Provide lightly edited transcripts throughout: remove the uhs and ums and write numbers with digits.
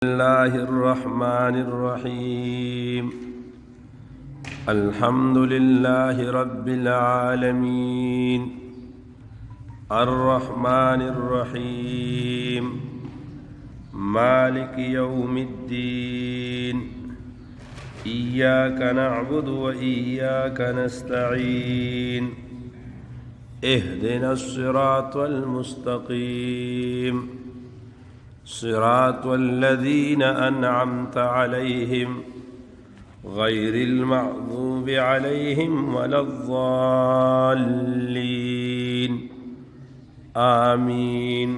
الله الرحمن الرحيم الحمد لله رب العالمين الرحمن الرحيم مالك يوم الدين إياك نعبد وإياك نستعين اهدنا الصراط المستقيم صراط الذين أنعمت عليهم غير المغضوب عليهم ولا الضالين آمين.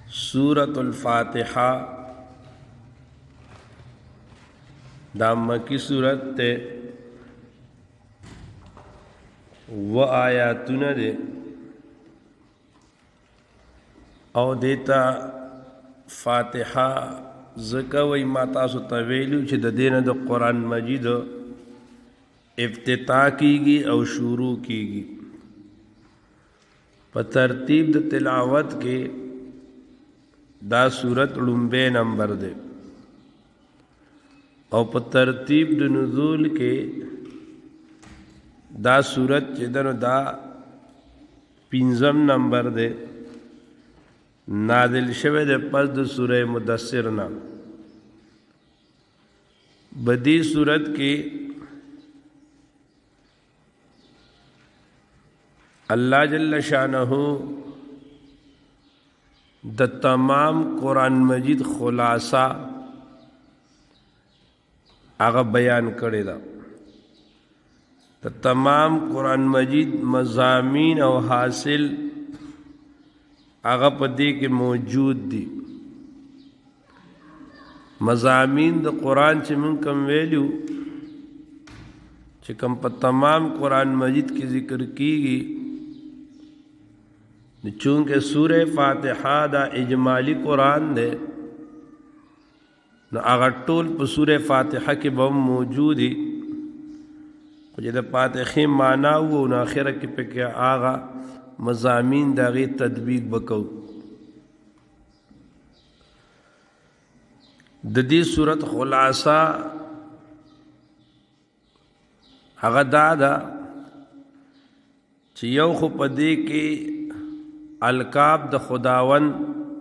سورة الفاتحة دا مکی سورت تے و آیاتنا دے او دیتا فاتحه زکه وی ما تاسو ته ویلو چې د دینه د قرآن مجید افتتاح کیږي او شروع کیږي په ترتیب د تلاوت کې دا سورت لومبه نمبر ده او په ترتیب د نزول کې دا سورت چې دا 5 نمبر ده نازل شوه د پس د سوره مدثر نا. بدی صورت کې اللہ جل شانہ د تمام قرآن مجید خلاصہ هغه بیان کړی دا. د تمام قرآن مجید مضامین او حاصل هغه په دې کې موجود دي. مضامین د قرآن چې موږ کوم ویلو چې کوم په تمام قرآن مجید کې ذکر کیږي، چونکه سورہ فاتحه دا اجمالی قرآن ده نو هغه ټول په سورہ فاتحه کې به موجود دي، خو چې د فاتحه معنا وو نو اخره کې پکې هغه مضامین داغی تطبیق بکو. د دې صورت خلاصہ هغه دا ده چې یو خو په دې کې القاب د خداون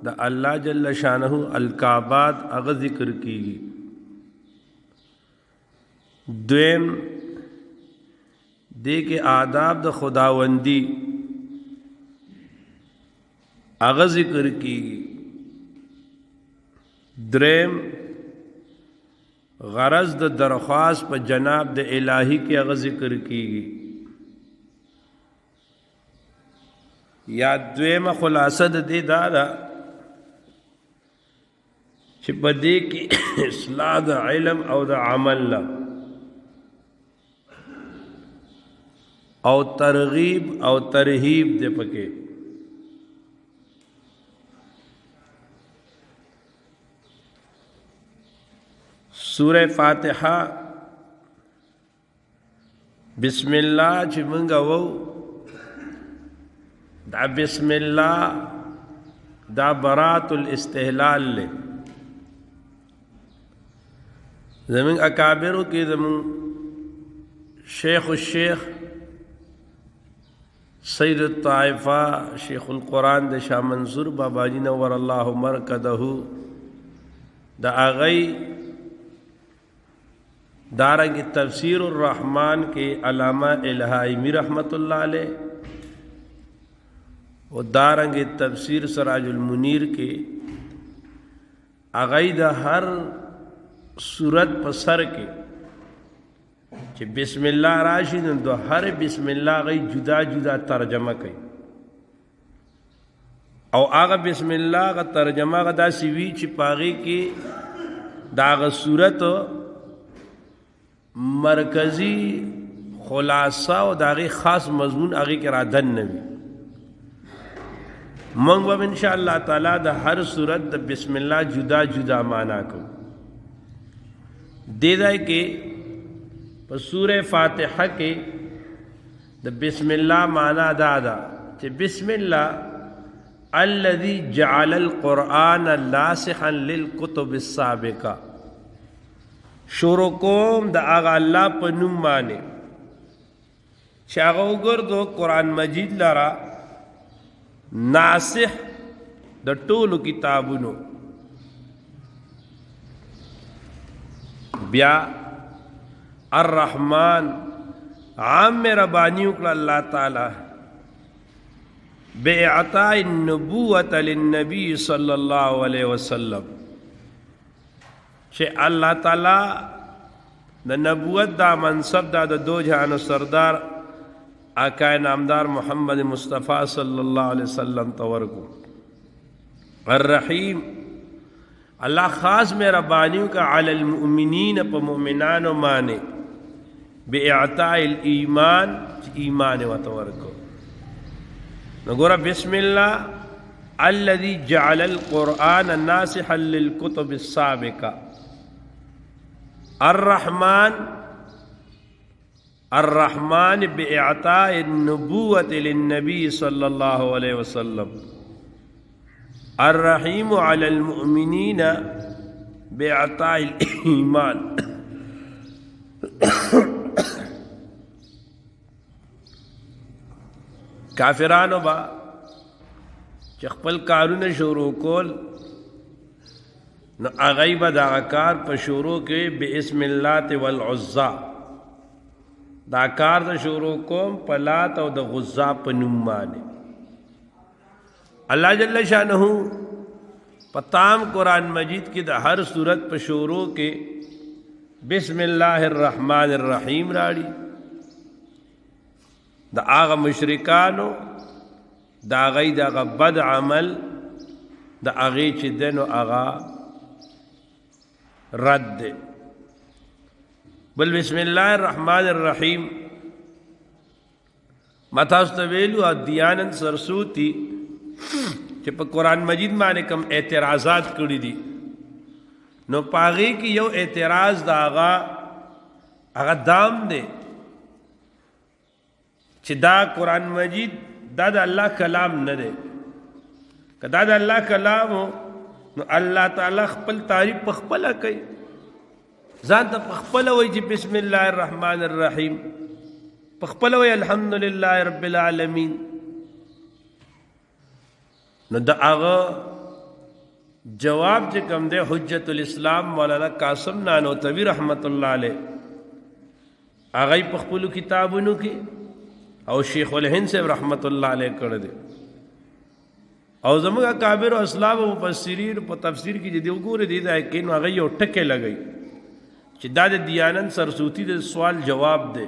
د الله جل شانه القابات هغه ذکر کیږي. دویم دې کې آداب د خداوندی هغه ذکر کیږي. دریم غرض د درخواست په جناب د الہی کې هغه ذکر کیږي. یا دویمه خلاصه د دې دا ده چې په دې کې اصلاح د علم او د عمل لا او ترغیب او ترهیب دې پکې. سورہ فاتحہ بسم اللہ چې منگا وو دا بسم اللہ دا برات الاستحلال لے. زمین اکابرو کی زمین شیخ الشیخ سید الطائفہ شیخ القرآن دا شاہ منصور بابا جی نور اللہ مرکدہو دا آغی دارنگ تفسیر الرحمن کے علامہ الہائمی رحمۃ اللہ علیہ و دارنگ تفسیر سراج المنیر کے عقید ہر صورت پسر کے کہ بسم اللہ راشد دو ہر بسم اللہ غی جدا جدا ترجمہ کئی او آغا بسم اللہ کا ترجمہ دا سوی چپاغی کی داغ صورت مرکزی خلاصہ و داغی خاص مضمون آگے کے رادن نوی. منگ باب انشاءاللہ تعالی دا ہر صورت دا بسم اللہ جدا جدا مانا کو دے دائے کہ سورہ فاتحہ کے دا بسم اللہ مانا دادا چې بسم الله الذي جعل القرآن ناسخا للكتب السابقه شروع کوم د هغه الله په نوم باندې چې هغه وګرځو قرآن مجید لرا ناسخ د ټولو کتابونو. بیا الرحمن عام ربانی وکړه الله تعالی باعطاء النبوة للنبي صلی الله علیه وسلم چې الله تعالی د نبوت دا منصب دا د دو جهان سردار آقا نامدار محمد مصطفی صلی الله علیه وسلم تورکو. الرحیم اللہ خاص مہربانیوں کا علی المؤمنین پا مؤمنانو مانے باعطاء الایمان ایمان و تورکو. نگورا بسم اللہ الذي جعل القرآن ناسحا للكتب السابقة. الرحمن باعطاء النبوة للنبي صلى الله عليه وسلم. الرحیم علی المؤمنین باعطاء الایمان. کافرانو با چې خپل کارونه شروع کول نو هغوی به دغه کار په شروع کې باسم اللات والعزا دا کار د شروع کوم په لات او د غزا په نوم باندې. اللہ جل شانہ پتام قرآن مجید کی دا ہر صورت پر شروع کے بسم اللہ الرحمن الرحیم راڑی. دا آغا مشرکانو دا آغای دا آغا بد عمل دا آغی چی دنو آغا رد دے. بل بسم اللہ الرحمن الرحیم متاستویلو دیانن سرسوتی چې په قرآن مجید باندې کم اعتراضات کړي دي نو پاغي کې یو اعتراض دا هغه دام دی چې دا قرآن مجید دا د الله کلام نه دی. که دا د الله کلام نو الله تعالی خپل تعریف په خپله کوي ځان ته په خپله وایي چې بسم الله الرحمن الرحیم په خپله وایي الحمدلله رب العالمین. نو دا آغا جواب چې کم دے حجت الاسلام مولانا قاسم نانوتوی رحمت اللہ علیہ آغای پخپلو کتابونو کی او شیخ الہند سے رحمت اللہ علیہ کر دے او زمگا کابر و اسلام و مفسرین پا تفسیر کی جدیو گور دیدہ ہے کہ آغای یو ٹکے لگئی چی دا دے دیانن سرسوتی دے سوال جواب دے.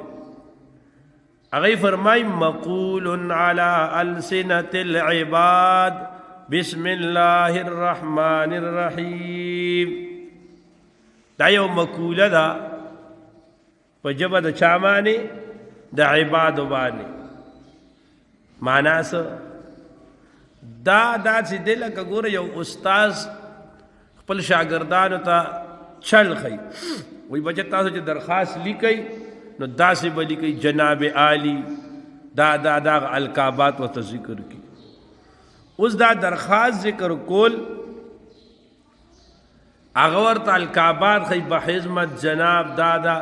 اگئی فرمائی مقول علی السنت العباد بسم اللہ الرحمن الرحیم. دا یو مقولہ دا پا جبا دا چامانے دا عبادو بانے مانا سا دا سی دل کا گورا یو استاز خپل شاگردانو تا چل خی وی بچتا سا چی درخواست لکئی نو دا سے بلی کئی جناب عالی دا القابات و ذکر کی اس دا درخواست ذکر کول اغور تا القابات خی بحزمت جناب دا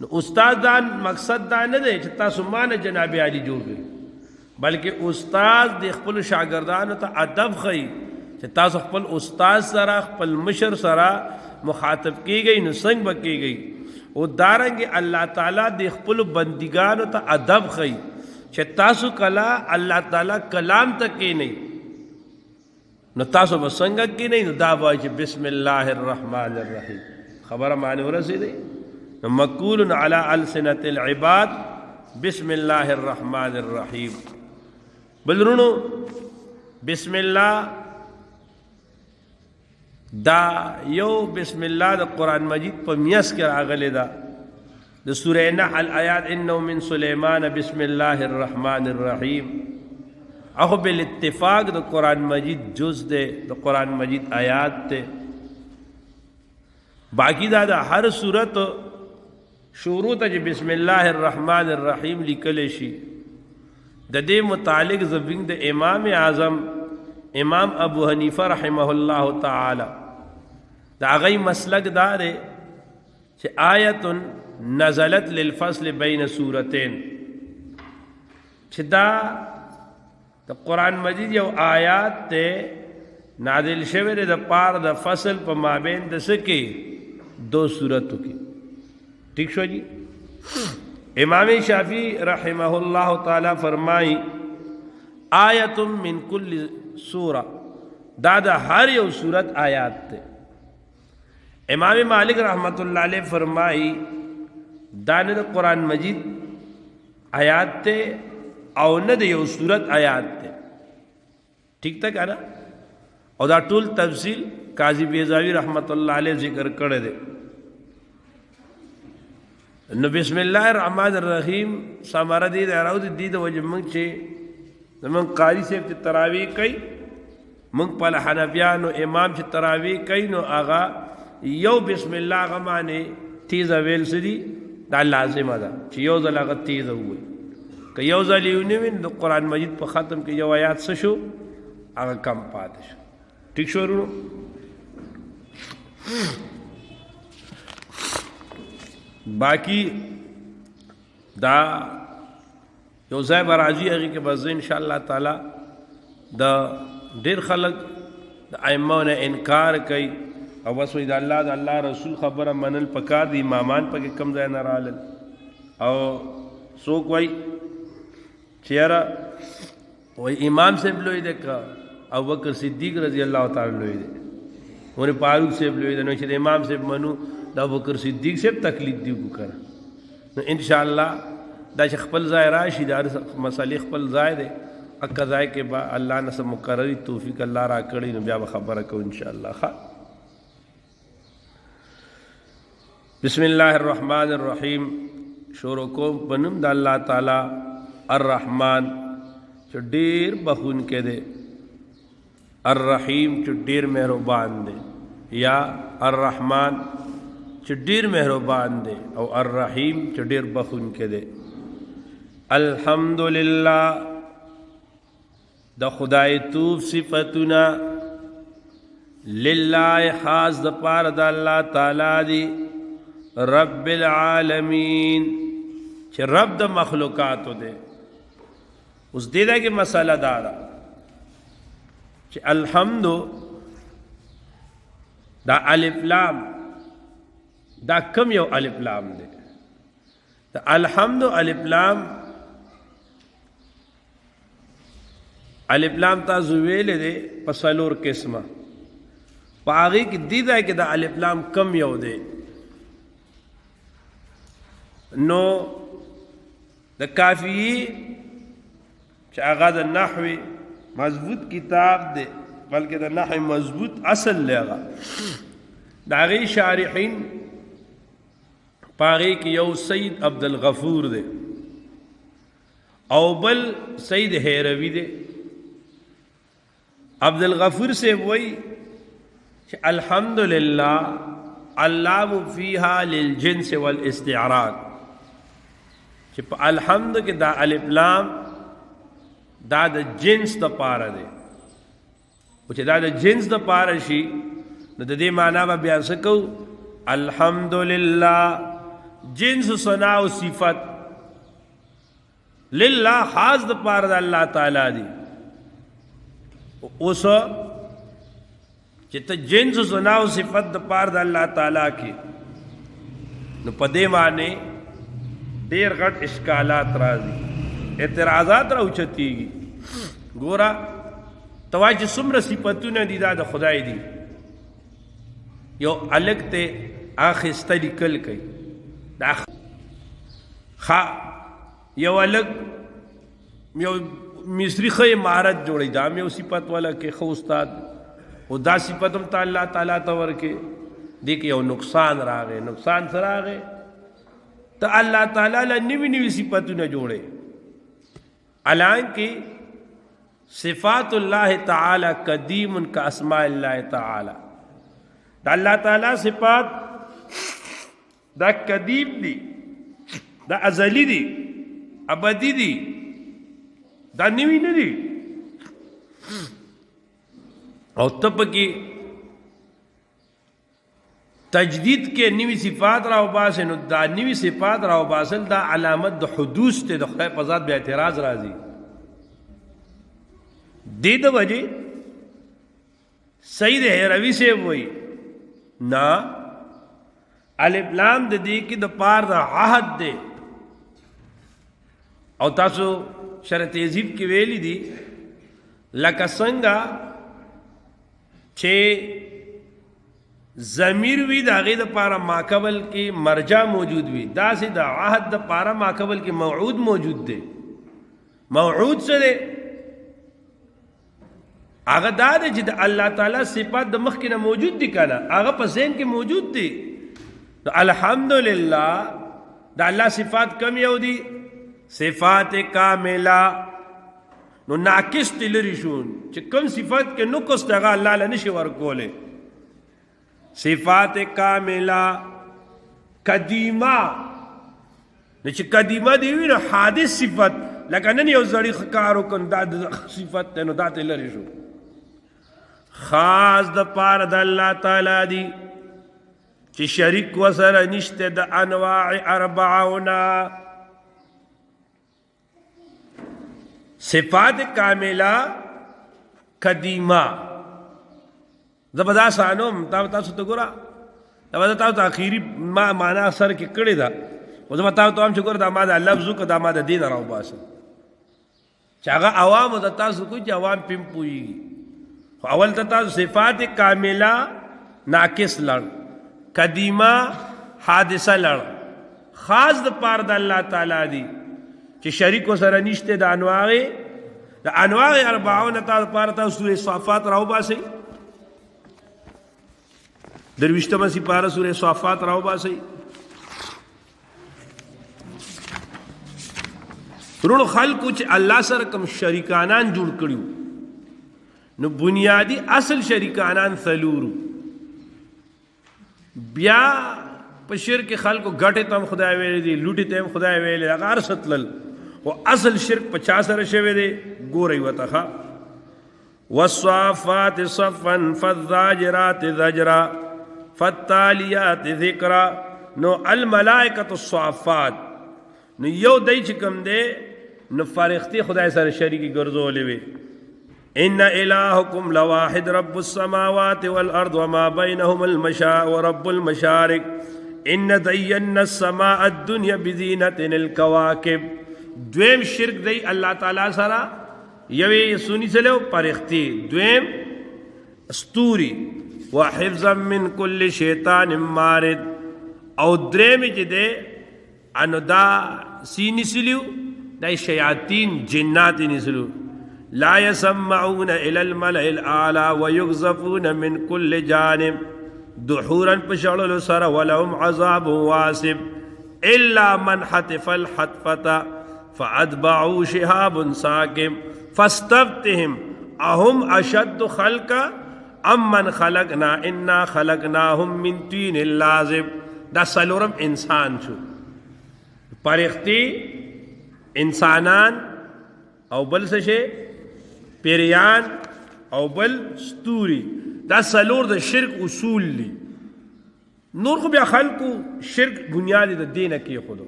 نو استاد دا مقصد دا نہ دے چھتا سمان جناب عالی جوڑ گئی بلکہ استاد دے خپل شاگردانو تا ادب خی چھتا خپل استاد سرا خپل مشر سرا مخاطب کی گئی نو سنگ بکی گئی او دارنگی اللہ تعالیٰ دے خپل بندگانو تا ادب خی چھ تاسو کلا اللہ تعالیٰ کلام تک کی نہیں نو تاسو بسنگت کی نہیں نو دا بائی چھ بسم اللہ الرحمن الرحیم. خبر معنی ہو رسی دی نو مقول علی السنت العباد بسم اللہ الرحمن الرحیم. بلرونو بسم اللہ دا یو بسم اللہ دا قرآن مجید پا میس کر آگلے دا سورہ نحل آیات انہو من سلیمان بسم اللہ الرحمن الرحیم. اخو بالاتفاق دا قرآن مجید جز دے دا قرآن مجید آیات تے باقی دا ہر صورت شروع تا جی بسم اللہ الرحمن الرحیم لکلے شی دا دے متعلق زبنگ دا امام اعظم امام ابو حنیفه رحمه الله تعالی دا غي مسلک دار چې آیت نزلت للفصل بین سورتين چې دا د قران مجید یو آیات ته نازل شوه د پار د فصل په مابین د سکه دو سورتو کې ٹھیک شو جی امام شافعی رحمه الله تعالی فرمائی آیت من کل سورہ دا ہر یو سورت آیات تے امام مالک رحمت اللہ علیہ فرمائی دانے دا قرآن مجید آیات تے او نه د یو سورت آیات تے ٹھیک تک ہے نا او دا ټول تفصیل قاضی بیضاوی رحمت اللہ علیہ ذکر کرے دے نو بسم الله الرحمن الرحیم سامره دی راو دی د وجه موږ چې زمون قاری صاحب ته تراویح کوي موږ په حنفیانو امام چې تراویح کوي نو آغا یو بسم الله غمانه تیز ویل سدي دا لازم ده چې یو ځل هغه تیز وي که یو ځل یو نیو د قران مجید په ختم کې یو آیات څه شو هغه کم پاتې شو ٹھیک شو ورونو باقی دا یو ځای به راځي هغې کې به زه انشاءالله تعالی د ډېر خلک د ائمو نه انکار کوي او بس وایي د الله رسول خبره منل پکار دي امامان پکې کم ځای نه رالل او څوک وایي چې یاره وایي امام صاحب لوی دی که ابوبکر صدیق رضی الله تعالی لوی دی عمر فاروق صاحب لوی دی نو چې د امام صاحب منو د ابوبکر صدیق صاحب تقلید دی وکړه نو انشاءالله دا چې خپل ځای راشي دا مسلې خپل ځای دی اکا ځای کې به الله نه څه مقرري توفیق الله را کړی نو بیا به خبره کوو انشاءالله ښه بسم الله الرحمن الرحیم شروع کوم په نوم د الله تعالی الرحمن چې ډېر بخښونکی دی الرحیم چې ډېر مهربان دی یا الرحمن چې ډېر مهربان دی او الرحیم چې ډېر بخښونکی دی الحمدللہ دا خدای توب صفتنا للہ خاص دا پار دا اللہ تعالی دی رب العالمین چھ رب دا مخلوقاتو دے اس دے دا کہ مسئلہ دارا چھ الحمدو دا الف لام دا کم یو الف لام دے دا الحمدو الف لام الف لام تا زویل دے پسلور قسمه پاغی کی دیدہ ہے کہ دا الف لام کم یو دے نو دا کافی چاگا دا نحوی مضبوط کتاب دے بلکہ دا نحوی مضبوط اصل لے گا دا غی شارحین پاغی کی یو سید عبدالغفور دے او بل سید حیروی دے عبدالغفور سے وہی الحمدللہ علام فیہا للجنس والاستعراق چپ الحمد کے دا الف لام دا جنس دا پارا دے وچہ دا جنس دا پارا شی نو دا دے معنی با بیان سکو الحمدللہ جنس ثنا و صفت للہ خاص دا پارا دا اللہ تعالی دی اوسو چتا جنس ثنا و صفت دا پارا دا اللہ تعالی کی نو پدے معنی دیر غٹ اشکالات رازی اعتراضات را اوچتی گی گورا توائی چی سمر صفتون دی دا خدای دی یو الگ تے آخستا لکل کئی دا خا یو الگ یو مصری خی مہارت جوڑی دا میں صفت والا کہ خو استاد او دا صفتم تا اللہ تعالیٰ تور کے دیکھ یو نقصان راگے نقصان سر آگے تا اللہ تعالیٰ نوی نوی صفتوں نے جوڑے حالانکہ صفات اللہ تعالی قدیم کا اسماء اللہ تعالی دا اللہ تعالی صفات دا قدیم دی دا ازلی دی ابدی دی دا نوی ندی او ته پکې تجدید کې نوی صفات راو باسه، نو دا نوی صفات راو باسل دا علامت د حدوث ته، د خدای په ذات به اعتراض راځي. دې د وجه سید هروی سے وای نا الف لام د دې کې د پار د عهد دی، او تاسو شرط تهذیب کې ویلي دي لکه څنګه چې ضمیر وی د هغې دپاره ماقبل کې مرجع موجود وي، داسې د عهد دپاره ماقبل کې موعود موجود دی. موعود څه دی؟ هغه دا دی چې د الله تعالی صفات د مخکې نه موجود دي که نه، هغه په ذهن کې موجود دي. الحمدلله د الله صفات کم یو دي؟ صفات کامله. نو ناقص تی لري شو چې کم صفات کې نقص دی هغه الله له نشي ورکولی. صفات کامله قدیمه، نو چې قدیمه دی وي نو حادث صفت، لکه نن یو زړی ښکار وکړ دا د صفت دی، نو دا ته لرې شو. خاص د پاره د الله تعالی دی چې شریک وسره نشته د انواع اربعونه. صفات کامله قدیمه زبدا سانوم تاسو ته ګوره، دا تاسو ته اخیری ما معنا سر کې کړې ده، او زه تاسو ته هم چې ګوره دا ما د لفظ وکړه، دا ما د دین راو باسه چې هغه عوامو د تاسو کوي چې عوام پیم پوهېږي. خو اول ته تاسو صفات کامله ناقص لړ، قدیمه حادثه لړ، خاص د پاره د الله تعالی دی چې شریک سره نشته د انواع اربعون. تاسو پاره تاسو سورې صافات راو باسئ، درویشتمه سپاره سورې صافات راو باسئ. ورونو خلکو چې الله سره کوم شریکانان جوړ کړیو، نو بنیادی اصل شریکانان څلورو. بیا په شرک خلکو ګټې ته هم خدای ویلی دی، لوټې ته هم خدای ویلی دی، هغه هر څه تلل، خو اصل شرک په چا سره شوی دی ګورئ ورته ښه. والصافات صفا فالزاجرات زجرا فالتالیات ذکرا. نو الملائکة الصافات، نو یو دی چې کوم دی نو فرښتې خدای سره شریکې ګرځولې وي. ان الهکم لواحد رب السماوات والارض وما بینهما المشاء ورب المشارق ان زینا السماء الدنیا بزینة الکواکب. دویم شرک دی الله تعالی سره، یوې سونی سلو فرښتې، دویم ستوري، وحفظا من كل شیطان مارد. او دریم چې دی انو دا سینی سلیو دا شیاطین جنات نسلو. لا يسمعون الى الملأ الاعلى ويقذفون من كل جانب دحورا پشړلو سره ولهم عذاب واسب الا من حتف الحتفه فاتبعوا شهاب ثاقب فاستفتهم اهم اشد خلقا ام من خلقنا انا خلقناهم من طين لازب. دا سلورم انسان شو، فرښتې، انسانان، او بل څه شی پیریان، او بل ستوري. دا سلور د شرک اصول دي. نور خو بیا خلکو شرک بنیاد د دینه کې خودو،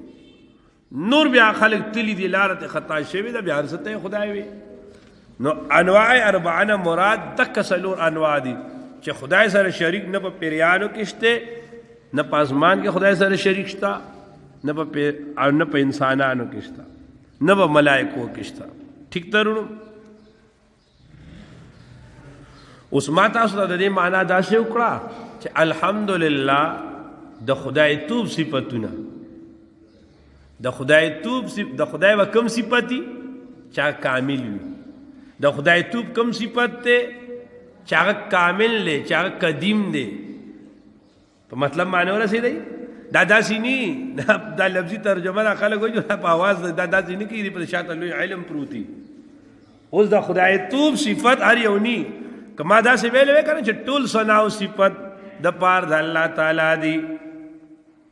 نور بیا خلک تلی دی لاره ته خطا شوی دا بیا هر څه ته خدای وي. نو انواع اربعه مراد دک سلور انواع دي چې خدای سره شریک نه په پیریانو کې شته، نه په اسمان کې خدای سره شریک شته، نه په انسانانو کې شته، نه په ملائکو کې شته. ٹھیک ترونو اوس ما تاسو ته د دې معنا داسې وکړه چې الحمدلله د خدای توب صفتونه، د خدای توب د خدای و کم صفتی چا کامل وي، د خدای توب کم صفت ته چا کامل له چا قدیم دی. په مطلب معنی ورسېدی دا داسې نی، دا لفظي ترجمه دا خلک وایي په اواز دا داسې نه کېږي، په شاته لوی علم پروتي. اوس د خدای توب صفت هر یو نی، که ما داسې ویلې وی که نه چې ټول ثنا او صفت د پار د الله تعالی دی،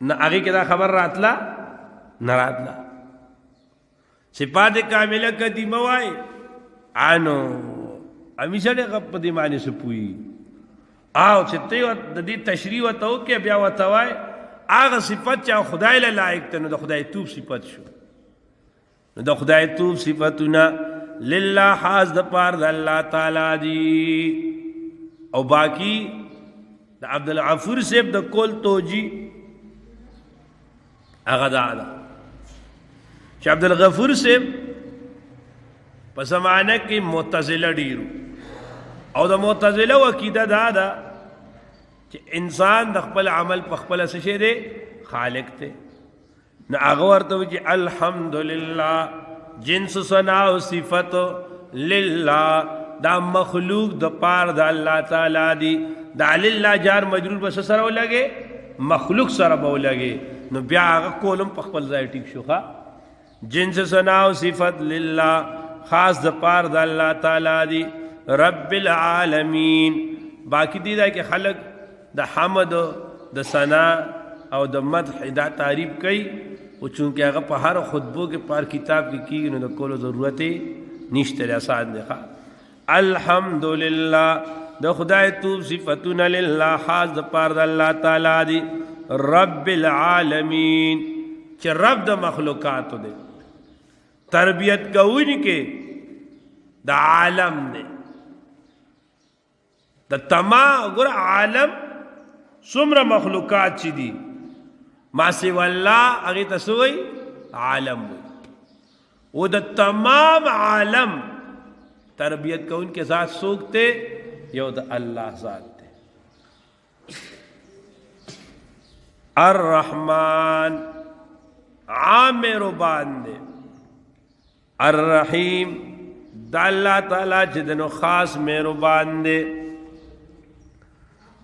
نه هغې کې دا خبر راتله نه راتله. صفات کامله قدیمه وای انو همیشه دې په دې معنی سپوي او چې ته د دې تشریح وته وکې بیا وته وای هغه صفت چې خدای له لایق ته نو د خدای توب صفت شو نو د خدای توب صفتونه لله حاز د پار د الله تعالی دی او باقی د عبدالغفور صاحب د کول توجی هغه دا چې عبدالغفور صاحب په زمانه کې معتزله ډیرو او د معتزله عقیده دا ده چې انسان د خپل عمل په خپل څه شی دی خالق ته نو هغه ورته وایي چې الحمدلله جنس ثنا او صفت لله دا مخلوق د پار د الله تعالی دی دا لله جار مجرور بس سره ولګي مخلوق سره به ولګي نو بیا هغه کولم په خپل ځای ټیک شوخه جنس ثنا او صفت لله خاص د پار د الله تعالی دی رب العالمین باقی دی دا کې خلق د حمد د ثنا او د مدح دا تعریف کوي او چونکه هغه په هر خطبو کې پر کتاب کې کیږي نو د کولو ضرورت نشته آسان دی الحمدلله د خدای توب صفاتنا لله خاص د پار د الله تعالی دی رب العالمین چې رب د مخلوقات دی تربیت کوونکی کې د عالم دی د تمام ګور عالم څومره مخلوقات چې دي ما سی والله هغه تسوي عالم او د تمام عالم تربیت کوونکی ذات سوکتے یو د الله ذات ته الرحمن عامر باندې الرحیم د الله تعالی چې دنو خاص مهربان دی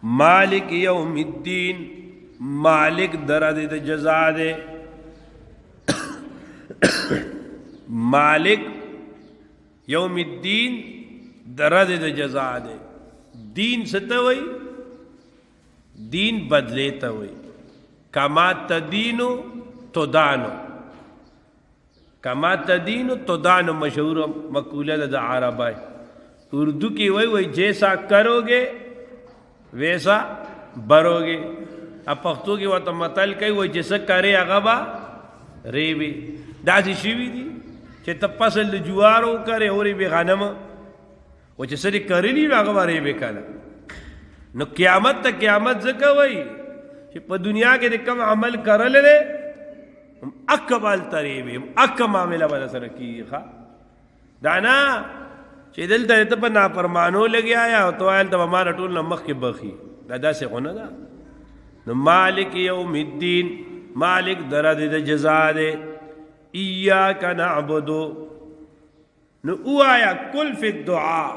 مالک یوم الدین مالک درد د جزا دے مالک یوم الدین درد د جزا دے دین ستوي دین بدلے توي کما تدینو تدانو کما تدینو تدانو مشہور مقولہ د عربی اردو کی وہی جیسا کرو گے ویسا برو گے اب پختو کی وقت مطل کئی وہ جیسا کرے اغبا ریبی داسی شیوی دی چه تپسل جوارو کرے اوری بی غنم وہ جیسا دی کری لی اغبا ریبی کنا نو قیامت تا قیامت زکا وئی چه پا دنیا کے دی کم عمل کرل دے اکا بالتا ریبی اکا معاملہ بدا سرکی خواہ دانا چې دلته ته په نافرمانو لګیا یا او تو آل ته ما رټول نمخ کې بخي دا څه غونه ده نو مالک یوم الدین مالک درد د جزا دے ایاک نعبد نو اوایا کل فی الدعاء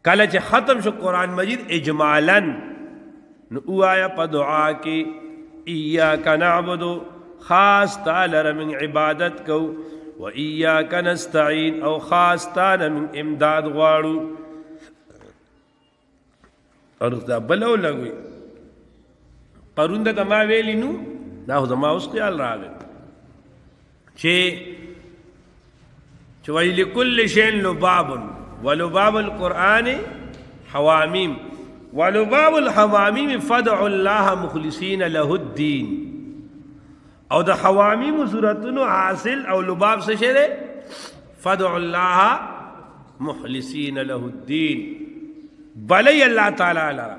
کله چې ختم شو قرآن مجید اجمالا نو اوایا په دعا کې ایاک نعبد خاص تعالی من عبادت کو و ایاک نستعین او خاص تعالی من امداد غواړو اور دا بلو لګوي پرونده د ما ویلی نو دا خو زما اوس خیال راغی چې وی لکل شیء لباب ولباب القرآن حوامیم ولباب الحوامیم فدعوا الله مخلصین له الدین او د حوامیم صورتونو حاصل او لباب څه شی دی فدعوا الله مخلصین له الدین بلی اللہ تعالی لرا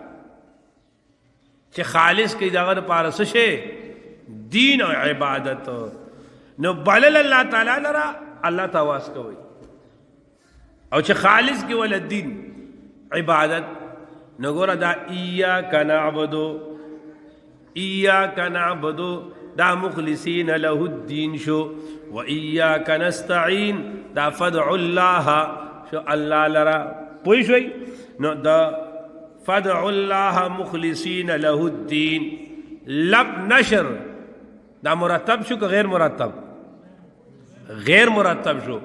چې خالص کی دغه لپاره څه شی دین او عبادت نو بلل الله تعالی لرا الله تواس کوي او چې خالص کی ول دین عبادت نو ګور دا ایاک نعبد دا مخلصین له الدین شو و ایاک نستعین دا فدعوا الله شو الله لرا پوي شوي نو دا فدعوا الله مخلصین له الدین لب نشر دا مرتب شو که غیر مرتب غیر مرتب شو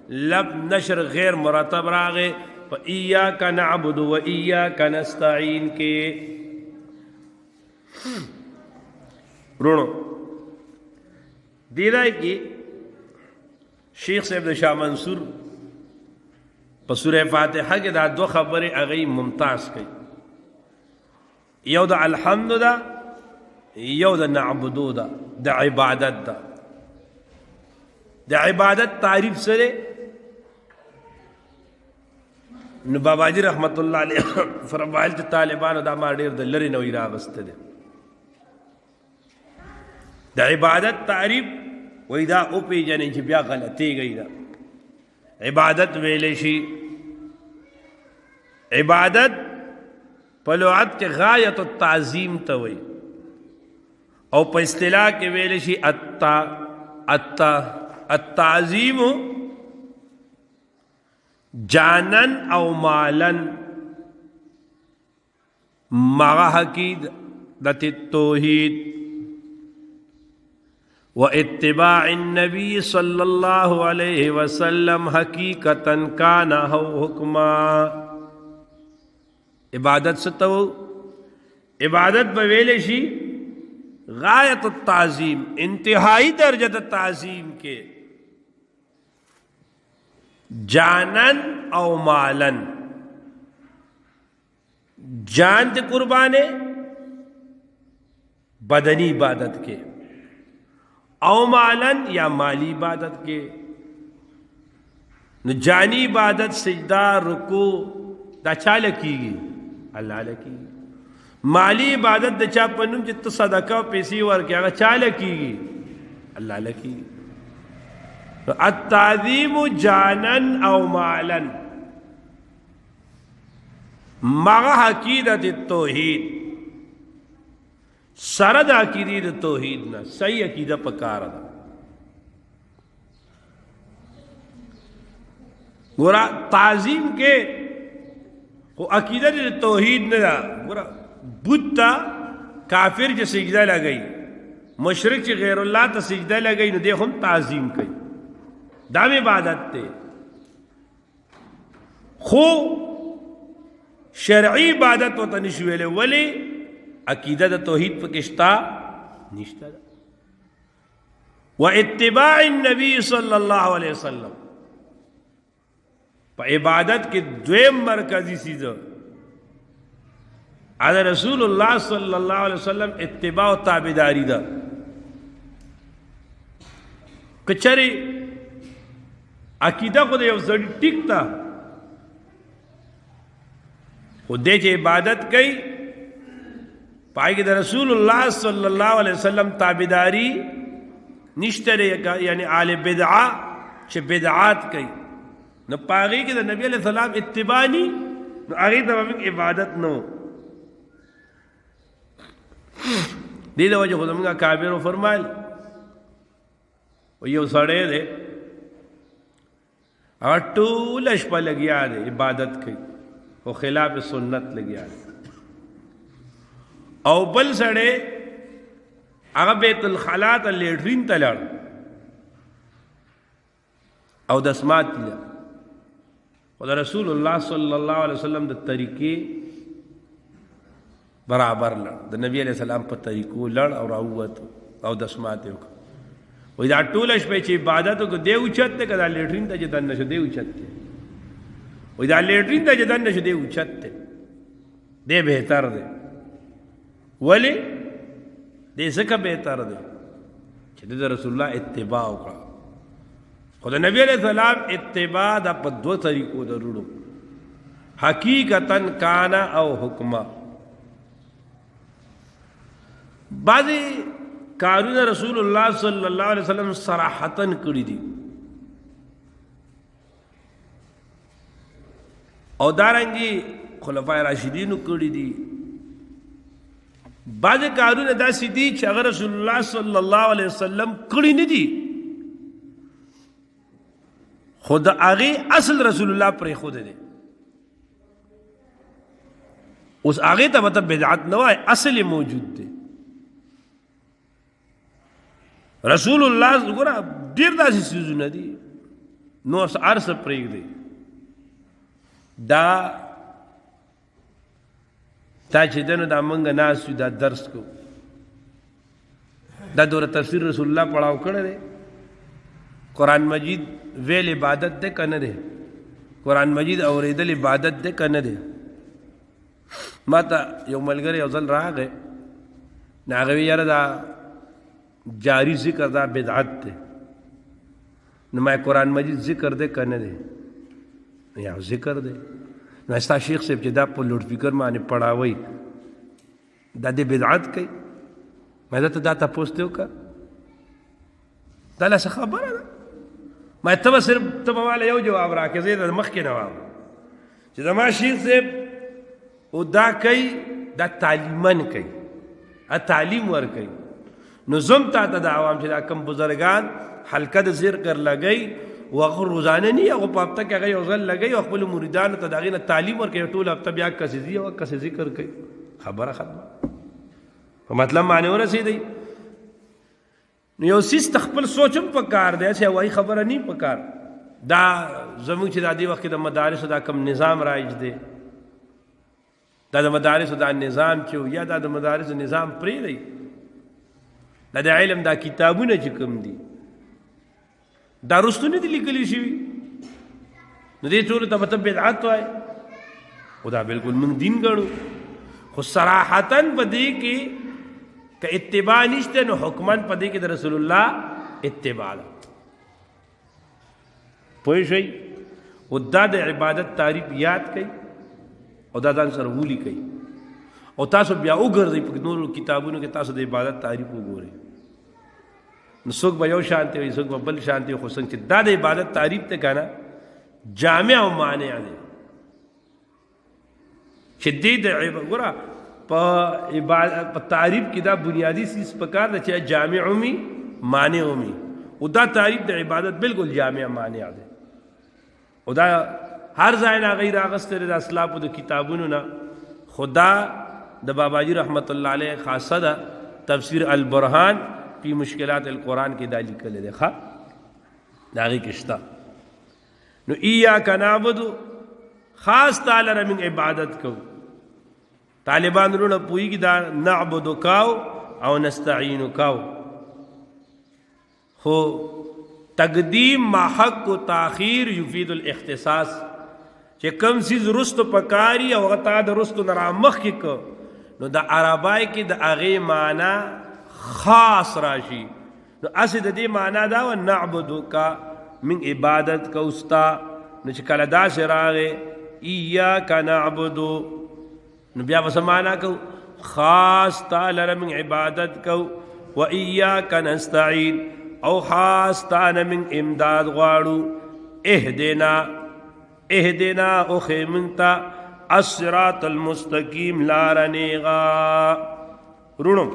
لب نشر غیر مرتب راغے فا ایاک نعبد و ایاک نستعین کے رونو دیدائی کی شیخ صاحب دا شاہ منصور په سوره فاتحه کې دا دو خبرې هغه ممتاز کړي، یو د الحمد ده، یو د نعبدو ده، د عبادت ده. د عبادت تعریف سره نو بابا جی رحمت الله علیه فرمایل چې طالبانو دا ما ډیر د لری نوې راغسته ده. د عبادت تعریف وای دا او پیجنې چې بیا غلطي گئی ده. عبادت ویلې شي، عبادت په لغت کې غایت التعظیم ته وای، او په اصطلاح کې ویلې شي التعظیم جانن او مالن مع حقیقت التوحید و اتباع النبی صلی اللہ علیہ وسلم حقیقتا کان او حکما. عبادت ستو عبادت بویلے شی غایت التعظیم، انتہائی درجہ تعظیم کے، جانن او مالن، جان تے قربانے بدنی عبادت کے، او مالن یا مالی عبادت کے. نو جانی عبادت سجدہ رکوع دا چا لکیگی؟ اللہ لکیگی. مالی عبادت دا چا پنم چی صدقہ پیسی ورکی آگا چا لکیگی؟ اللہ لکیگی. التعظیم جانن او مالن مع حقیقت التوحید، سرد عقیدی توحید نہ صحیح عقیدہ پکار دا. گورا تعظیم کے وہ عقیدہ توحید نہ دا. گورا بودتا کافر جو سجدہ لگئی، مشرک جو غیر اللہ تا سجدہ لگئی، نو دیکھ ہم تعظیم کئی، دام عبادت تے. خو شرعی عبادت و تنشویلے ولی عقیدہ دا توحید پکشتا نشتا دا. و اتباع النبی صلی اللہ علیہ وسلم پا عبادت کے دویم مرکزی چیزا آدھا رسول اللہ صلی اللہ علیہ وسلم اتباع و تابداری دا. کچھری عقیدہ خود یو سڑی ٹک تا خود دے چے عبادت کئی پائی کہ رسول اللہ صلی اللہ علیہ وسلم تابداری نشترے، یعنی آل بدعا چے بدعات کئی نو پاگی کہ نبی علیہ السلام اتبانی نو آگئی تمام عبادت نو. دیدہ وجہ خود ہمیں کابر و فرمائل و یو سڑے دے اور طول اشپا لگیا دے عبادت کی و خلاف سنت لگیا دے. او بل سڑے اگر بیت الخلاط لیٹرین تلڑ او دسمات تلڑ خدا رسول اللہ صلی اللہ علیہ وسلم دا طریقے برابر لڑ، دا نبی علیہ السلام پر طریقو لڑ اور آوت او دسمات ہو. وہی دا طولش پہ چی عبادتو کو دے اچھت تے کہ دا لیٹرین تا جدن نشو دے اچھت تے، وہی دا لیٹرین تا جدن نشو دے اچھت تے دے بہتر دے. ولی دے سکا بہتر دے چھتے دا رسول اللہ اتباع کرا. خدا نبی علیہ السلام اتباع دا پا دو طریقو دا روڑو، حقیقتاً کانا او حکمہ. بعضی کارون رسول اللہ صلی اللہ علیہ وسلم صراحتاً کری دی او دارنگی خلفاء راشدین کری دی. بعض کارون دا سی دی چھ اگر رسول اللہ صلی اللہ علیہ وسلم کری نی دی خود آگے اصل رسول اللہ پر خود دے، اس آگے تا مطلب بدعات نوائے اصل موجود دے. رسول اللہ گورا دیر دا سی سیزو ندی نو عرص پریگ دے دا تا چھ دنو دا منگا ناسو دا درس کو دا دور تفسیر رسول اللہ پڑھاو کر دے. قرآن مجید ویل عبادت دے کن دے قرآن مجید اوریدل عبادت دی که نه دی؟ ما ته یو ملګری یو ځل راغی نو هغه وی یاره دا جاری ذکر دا بدعت دی. نو ما قرآن مجید ذکر دی که نه دی؟ یا ذکر دی. نو ستا شیخ صاحب چې دا په لوډ سپیکر باندې پړاوی دا د بدعت کوي. ما درته دا تپوس دی وکړه دا له څه خبره ده؟ ما ته به صرف ته به ماله یو جواب راکړې زه یې د مخکې نه وایم چې زما شیخ صاحب او دا کوي دا تعلیمن کوي تعلیم ورکوي. نو زم تا ته دا عوام چې دا کم بزرګان حلقه د ذکر لګوي و هغه روزانه نه هغه په هفته کې هغه یو ځل لګوي او خپلو مریدانو ته د هغې نه تعلیم ورکوي ټوله هفته بیا کسې ځي او کسې ذکر کوي. خبره ختمه په مطلب باندې ورسېدی. نو یو څیز ته خپل سوچ هم پکار دی چې هوایي خبره نه پکار. دا زموږ چې دا دې وخت کې د مدارسو دا کم نظام رایج دی دا د مدارسو دا نظام چې یا دا د مدارسو نظام پرېږدئ دا د علم دا کتابونه چې کوم دي دا رستو نه دي لیکلي شوي نو دې ټولو ته به ته بدعت وایې خو دا بلکل موږ دین ګڼو. خو صراحتاً په دې کې که اتباع نشته نو حکماً په دې کې د رسول الله اتباع ده. پوه شئ؟ او دا د عبادت تعریف یاد کوي او دا ځان سره ولیکئ او تاسو بیا وګرځئ په نورو کتابونو کې تاسو د عبادت تعریف وګورئ. نو څوک به یو شانتي وي څوک به بل شانتي وي خو څنګه چې دا د عبادت تعریف ته که نه جامع او مانع دی چې دې د ګوره په تعریف کې دا بنیادی چیز پکار ده چې جامع وي مانع وي او دا تعریف د عبادت بالکل جامع مانع دی او دا هر ځای نه غیر اغستره د اسلافو د کتابونو نه. خدا د باباجی رحمت الله علیه خاصه ده تفسیر البرهان فی مشکلات القرآن کې دا لیکل دی ښه د هغې کې شته. نو ایاک نعبد خاص تعالی را موږ عبادت کوو. طالبان وروڼه پوهېږي دا نعبدو کاو او نستعینو کاو خو تقدیم ما حق و تاخیر یفید الاختصاص چې کم سیز رستو پکاري او هغه تا د رستو نه رامخکې که نو د عربای کې د هغې معنا خاص راشي. نو اسې د دې معنا دا وه نعبدو کا من عبادت کو ستا. نو چې کله داسې راغې ایاک نعبدو نو بیا به څه معنا کوو خاص تا لره من عبادت کو و ایاک نستعین او خاص تا نه من امداد غواړو. اهدنا اوخې موږ ته الصراط المستقیم لاره نیغه رونو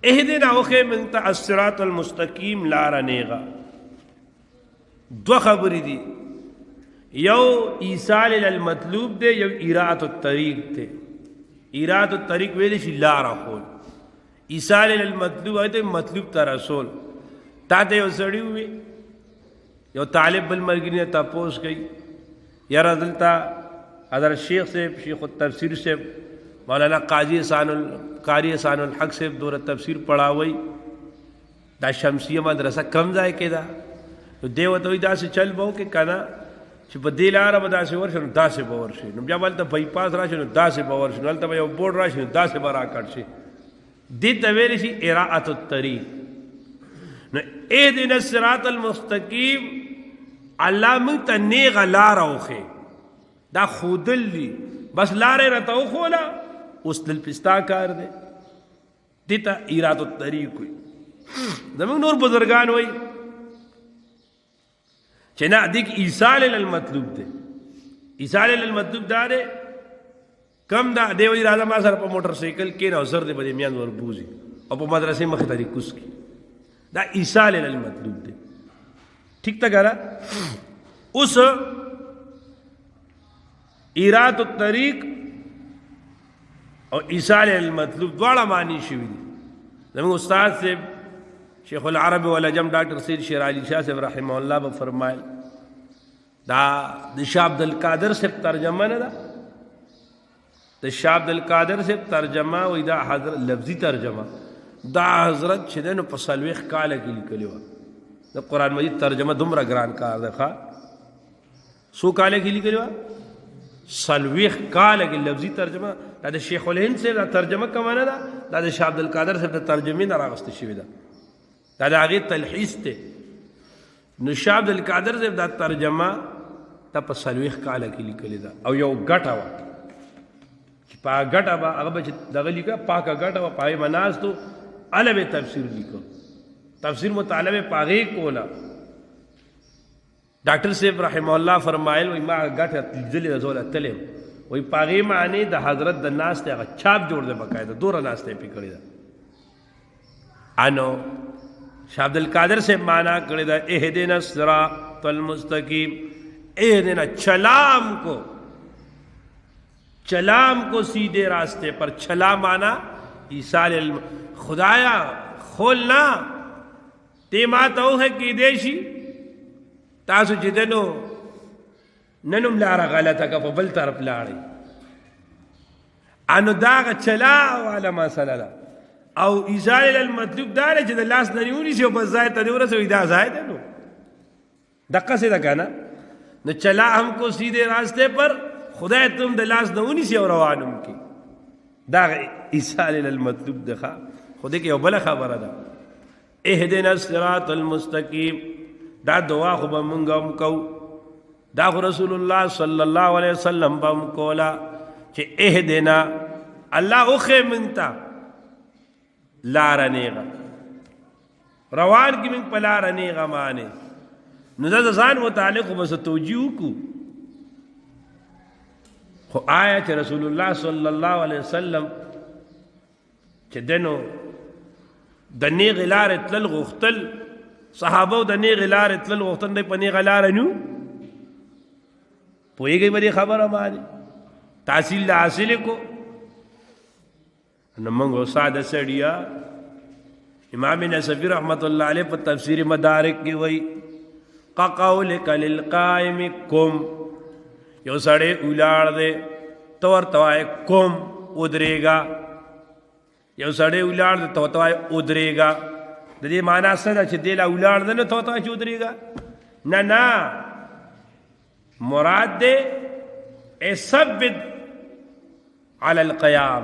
اهدنا اوخې موږ ته الصراط المستقیم لاره نیغه. دوه خبرې دي یو ایصال المطلوب دی یو اراءة الطریق دی. اراءة الطریق ویلی شي لاره ښول ایصال المطلوب دی مطلوب ته رسول. تا ته یو سړي ووي یو طالب بل ملګري نه تپوس کوي یاره دلته حضرت شیخ صاحب شیخ التفسیر صاحب مولانا قاری احسان الحق صاحب دوره تفسیر پڑھاوي دا شمسیه مدرسه کم ځای کې ده. نو دی ورته وایي داسې چل به وکړې که نه چې په دې لاره به داسې ورشي نو داسې به ورشي. نو بیا به هلته بایپاس راشي نو داسې به ورشي نو هلته به یو بورډ راشي نو داسې به راکټ شي. دې ته ویلی شي اراءة الطریق. نو اهدنا الصراط المستقیم الله موږ ته نیغه لاره وښې دا ښودل دي بس لاره یې راته وښوله اوس دل پستا کار دی دې ته اراءة الطریق وایي. زموږ نور بزرګان وایي چې نه دې کې ایصال المطلوب دی. ایصال المطلوب دا دی کم دا دی وایي راځه ما سره په موټر سایکل کښېنه او زر دې به دې میان وربوځي او په مدرسې مخې ته دې کوز کړي. دا ایصال المطلوب دی. ٹھیک تا کرا اس اراءة الطریق اور ایصال المطلوب دوڑا معنی شوی دی. زمین استاد سے شیخ العرب والعجم ڈاکٹر سید شیر علی شاہ سے رحمہ اللہ با فرمائے دا شاہ عبدالقادر سے ترجمہ نہ دا شاہ عبدالقادر سے ترجمہ و دا حضرت لفظی ترجمہ دا حضرت چھدن پسلویخ کالا کی لکلی ہوا دا قرآن مجید ترجمہ دمرا گران کار دکھا سو کاله کې لیکلو سلويخ کاله کې لفظي ترجمه دا شیخ الهند سے دا ترجمه کومه ده دا شاه عبد القادر سے ترجمه نه راغسته شوی ده دا هغه تلخیص ته نو شاه عبد القادر سے دا ترجمه تا په سلويخ کاله کې لیکل ده او یو غټه وا چې پا غټه با هغه به دغه لیکه پاکه غټه وا پای مناز تو علوی تفسیر لیکو تفسیر مطالبه پاغه کولا ڈاکٹر صاحب رحمه الله فرمایل وای ما غټه ځلې رسول تلم وای پاغه معنی د حضرت د ناس ته چاپ جوړ دے بقاعده دور ناس ته پکړی دا انو شاه عبد القادر سے معنی کړی دا اهدنا الصراط المستقیم اهدنا چلام کو سیدھے راستے پر چلا مانا ایصال خدایا کھولنا تے ماتو ہے کی دیشی تاسو جدنو ننم لارا غلطا کا بل طرف لاړی انو داغ چلا والا مسئلہ دا او ایصال المطلوب دار چې د لاس ننیونی سی او بس ځای ته ورسوي دا ځای ده نو دقه سے دا کنه نو چلا ہم کو سیدھے راستے پر خدای تم د لاس نونی سی اور روانم کی دا ایصال المطلوب دخا خدای کی بل خبره ده اهدنا الصراط المستقیم دا دعا خو بمونږم کو دا رسول الله صلی الله علیه وسلم بم کولا چې اهدنا الله اخه منتا لارنیغا روان کی من پلارنیغا معنی نو دا ځان متعلق بس توجیه کو خو آیا چې رسول الله صلی الله علیه وسلم چې دنو د نیغ لار تل غختل صحابه د نیغ لار تل غختل نه پنی غلار نو پویږي به خبره باندې تحصیل حاصل کو نو موږ ساده سړیا امام نصفی رحمت الله علیه په تفسیر مدارک کې وایي قولک للقائم کم یو سړی ولاړ دی تو ورته وایې کوم ودرېږه یو سړی ولاړ دی ته ورته وایې ودرېږه د دې معنا څه ده چې دی لا ولاړ دی نو ته ورته وایې چې ودرېږه نه مراد دی ثبت علی القیام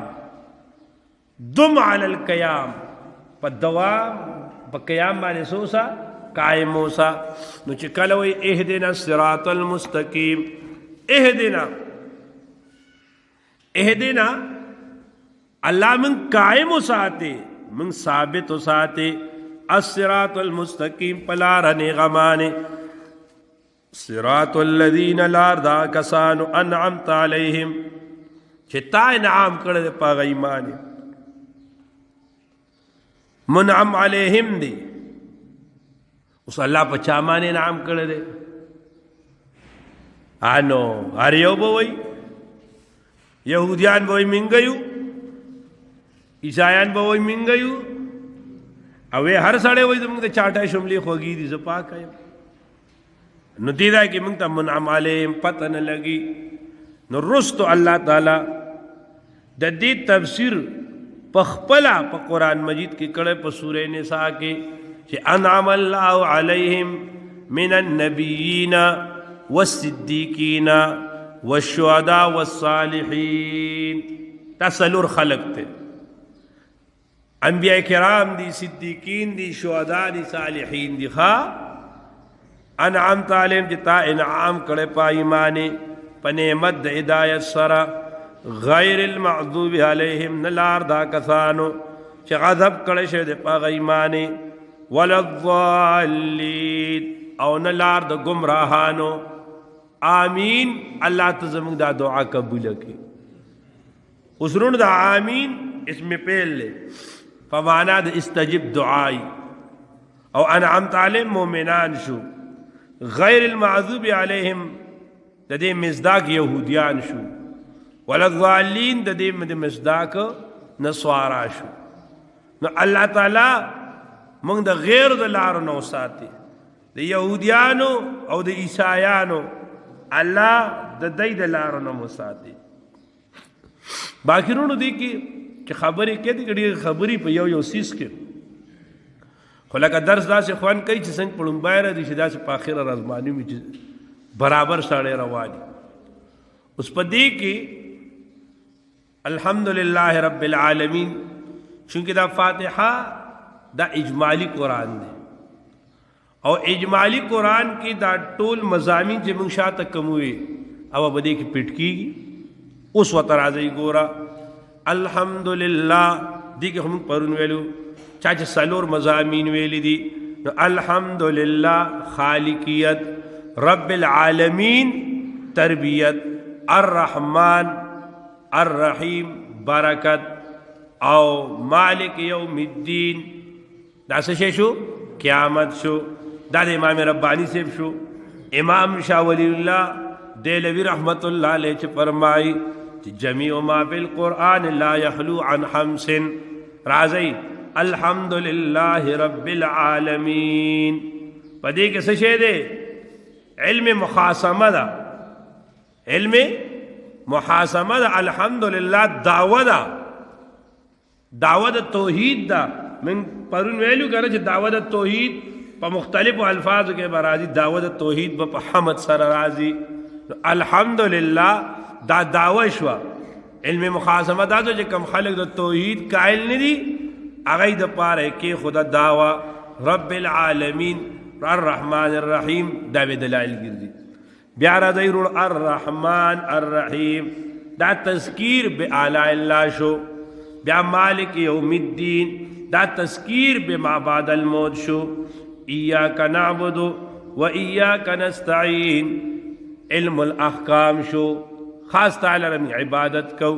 دم علی القیام په دوام په قیام باندې سوسا قائم موسا نو چې کله وی اهدنا الصراط المستقیم اهدنا اللہ من قائم ساتے من ثابت ساتے الصراط المستقیم پلا رنے غمانے صراط الذین لار دا کسانو انعمت علیہم چھتا انعام کردے پا غیمانے منعم علیہم دی اس اللہ پا چامانے انعام کردے آنو ہر یو بوئی یہودیان بوئی منگیو عیسایان بوئی منگیو اوے ہر سڑے وئی زمانگ دا چاٹا شملی خوگی دی زپاک آئیم نو دیدہ کہ منگ تا منعم علیہم پتہ نہ لگی نو رستو اللہ تعالی دا دی تفسیر پخپلا پا قرآن مجید کی کڑے پا سورہ نساء کے کہ انعم اللہ علیہم من النبیین والصدیقین والشہداء والصالحین تسلور خلق تے انبیاء کرام دی صدیقین دی شہداء دی صالحین دی انعمت علیہم جتا انعام کرے پا ایمانے پا نعمت دا ہدایت سرا غیر المعذوب علیہم نلار دا کسانو چھ غضب کرے شد پا غیمانے وللضالین او نلار دا گمراہانو آمین اللہ تزمک دا دعا قبول کی اسرون دا آمین اس میں پہل لے فمانا دا استجب دعائی او انعمت علیہم مومنان شو غیر المعذوب علیہم دا دے مزداق یہودیان شو وللضالین دا دے مزداق نصوارا شو نو اللہ تعالی منگ دا غیر دا لارو نو ساتے دا یہودیانو او دا عیسایانو اللہ دا دی دا لارو نو ساتے باقی رونو دیکھی کہ خبری کہتی کہ خبری پہ یو سیس کے خلقہ درس دا سے خوان کئی چھ سنگ پڑھن بائی را دی چھ دا سے پاخر رازمانی میں برابر سړی رواني. اوس په دې کې الحمدلله رب العالمین، چونکه دا فاتحه دا اجمالی قرآن دی او اجمالی قرآن کې دا ټول مضامین چې موږ شاته کوموي او په دې کې پټ کیږي. اوس ورته راځي ګوره الحمدلله دې کې هم پرون ویلو چا چې څلور مضامین ویلي دي نو الحمدلله خالقیت، رب العالمین تربیت، الرحمن الرحیم برکت او مالک یوم الدین دا څه شو؟ قیامت شو. دا د امام ربانی صاحب شو. امام شاه ولی الله دہلوی رحمت اللہ علیہ چھ فرمائی جمیع ما فی القرآن لا یخلو عن خمس. رازی الحمدللہ رب العالمین. پدې کې څه شی دی؟ علم مخاصمه دا، علم محاسمه دا. الحمدللہ دعوه دا، دعوه دا توحید دا. من پرون ویلو کنه چې دعوه دا توحید په مختلفو الفاظو کې برازي. دعوه دا توحید په حمد سره راځي. الحمدللہ دا دعوه شو. علم مخاصمه دا چې کم خلق د توحید قائل نه دي هغه د پاره کې خدا دعوه رب العالمین الرحمن الرحیم دا به دلایل ګرځي. بیا راځي الرحمن الرحیم دا تذکیر به اعلی الله شو. بیا مالک یوم الدین دا تذکیر به ما بعد الموت شو. ایاک نعبد و ایاک نستعین علم الاحکام شو. خاص تعالی رمی عبادت کو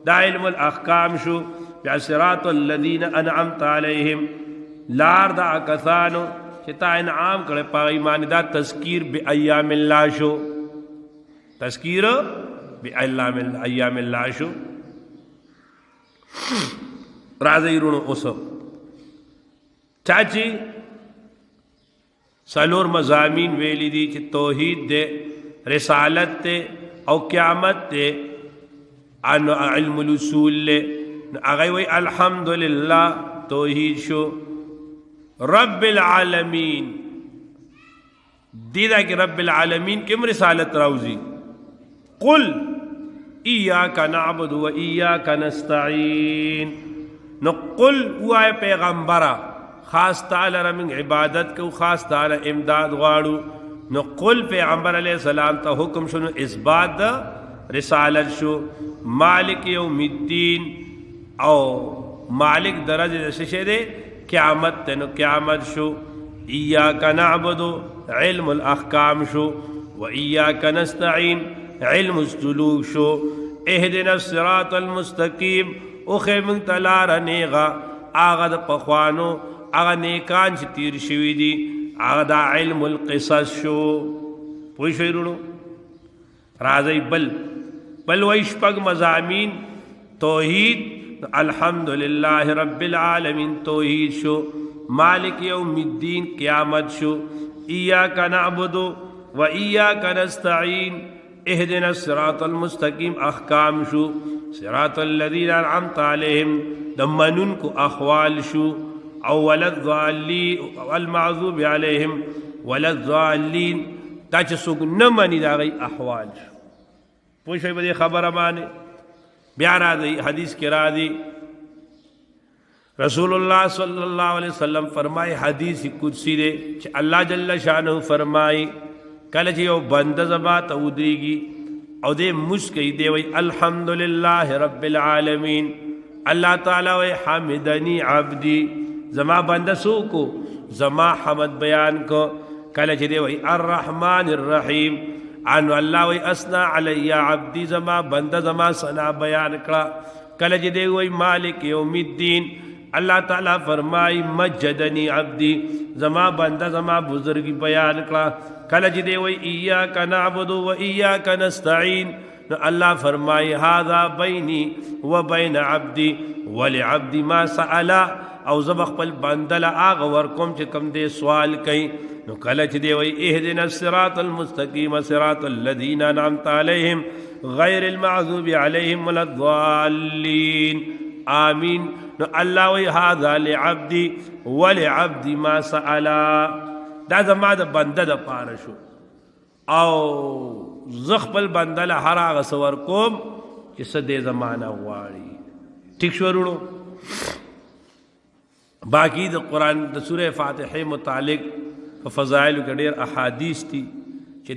دا علم الاحکام شو. بیا صراط الذین انعمت علیہم لار دا کسانو چې تا انعام کړه په ایمان. دا تذکیر به ایام الله شو. تذکیر به ایام الله شو. راځي رونو اوس چاچی سلور مضامین ویلی دی چې توحید دے، رسالت دے او قیامت دے، ان علم الاصول لے. اگئی وی الحمدللہ توحید شو. رب العالمین دیدہ کہ رب العالمین کم رسالت راوزی؟ قل ایاک نعبد و ایاک نستعین. نو قل وائے پیغمبرہ خاص تعالی رمین عبادت کو، خاص تعالی امداد غاڑو. نو قل پیغمبر علیہ السلام تا حکم شنو اثبات دا رسالت شو. مالک یوم الدین او مالک درجہ ششے دے قیامت تے. نو قیامت شو. ایاک نعبد علم الاحکام شو و ایاک نستعین علم السلوک شو. اهدنا الصراط المستقیم اوخی من تلار نیغا آغا دا پخوانو آغا نیکان چی تیر شوی دی آغا دا علم القصص شو. پوئی شوی رونو رازی بل ویش پگ مضامین توحید. الحمدللہ رب العالمین توحید شو. مالک یوم الدین قیامت شو. ایاک نعبد و ایاک نستعین اهدنا الصراط المستقیم احکام شو. صراط الذین انعمت علیہم دمنن کو اخوال شو. اول الضالین والمعذوب علیہم وللضالین دا چې څوک نه مني دا غي احوال شو. پوه شئ په دې خبره باندې. بیا راځي حدیث کې راځي رسول الله صلی الله علیه وسلم فرمای حدیث قدسی دی چې الله جل شانه فرمای کله چې یو بنده زما ته ودرېږي او دې مسکی دی وی الحمدلله رب العالمین. الله تعالی وی حمدنی عبدی زما بنده سو کو زما حمد بیان کو. کله چې دی وی الرحمن الرحیم ان الله وی اسنا علی عبدی زما بنده زما ثنا بیان کړه. کله چې دی وی مالک یوم الدین اللہ تعالیٰ فرمائی مجدنی عبدی زما بندہ زما بزرگی بیان کړه. کله چې دی وی ایاک نعبد و ایاک نستعین نو اللہ فرمائی هذا بینی و بین عبدی ولعبدی ما سأل او زب خپل بنده له هغه ورکوم چې کوم دی سوال کوي. نو کله چې دی وی اهدنا الصراط المستقیم صراط الذین انعمت علیہم غیر المغضوب علیہم ولا الضالین آمین. نو اللہ وی هذا لعبدی ولعبدی ما سألا دا زما د بنده د پاره شو. او زخپل بندل هر هغه سور کوم چې سده زمانہ غواړي. ٹھیک شو ورونو. باقی د قرآن د سورہ فاتحه متعلق په فضائل کې ډېر احادیث دي چې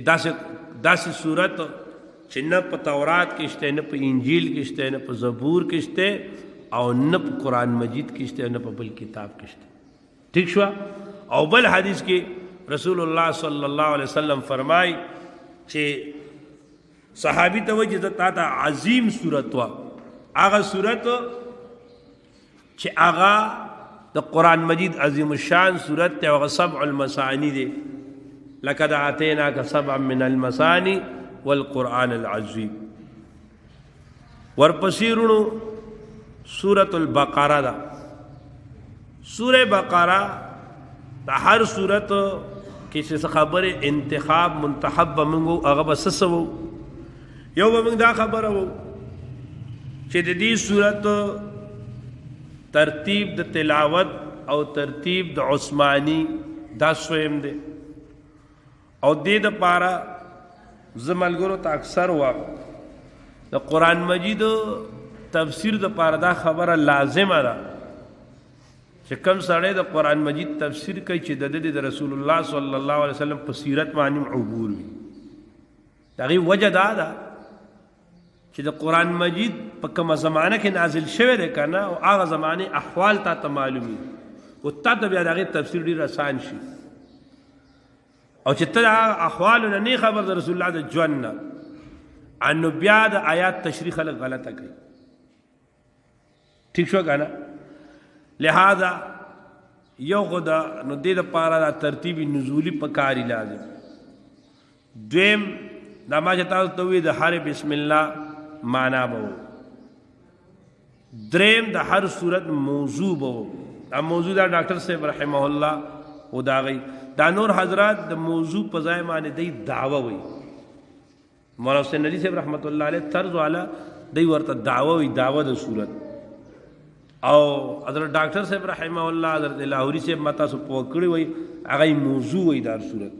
داسې صورت چې نه په تورات کې شته، نه په انجیل کې شته، نه په زبور کې شته، او نه په قرآن مجید کې شته، نه په بل کتاب کې شته. ٹھیک شو. او بل حدیث کې رسول الله صلی الله علیه وسلم فرمای چې صحابي ته وایي چې تا ته عظیم صورت وا، هغه صورت چې هغه د قرآن مجید عظیم الشان صورت ته، هغه سبع المثانی دی. لقد آتیناک سبعا من المثانی والقرآن العظیم. ورپسیرونو سورة البقرہ دا. سورہ بقرہ دا هر صورت کسی خبر انتخاب منتخب بمنگو اغا بسسو یو بمنگ دا خبر ہو چی دی صورت ترتیب دا تلاوت او ترتیب دا عثمانی دا سویم دے. او دی دا پارا زملگرو تا اکثر واقع دا قرآن مجید تفسیر دا پارا دا خبر لازم دا چې کم سړی د قرآن مجید تفسیر کوي چې د رسول الله صلی الله علیه وسلم په سیرت باندې عبور وي. د هغې وجه دا ده چې د قرآن مجید په کومه زمانه کې نازل شوی دی که نه، او هغه زمانې احوال تا ته معلوم وي، او تا ته بیا د هغې تفسیر ډېر اسان شي. او چې ته د هغه احوالو نه نه خبر د رسول الله د ژوند نه، نو بیا د آیات تشریح خلک غلطه کوي. ٹھیک شو که نه. لہذا یو خدا نو دې دپاره دا ترتیب نزولی پکاري لازم. دویم دا ما چې تاسو ته ووایي د هر بسم الله معنا به و. دریم د هر صورت موضوع به و. دا موضوع دا ډاکټر صاحب رحمه الله و دا غي دا نور حضرات د موضوع په ځای باندې دی دعوه وي. مولانا حسین علي صاحب رحمت الله علیه طرز والا دی ورته دعوه وي، دعوه د صورت. او حضرت ډاکټر صاحب رحمه الله حضرت لاهوري صاحب متا سو پوکړی وای هغه موضوع وای دار صورت.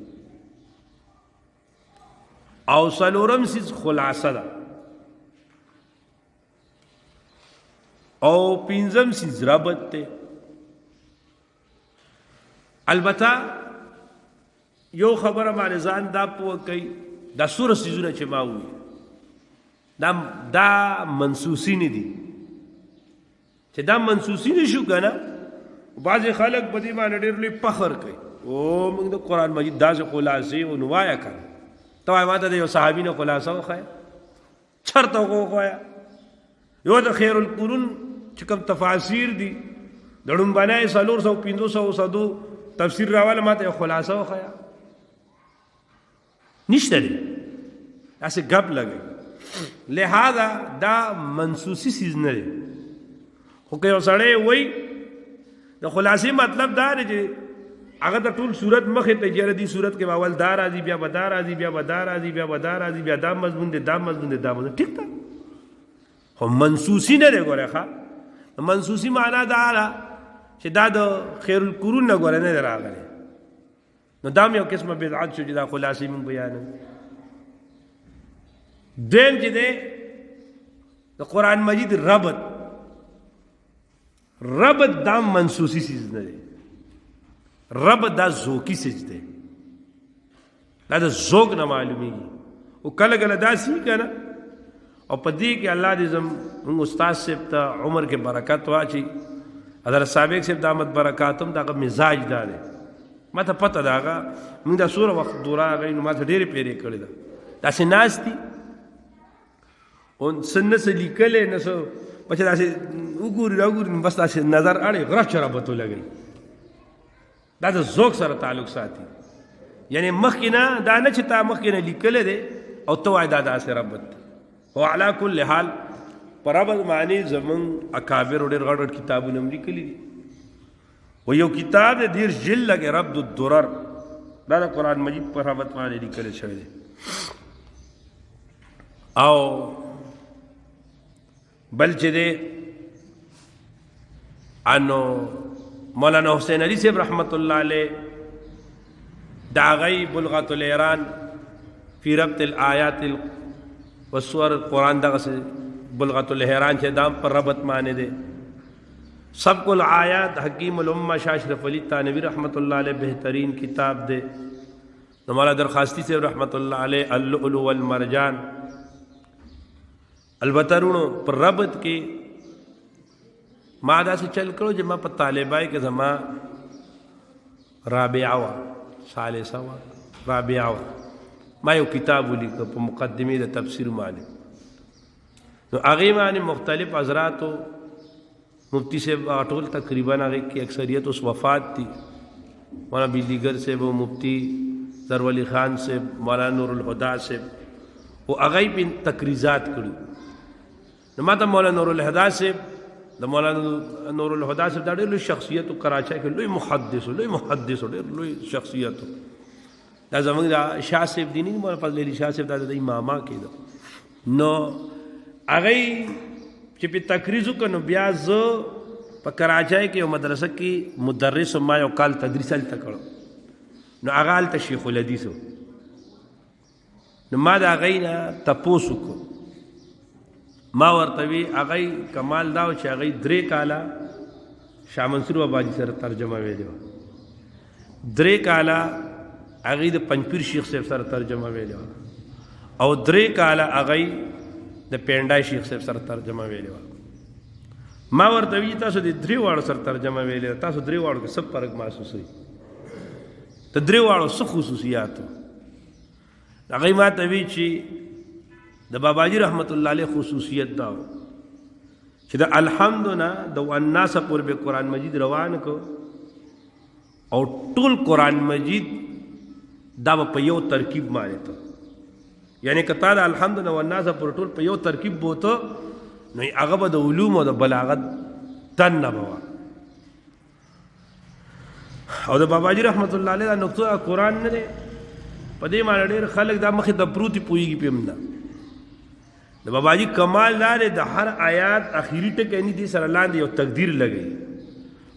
او سلورم سیز خلاصه ده. او پنځم سیز ربط ته. البته یو خبره باندې ځان دا پوه کوي دا سوره سیزونه چې ما وی دا منسوسی نه دي. چې دا منسوسی نشو کنه، بعضې خلک په دې باندې ډېر لوی فخر کوي، او موږ د قرآن مجید داسې خلاصې و نو وایه کنه. ته وایه ما ته د یو صحابي نه خلاصه وښیه، چېرته وښیه. یو د خیر القرون چې کوم تفاسیر دي د ړومبنی 400 صدو تفسیر راواله ما ته یو خلاصه وښیه. نشته دی، داسې ګپ لګوي. لہذا دا منسوسی سیز نه دی. خو که یو سړی وایي د خلاصې مطلب دا دی چې هغه د ټول صورت مخې ته چې دې صورت کې به اول دا راځي، بیا به دا راځي، بیا به دا راځي، بیا به دا راځي، بیا دا مضمون دی، دا مضمون دی، دا مضمون. ټیک ده، خو منسوسی نه دی. ګوره ښه منسوسی معنا دا ده چې دا د خیر القرون نه ګوره نه دی راغلی. نو دا هم یو قسمه بدعت شو چې دا خلاصې مونږ بیانوو. دویم چې دی د قرآن مجید ربط دا منسوسی چیز نه دی. ربط دا ذوقی چیز دی، دا د ذوق نه معلومیږي. او کله کله داسې کنه. او په دې کې الله دې زموږ استاد صاحب ته عمر کې برکت واچي. حضرت سابق صاحب دامت برکاتم دغه مزاج دا دی. ما ته پته ده هغه موږ دا سوره وخت دوره هغې نو ما ته ډېرې پیرې کړې ده. داسې ناست دي او څه نه څه لیکلی نه څه بچه داسې وګوري راوګوري نو بس داسې نظر اړې غرف چرابت ولګوي. دا د ذوق سره تعلق ساتي. یعنی مخکې نه دا نه چې تا مخکې نه لیکلی دی او ته وایې دا داسې ربط دی. خو علا کل حال په ربط معنې زمونږ اکابرو ډېر غټ غټ کتابونه هم لیکلي دي. و یو کتاب دی 10 جلد کې ربط الدرر، دا د قرآن مجید په ربط باندې لیکلی شوی دی. او بل چې دی انو مولانا حسین علی صاحب رحمت الله علیه دا غي بلغت الایران فی ربط الآیات والسور قرآن دغه سے بلغت الحیران چې دام پر ربط معنی دے سبق الآیات حکیم الامہ شاہ اشرف علی تانوی رحمۃ اللہ علیہ بہترین کتاب دے مولا درخواستی سے رحمۃ اللہ علیہ اللؤلؤ والمرجان البتہ رونو پر ربط کی ما دا سے چل کرو جب ما پا طالبائی کہ زما رابعہ وا ثالثہ وا رابعہ وا ما یو کتاب لیکو پا مقدمی دا تفسیر معنی نو اغی معنی مختلف حضراتو مفتی سے اٹول تقریباً اغی کی اکثریت اس وفات تھی مولانا بیلیگر سے وہ مفتی ذرولی خان سے مولانا نور الہدا سے وہ اغی پہ تقریزات کرو نو ما تا مولانا نور الہدا سے دا مولانا نور الہدا سے دا لوی شخصیتو کراچا کہ لوی محدث لوی شخصیتو دا زمان دا شاہ صاحب دی نہیں مولانا فضل علی شاہ صاحب دا اماما کی دا نو اغی چې په تقریزو کنو بیا زه په کراچۍ کې یو مدرسه کې مدرس ما یو کال تدریس هلته کړو نو هغه هلته شیخ الحدیث و نو ما د هغې نه تپوس وکړو ما ورته وی هغې کمال دا و چې هغې 3 کاله شاه منصور باباجي سره ترجمه ویلې وه 3 کاله هغې د پنجپیر شیخ صاحب سره ترجمه ویلې وه او 3 کاله هغې د پینډای شیخ صاحب سره ترجمه ویلې وه ما ورته وی تاسو د 3 واړو سره ترجمه ویلې تاسو 3 واړو کې څه فرق محسوسوي ته 3 واړو څه خصوصیاتو هغې ما ته وی چې د باباجي رحمت الله علیه خصوصیت دا چې د الحمد نه د والناس پورې به قرآن مجید روان کو او ټول قرآن مجید دا په یو ترکیب باندې ته یعنی کتا دا الحمد لله والناس پر ټول په یو ترکیب بوته نو هغه به د علوم او د بلاغت تن نه بوا او د باباجي رحمت الله علیه دا نقطه قرآن نه دی په دې معنی ډېر خلک دا مخې د پروتي پوهېږي پې هم نه د باباجي کمال دا دی د هر آیات اخري ټکی نه دي سره لاندې یو تقدیر لګوي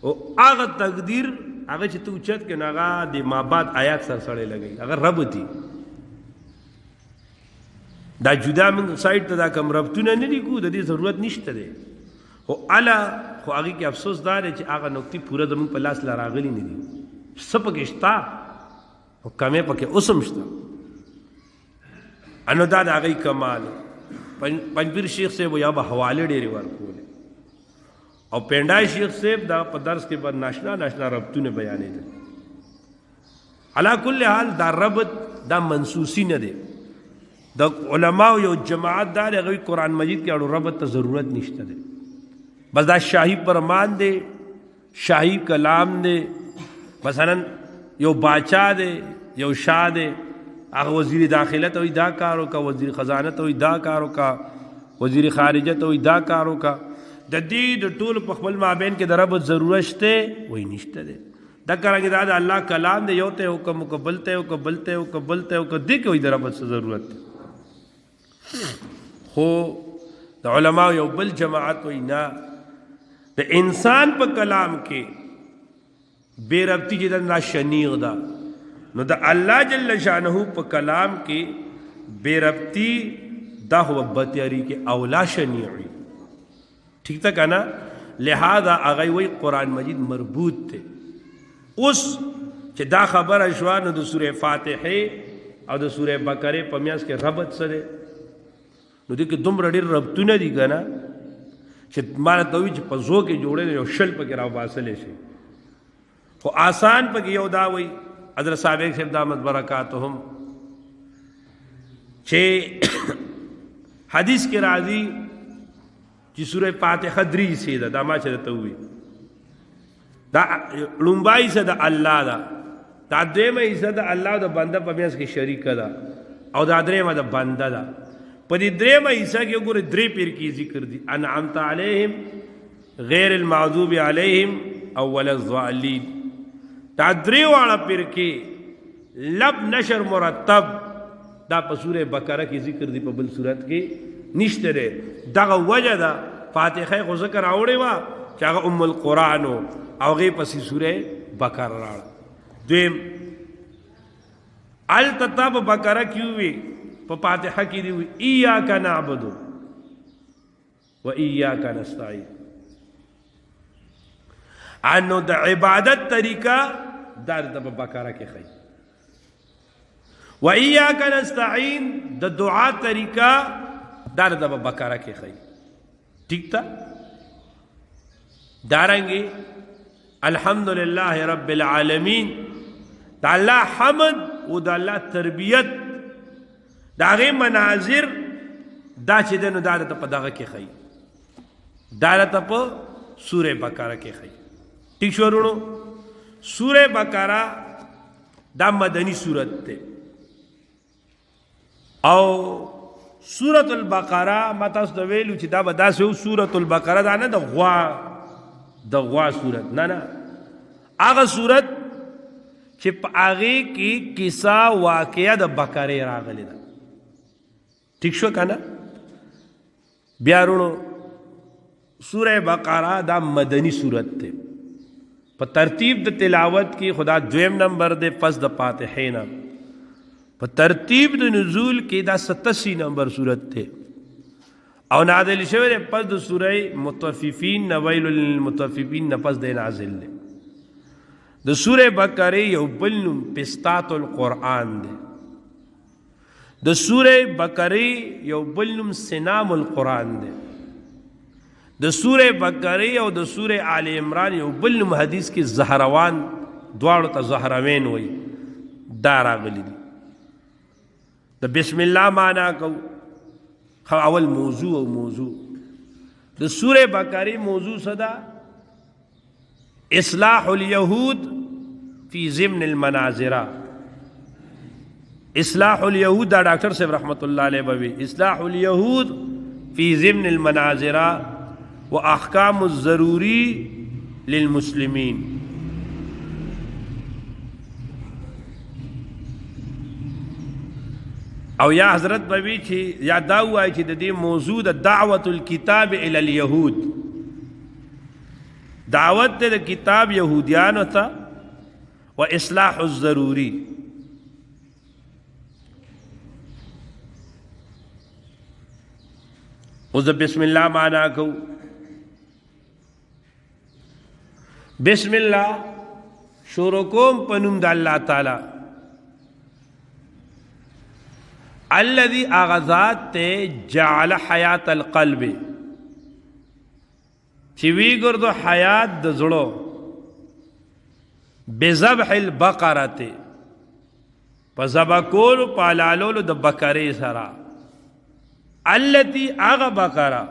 او هغه تقدیر هغه چې ته اوچت کړې نو هغه د مابعد آیات سره سړی لګوي هغه ربط دي دا جدا من سایت ته دا کم ربطونه نه دي کو د دې ضرورت نشته دی خو الا خو هغې کې افسوس دا دی چې هغه نقطې پوره زموږ په لاس لا راغلي نه دي څه پکې شته خو کمې پکې اوس هم شته نو دا د هغې کمال پنجپیر شیخ صاحب یا به حوالې ډېرې ورکولې او پینډای شیخ صاحب دا په درس کې به ناشنا ربطونه بیانېدل علا کل حال دا ربط دا منسوسی نه دی د علماء یو جماعت دا دی هغوی قرآن مجید کې اړو ربط ته ضرورت نشته دی بس دا شاهی فرمان دی شاهی کلام دی مثلا یو باچا دی یو شاه دی هغه وزیر داخله ته وایي دا کار وکړه وزیر خزانه ته وایي دا کار وکړه وزیر خارجه ته وایي دا کار وکړه د دې د ټولو په خپل مابین کې د ربط ضرورت شته وایي نشته دی دا کرانګې دا د الله کلام دی یو ته حکم وکړه بل ته وکړه بل ته وکړه بل ته وکړه دې کې وایي د ربط څه ضرورت دی خو د علماء یو بل جماعت وی نه د انسان په کلام کې بے ربطی چې دا شنیغ ده نو د الله جل شانه په کلام کې بے ربطی دا هو بتیاری کې اولا شنیعی ٹھیک تا کنا لہذا هغه وی قرآن مجید مربوط ته اوس چې دا خبره شوه نو د سوره فاتحه او د سوره بقره په میانس کې ربط سره نو دې کې دومره ډېر ربطونه دي که نه چې ما ته وایي چې په زو کې جوړې یو شل پکې راوباسلی شي خو آسان پکې یو دا وایي حضرت صاحب صاحب دامت برکاتهم چې حدیث کې راځي چې سوره فاتحه 3 حصې ده دا ما چې درته ووایي دا لومبای حصه د الله ده دا دویمه حصه د الله د بنده په منځ کې شریکه ده او دا درېیمه د بنده ده په دې درېیمه حصه کې وګورئ 3 پیر کې ذکر دي انعمت علیهم غیر المغضوب علیهم او ولا الضالین دا 3 واړه پیر کې لب نشر مرتب دا په سوره بقره کې ذکر دي په بل صورت کې نشته دی دغه وجه ده فاتحه خو ذکر راوړې وه چې هغه ام القرآن او هغې پسې سوره بقره راړه دویم هلته تا په بقره کې ووي په فاتحه کې دی ایاک نعبد و ایاک نستعین. انو د عبادت طریقہ دار د بقره کې خی و ایاک نستعین د دعا طریقہ دار د بقره کې خی. ٹھیک تا دارنګي الحمدللہ رب العالمین دا اللہ حمد و دا اللہ تربیت دا غی مناظر دا چی دنو دا دا پا داغا کی خی دا دا پا سورہ بقرہ کی خی. ٹھیک شورونو سورہ بقرہ دا مدنی سورت تے او سورت البقرہ متاس دا ویلو چی دا با دا سو سورت البقرہ دا نا دا غوا سورت نا آغا سورت چې په هغې کې کیسه واقعه د بقرې راغلی ده. ٹھیک شو که نه؟ بیا وروڼو سوره بقره دا مدني صورت دی. په ترتیب د تلاوت کې خدا دویم نمبر دی پس د فاتحې نه. په ترتیب د نزول کې دا 87 نمبر صورت دی او نازل شوی دی پس د سوره مطففین نه ویل للمطففین نه پس دی نازل دی. د سوره بقره یو بل نوم پستات القرآن دی. د سوره بقره یو بل نوم سنام القرآن دی. د سوره بقره او د سوره آل عمران یو بل نوم حدیث کې زهروان دواړو ته زهروین وایي دا راغلی دي. د بسم الله معنا کو اول موضوع او موضوع د سوره بقره موضوع صدا اصلاح الیہود فی ضمن المناظرہ. اصلاح الیہود دا ڈاکٹر صاحب رحمت اللہ علیہ بوی اصلاح الیہود فی ضمن المناظرہ و احکام الضروری للمسلمین. او یا حضرت بوی چی یا داو آئی چی دی موضوع دا دعوت الکتاب الی الیہود دعوت دے کتاب یہودیانو تا و اصلاح الضروری. اس بسم اللہ مانا کو بسم اللہ شروع کوم پنوم دا اللہ تعالی الذی آغازات تے جعل حیات القلب چې وی ګرځو حیات د زړه بذبح البقره په ذبح کولو پالالولو د بقرې سره التي اغه بقره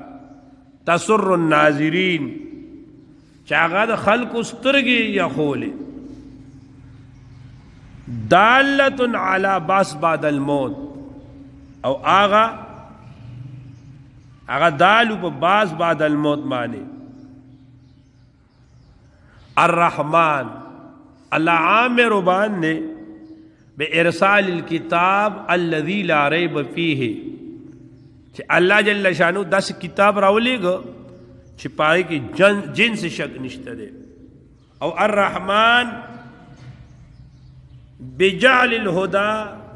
تسر الناظرین چې هغه د خلکو سترګې یخولې دالة على باس بعد الموت او هغه دالو په باس بعد الموت معنی الرحمن اللہ عامر بان نے بے ارسال الکتاب الذی لا ریب فیہ کہ اللہ جل شانو دس کتاب راولے گا چھپائے کی جنس شک نشتہ دے. او الرحمن بجعل الہدا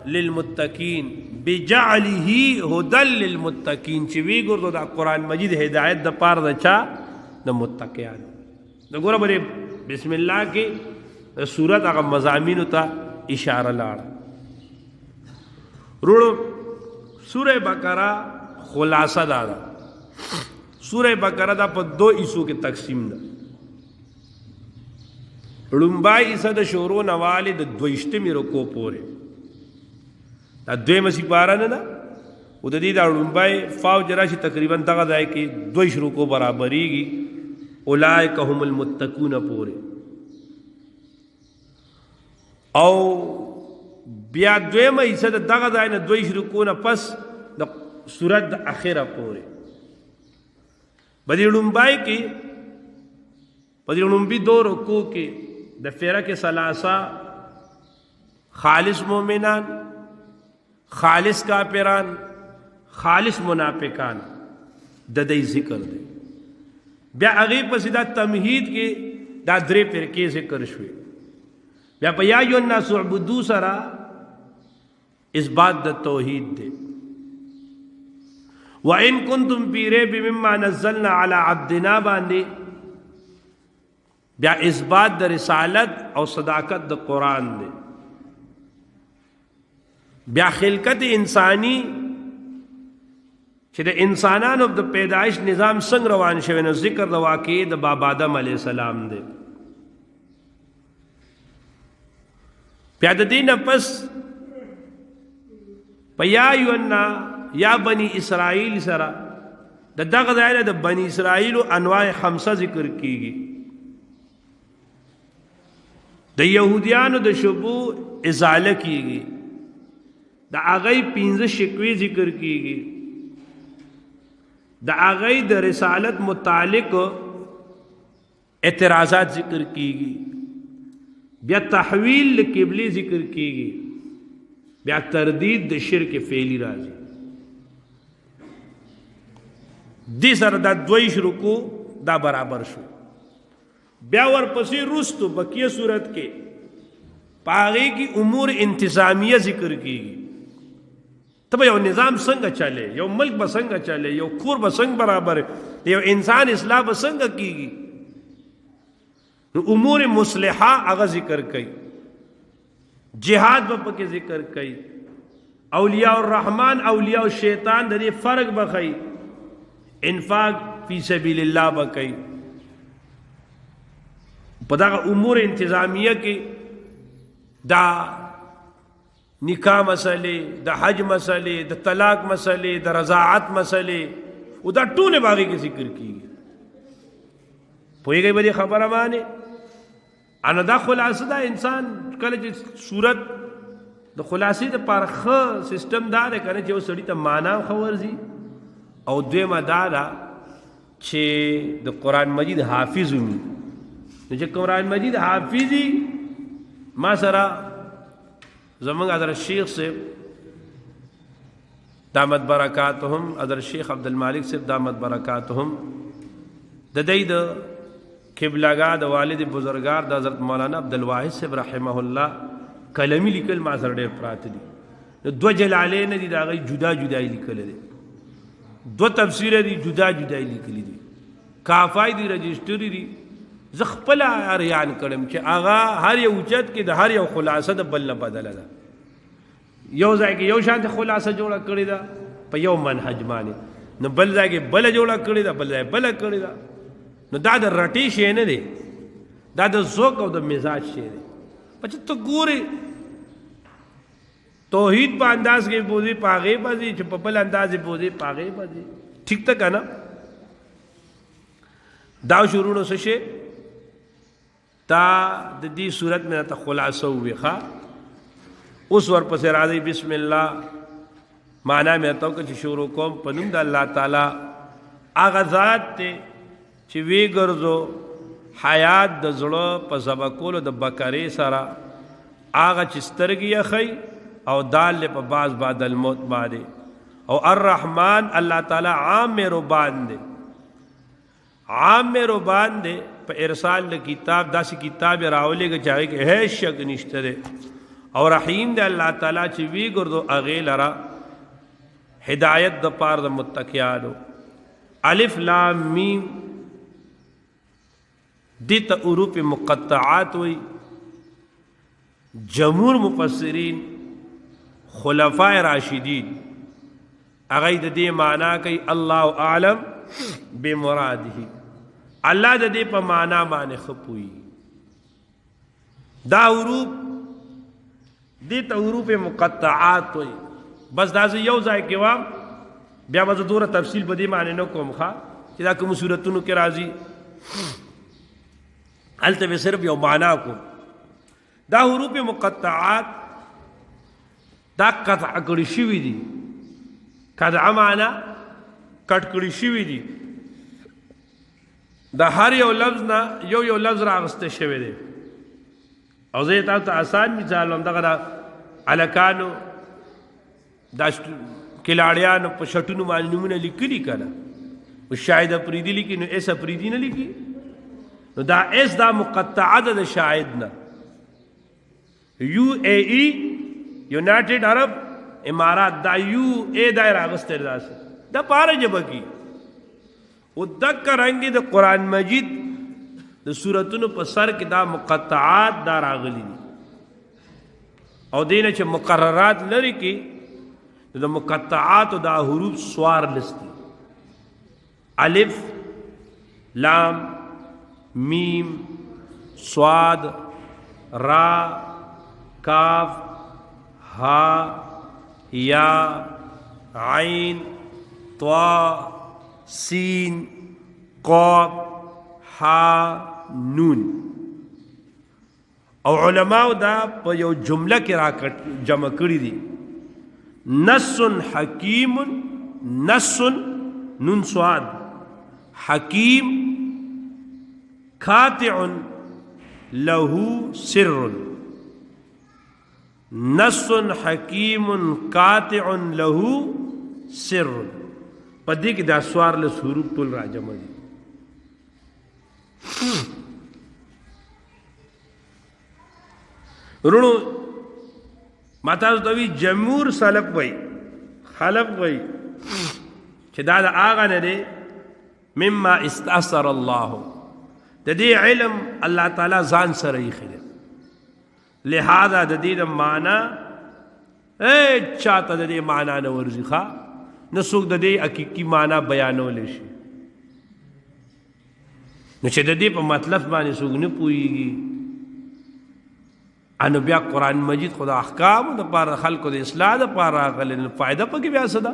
للمتقین بجعلہ ہدى للمتقین چوی گردو دا قرآن مجید ہدایت دا پار دا چا دا متقیان دا گورا بڑے بسم اللہ کی سورت اگر مضامین تا اشارہ لاڑا. روڑو سورہ بقرہ خلاصہ دادا سورہ بقرہ دا پا 2 حصوں کے تقسیم دا. رنبائی عیسیٰ دا شورو نوالی دا 22 رکو پورے دا 2 سپارہ نا او دا دی دا رنبائی فاو جراشی تقریباً دغا دائی کی 2 رکو برابری گی اولئک هم المتقون پورے. او بیا دویمه حصہ د دغه ځای نه 2 رکوع نه پس د سورت د اخره پورې بدی لومبای کې بدی لومبي 2 رکوع کې د فرق ثلاثه خالص مومنان خالص کافران خالص منافقان د دې ذکر دی. بیا هغه پسې دا تمهید کې دا 3 فرقې ذکر شوي. بیا په یا ایو الناس اعبدوا سرا اثبات د توحید دی. وَإِن كُنتُمْ فِي رَيْبٍ مِّمَّا نَزَّلْنَا عَلَى عَبْدِنَا باندې بیا اثبات د رسالت او صداقت د قرآن دی. بیا خلقت انسانی چې د انسانانو د پیدایش نظام څنګه روان شوی نو ذکر د واقعې د بابا آدم علیه السلام دی. بیا د دې نه پس په یا ایونا یا بنی اسرائیل سره د دغه ځای نه د بنی اسرائیل انواع 5 ذکر کیږي. د یهودیانو د شبو ازاله کیږي، د هغه 15 شکوې ذکر کیږي، د هغه د رسالت متعلق اعتراضات ذکر کیږي، بیا تحویل قبله ذکر کیږي، بیا تردید د شرک فعلی راځي. دې سره دا دوی شروع دا برابر شو. بیا ورپسې رستو بقیه صورت کې پاغې کی امور انتظامیه ذکر کیږي. تب یو نظام څنګه چلے، یو ملک به څنګه چلے، یو کور به څنګه برابر، یو انسان اصلاح به څنګه کیږي. نو امور مصلحه هغه ذکر کړي، جهاد به پکې ذکر کړي، اولیاء الرحمن اولیاء الشیطان د دې فرق بخي، انفاق فی سبیل الله بکئی. په دغه امور انتظامیه کې دا نکاح مسئلې، د حج مسئلې، د طلاق مسئلې، د رضاعت مسئلې او دا ټول باغې کې ذکر کیږي. پوهیږئ به دې خبره باندې انا دا خلاصه دا انسان کله چې صورت د خلاصې د پرخه سیستم دا دی کنه چې یو سړی ته معنا خورځي، او دویمه دا ده چې د قرآن مجید حافظ وي. نو چې قرآن مجید حافظي ما سره زمونږ حضرت شیخ صاحب دامت برکاتهم، حضرت شیخ عبدالمالک صاحب دامت برکاتهم، د دې د قبلهګاه د والد بزرګار د حضرت مولانا عبدالواحد صاحب رحمه الله کلمی لیکل ما سره ډېر پراته دي. دو جلالین دي د هغې جدا جدا یې لیکلی دی، دو تفسیر دي جدا جدا یې لیکلی دي، کافای دي، رجسټري دي. زه خپله اریان کړم چې هغه هر یو اوچت کې د هر یو خلاصه د بل نه بدله ده. یو ځای کې یو شانته خلاصه جوړه کړې ده په یو منهج باندې، نو بل ځای کې بله جوړه کړې ده، بل ځای بله کړې ده. نو دا د رټې شی نه دی، دا د ذوق او د مزاج شی دی. په چې ته ګورې توحید په انداز کې بوزي په هغې باندې، چې په بل انداز کې بوزي په هغې باندې. ٹھیک ده که نه؟ دا شروع نو څه شی تا د دې صورت میں ته خلاصه وویښه. اوس ورپسې راځئ بسم الله معنا مې ته وکړه چې شروع کوم په نوم د الله تعالی. هغه ذات دی چې وی ګرځو حیات د زړه په ذبح کولو د بکرې سره، هغه چې سترګې یخی او دال په باز بعد الموت باندې. او الرحمن الله تعالی عام مهربان دی، عام مهربان دی په ارسال د کتاب، داسې کتاب راولېږه چې هغې کې هیڅ شک نشته دی. او رحیم دی الله تعالی چې وی ګرځو هغې لره هدایت د پاره د متقیانو. الف لام میم دې ته حروف مقطعات وی. جمهور مفسرین خلفاء راشدین هغه د دې معنا کوي الله اعلم بمراده، الله د دې په معنا باندې ښه پوهېږي. دا حروف دې ته حروف مقطعات وی. بس دا زه یو ځای کې وام، بیا به زه دوره تفصیل په دې معنی نه کوم ښه چې دا کومو صورتونو کې راځي، هلته به صرف یو معنا کوم. دا حروف مقطعات دا قطع کړي شوي دي، قطع معنا کټ کړي شوي دي. دا هر یو لفظ نه یو یو لفظ راغسته شوی دی. او زه تاسو ته آسان مثال هم دغه هلکانو دا کلاړیانو په شټونو باندې نومونه لیکلي که نه، اوس شاهد افریدي لیکي نو ایس افریدي نه لیکي. نو دا ایس دا مقطعه ده د شاهد نه. UAE یونایټډ عرب امارات دا UA دا راغسته داسې دا پاره جبه کی او دک رنگی د قرآن مجید د سورتونو په سر کې دا مقطعات دا راغلي دي او دینه چې مقررات لري کې د مقطعات دا حروف سوار لستی الف لام میم صاد را کاف ها یا عین طا سین قاف ها نون او علماء دا په یو جمله کې را جمع کړی دي نص حکیم نص نون صاد حکیم قاطع له سر نص حکیم قاطع له سر پدې کې دا سوار له حروف ټول را جمع دي رونو ماته دوی جمهور سلف وای خلف وای چې دا د اغه نه دی مما استاثر الله د دې علم الله تعالی ځان سره یې خله لہذا د دې د معنا چاته د دې معنا نه ورځي ښا نه څوک د دې حقيقي معنا بیانول شي نو چې د دې په مطلب باندې څوک نه پويږي انو بیا قرآن مجید خدا احکام د پاره خلکو د اصلاح د پاره غل فائدہ پکې بیا صدا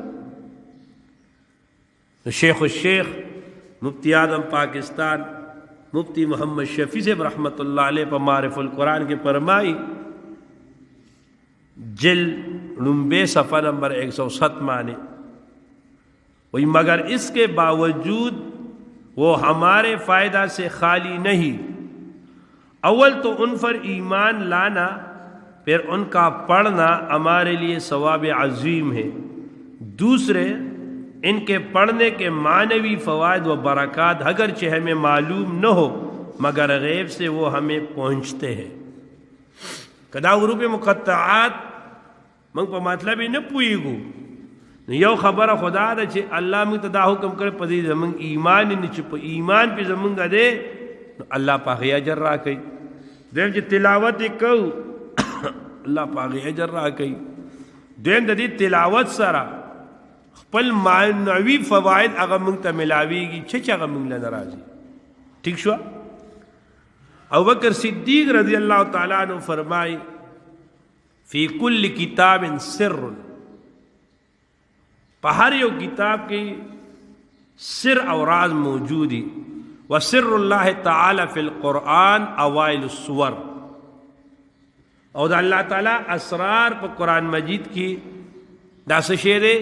شیخ الشیخ مفتی اعظم پاکستان مفتی محمد شفیع صاحب رحمت اللہ علیہ په معرف القرآن کې فرمائی جلد نمبے صفحہ نمبر 107 مانے وہی مگر اس کے باوجود وہ ہمارے فائدہ سے خالی نہیں اول تو ان پر ایمان لانا پھر ان کا پڑھنا ہمارے لیے ثواب عظیم ہے دوسرے ان کے پڑھنے کے معنوی فوائد و برکات اگرچہ ہمیں معلوم نہ ہو مگر غیب سے وہ ہمیں پہنچتے ہیں کدا حروف مقطعات موږ په مطلب نه پوهیږو یو خبره خدا ده چې الله موږ ته دا حکم کړی په دې زموږ ایمان نه چې په ایمان په زموږ ده الله پاک اجر را کوي دیم چې تلاوت کو الله پاک اجر را کوي دیم د دې تلاوت سره خپل معنوي فواید هغه موږ ته ملاويږي چې هغه موږ له ناراضي ٹھیک شو ابوبکر صدیق رضی اللہ تعالی عنہ فرمائے فی کل کتاب سر په هر یو کتاب کې سر او راز موجودی وسر الله تعالی فی القرآن اوائل السور او دا اللہ تعالی اسرار په قرآن مجید کی دا څه شی دی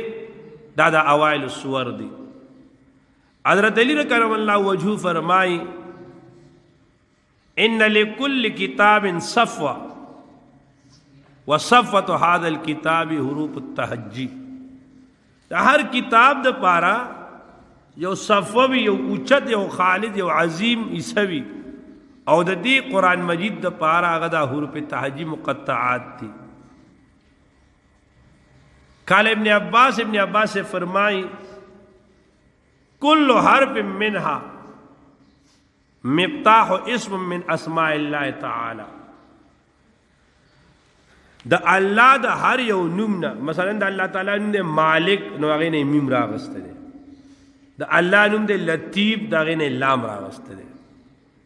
دا اوائل السور دی حضرت علی کرم اللہ وجهه فرمائی ان لكل کتاب صفوه وصفوه هذا الكتاب حروف التهجی دا هر کتاب د پارا یو صفوی یو اوچت یو خالد یو عظیم عیسوی او د دې قرآن مجید د پارا هغه د حروف تهجی مقطعات دي قال ابن عباس سے فرمائی کل حرف منها مفتاح اسم من اسماء الله تعالی د الله د هر یو نومنا مثلا د الله تعالی نوم د مالک نو هغه نه میم راغسته دي د الله نوم د لطیف دا غي نه لام راغسته دي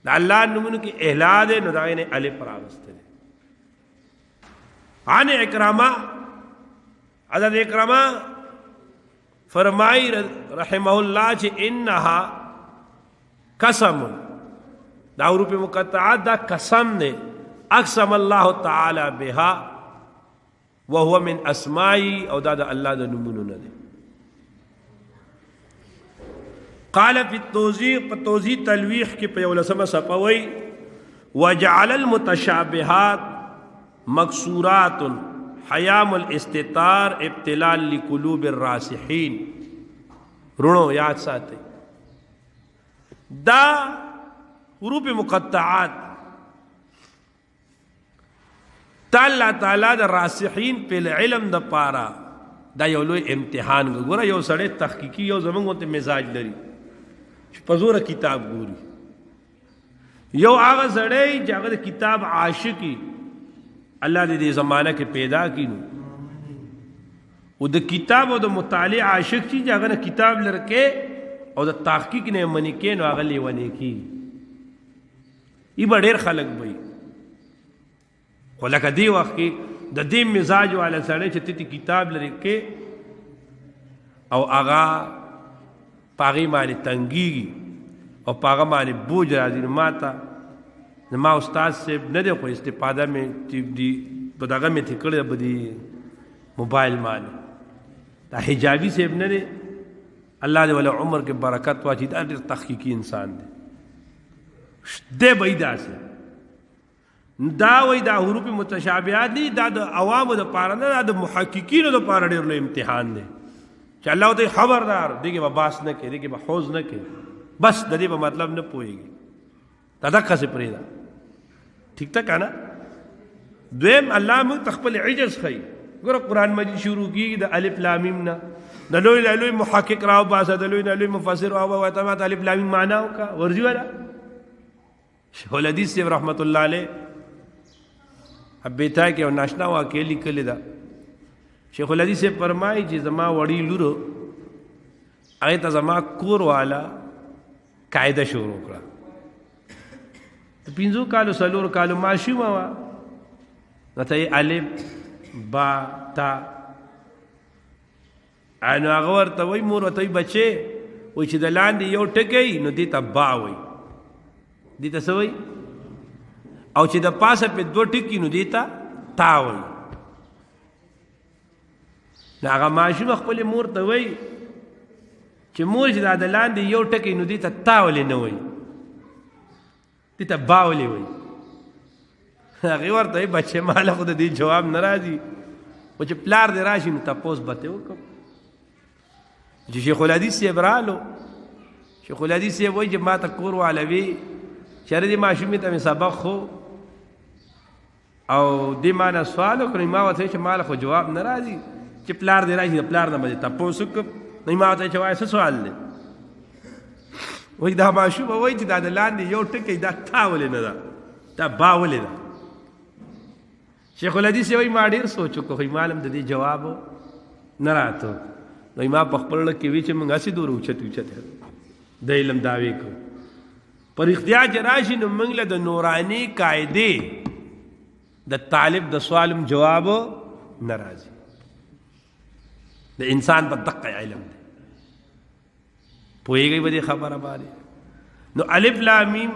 د الله نوم کې اهلا ده نو دا غي نه الف راغسته دي عن اکرامہ حضرت اکرامہ فرمائی رحمہ اللہ چې انها قسم دا حروف مقطعات دا قسم نے اقسم اللہ تعالی بها وهو من اسمائی او دا اللہ دا نمونو نے قال فی التوضیح تلویح کی پیولسم سپوئی وجعل المتشابہات مکسورات حیام الاستطار ابتلاء لقلوب الراسخین رونو یاد ساتھ دا حروف مقطعات تا اللہ تعالی دا راسخین پہ علم دا پارا دا یو لوی امتحان ګوره یو سړی تحقیقي یو زمونږ غونته مزاج لري چې په زوره کتاب ګوري یو هغه سړی چې هغه د کتاب عاشقي الله دې زمانہ کې پیدا کینو او د کتاب او د مطالعه عاشق چې هغه کتاب لرکه او د تحقیق نه منی کې نو هغه لیونی کی ای ډېر خلک وي خو لکه دی وخت کې د دې مزاج والا سړی چې ته کتاب لرکه او هغه پاغي باندې تنګي او پاغه باندې بوج راځي نو ماته ما استاد سے نه دی خو استفاده مې دی په دغه مې تکړه بدی موبایل باندې دا حجابي صاحب نه دی الله دې ولا عمر کې برکت واچي دا ډېر تحقیقي انسان دی دې بيدا سه دا وای دا حروف متشابهات دي دا د عوامو د پاره نه د محققینو د پاره ډېر لوی امتحان دی چې الله ته خبردار دغه به باس نه کوي دغه به حوز نه کوي بس د دې په مطلب نه پويږي دا دغه څه پرېدا ٹھیک تا کنه دویم الله موږ تخپل عجز خي ګوره قران مجید شروع کیږي د الف لام میم نه د لوی محقق راو باسه د لوی مفسر او وایته الف لام میم معنا او کا ورجی ولا شیخ الحدیث رحمت الله علیه ابیتا کې او ناشنا واقع لیکل دا شیخ الحدیث فرمایي چې زما وړي لورو هغه ته زما کور والا قاعده شروع کړه پینځو کالو سلور کالو ماشومه وا نته الف با تا انو هغه ورته وای مور ورته بچي وای چې د لاندې یو ټکی نو دې ته با وای دې ته سوي او چې د پاسه په دوه ټکی نو دې ته تا وای هغه ماشوم خپل مور ته وای چې مور چې د لاندې یو ټکی نو دې ته تا ولې نه وای دې ته با ولې وای هغه ورته بچي مال خو د دې جواب ناراضي او چې پلار دې راشي نو تاسو به وکم چې شیخ الحدیث یې برالو شیخ الحدیث یې وای چې ما ته کور والوي چېرې دې ماشومې ته سبق خو او دې ما نه سوال وکړ ما ورته چې مال خو جواب ناراضي چې پلار دې راشي پلار نه مې تاسو وکم نه ما ته چې وای څه سوال دی وای دا ماشوم وای چې دا د لاندې یو ټکی دا تا ولې نه ده دا با ولې ده شیخ الحدیث وای ما ډیر سوچ وکړ معلوم د دې جواب نه راته نو ما په خپل کې وی چې مونږه سي دور اوچته د علم داوی کو پر اختیار راشي نو موږ له د نورانی قاعده د طالب د سوالم جواب ناراضي د انسان په دقه علم دی پوهیږي به خبره باندې نو الف لام میم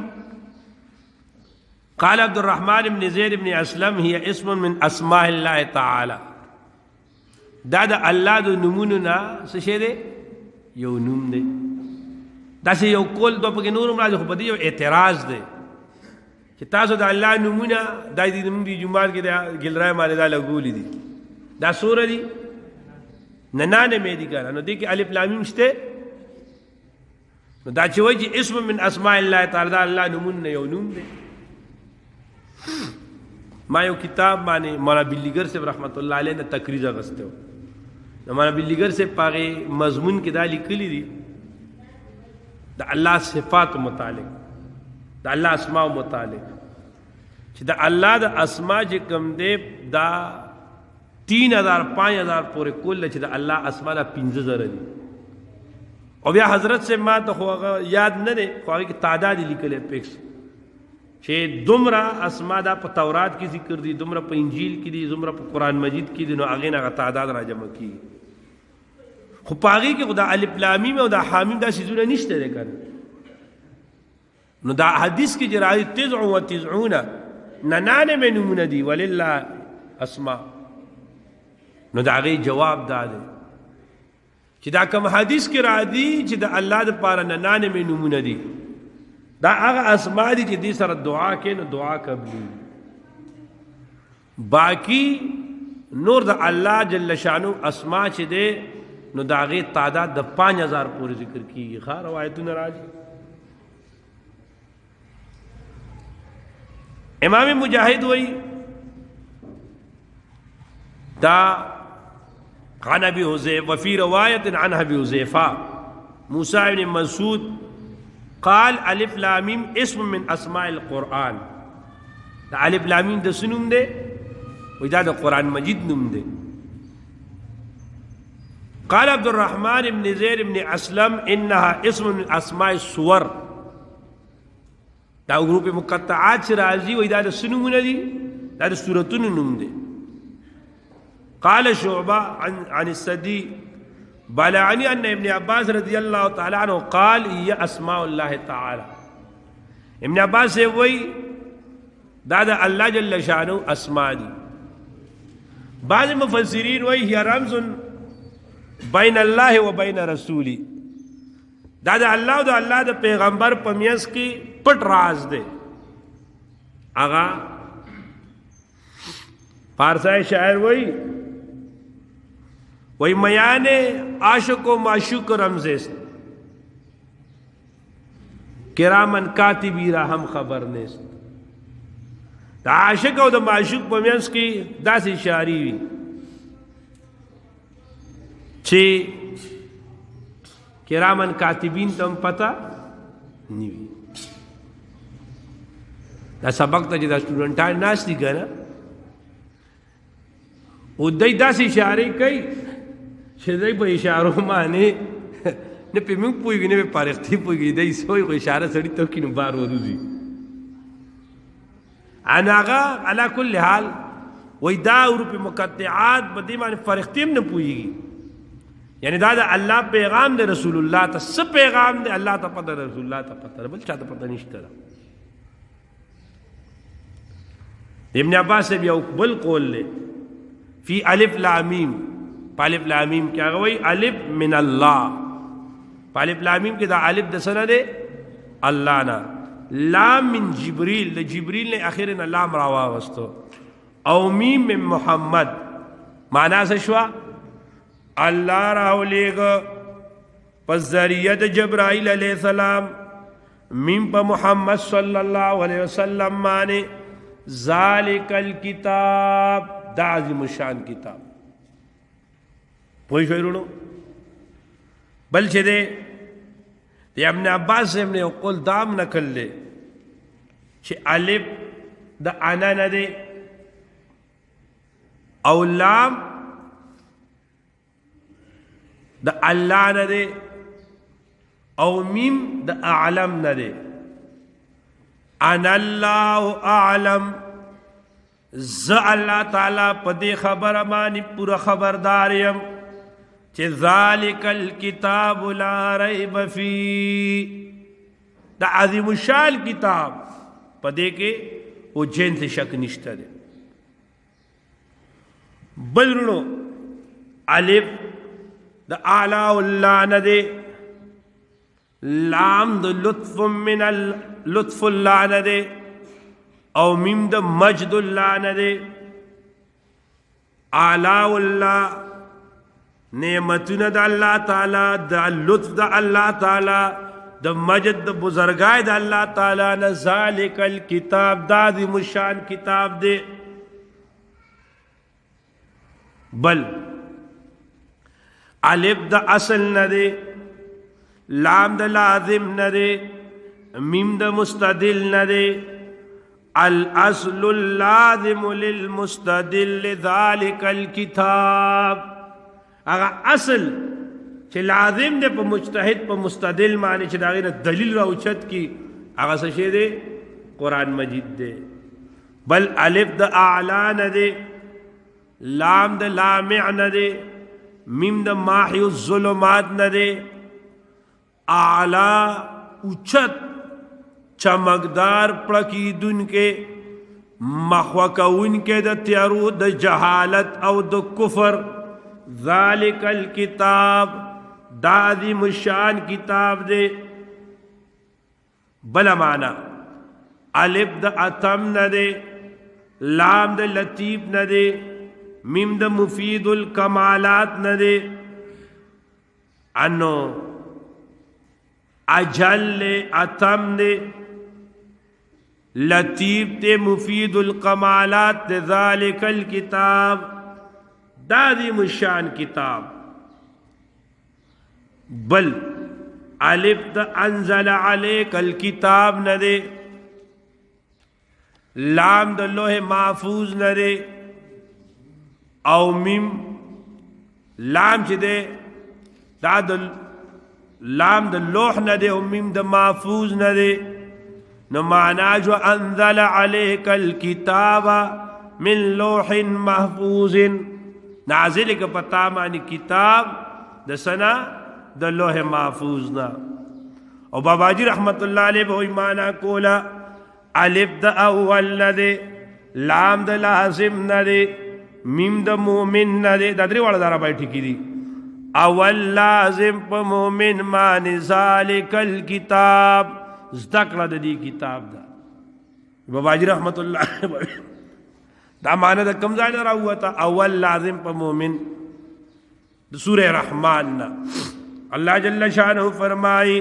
قال عبد الرحمن بن زيد بن اسلم هي اسم من اسماء الله تعالى دا د الله د نومونو نه څه شه دی یو نوم دی دا چې یو کول د په نور راځي خو په دې یو اعتراض دی چې تاسو د الله نومونه د دې نوم دی جمعه کې د ګلرای باندې دا لګولې دي دا سورہ دی نه مې دي ګره نو دې کې الف لام میم شته نو دا چې وایي اسم من اسماء الله تعالی دا الله نومونه یو نوم دی ما یو کتاب باندې مولانا بلیګر صاحب رحمت الله علیه نه تقریر غسته نو مولانا بلیګر صاحب پاغه مضمون کې دا لیکلی دي د الله صفات متعلق د الله اسماء متعلق چې د الله د اسماء چې کوم دی دا 3000 5000 پورې کول چې د الله اسماء لا 15000 دي او بیا حضرت سے ما ته خو یاد نه دی خو هغه تعداد لیکل پکس چې دومره اسماء دا په تورات کې ذکر دي دومره په انجیل کې دي دومره په قران مجید کې دي نو هغه نه تعداد را جمع کی خو پاغي کې خدا الف لام میم او دا حامیم دا شیزونه نشته ده کنه نو دا حدیث کې جراحي 99 ننانه منونه دي ولله اسماء نو دا غي جواب داده چې دا کوم حدیث کې را دي چې د الله د پاره ننانه منونه دي دا هغه اسماء دي چې دې سره دعا کې نو دعا قبلي باقی نور د الله جل شانو اسماء چې دې نو دا غي تعداد د 5000 پورې ذکر کیږي خا روایتونه راځي امام مجاهد وای دا عن ابي حذیفه وفي روايه عن ابي حذیفه موسی بن مسعود قال الف لام میم اسم من اسماء القرآن. دا الف لام میم د سنوم ده وای دا د قرآن مجید نوم ده. قال عبد الرحمن بن زید بن اسلم انها اسم من اسماء السور. دا حروف مقطعات چې راځي وای دا د سنومونه دي، دا د سورتونو نوم ده. قال شعبة عن السدي بلغني ان ابن عباس رضی اللہ تعالی عنہ قال هي اسماء الله تعالی. ابن عباس سے وہی دا اللہ جل شانہ اسماء دی. بعض مفسرین وہی هي رمز بین اللہ و بین رسولی. دا اللہ و دا اللہ دا پیغمبر پمیس کی پٹ راز دے. آغا فارسائی شاعر وہی میان عاشق و معشوق رمز است کرامن کاتبی را ہم خبر نیست. دا عاشق و دا معشوق پمیس کی دا سی شاعری وی چھے کرامن کاتبین تم پتا نیوی. دا سبق تا جی دا سٹوڈنٹان ناس دی گنا او دای دا سی شاعری کئی چھے دای پا اشارو مانے نه پی منگ پوئی گی نه پی پارختی پوئی گی دای سوئی کو اشارہ سڑی تو کنو بار وروزی. انا آغا علا کل حال وی دا حروف مقطعات بدی معنی فرختیم نه پوئی گی. یعنی دا اللہ پیغام دے رسول اللہ تا سب پیغام دے اللہ تا پتہ رسول اللہ تا پتہ بل چاہتا پتہ نشتا رہا. ابن عباس سے بھی بل قول لے فی الف لامیم پا الف لامیم کیا گوئی الف من اللہ پا الف لامیم کی دا الف دسنا دے اللہ نا. لام من جبریل دا جبریل نے اخیرنا لام راوا وستو. او میم من محمد معنی سشوا اللہ راو لے گا پس ذریعت جبرائیل علیہ السلام میم پا محمد صلی اللہ علیہ وسلم مانے ذالک الکتاب دا عظیم الشان کتاب. پوئی شوئی رونو بل چھے دے ابن عباس سے نے قول دام نکل لے چھے الف دا انا ندے او لام دا اللہ ندے او میم دا اعلم ندے. انا اللہ اعلم ز اللہ تعالی پدے خبر مانی پورا خبرداریم چہ ذالک الکتاب لا ریب فی دا عظیم الشان کتاب پدے کے وہ جن سے شک نشتہ دے. بلرنو الف دا اعلیٰ اللہ ندے لام دا لطف من لطف اللہ ندے او میم دا مجد اللہ ندے. اعلیٰ اللہ نعمتنا دا اللہ تعالی دا لطف دا اللہ تعالی دا مجد دا بزرگائے دا اللہ تعالی نا ذالک الکتاب دا عظیم الشان کتاب دے. بل الف دا اصل ندے لام دا لازم ندے میم دا مستدل ندے. الاصل اللازم للمستدل ذالک الکتاب. اگر اصل چھ لازم دے پا مجتہد پا مستدل معنی چھ داغینا دلیل را اچھت کی اگر سشے دے قرآن مجید دے. بل الف دا اعلا ندے لام دا لامع ندے میم دا ماحی الظلمات ندے. اعلا اچھت چمکدار پڑکی دن کے مخوکون کے دا تیارو دا جہالت او دا کفر. ذالک الکتاب دا عظیم الشان کتاب دے. بلا معنی الف دا اتم ندے لام دا لطیف ندے میم دا مفید الکمالات ندے. انو اجل اتم دے لطیف تے مفید الکمالات دے. ذالک الکتاب دا عظیم الشان کتاب. بل الف د انزل علیک الکتاب نه دی، لام د لوح محفوظ نه دی، او میم لام چې دی دا د لام د لوح نه دی او میم د محفوظ نه دی. نو معنا جو انزل علیک الکتاب من لوح محفوظ، نازل که پتا معنی کتاب د سنا د لوح محفوظ نا. او باباجی رحمت اللہ علیہ بہوی مانا کولا الف د اول ندے، لام د لازم ندے، میم د مومن ندے. دا دری والا دارا بیٹھی کی دی اول لازم پا مومن مانی ذالک الکتاب، زدکڑا دا دی کتاب دا. باباجی رحمت اللہ علیہ دا معنی دا کم زائن رہا ہوا تھا اول لازم پا مومن. سورہ رحمان نا اللہ جل شانہ فرمائی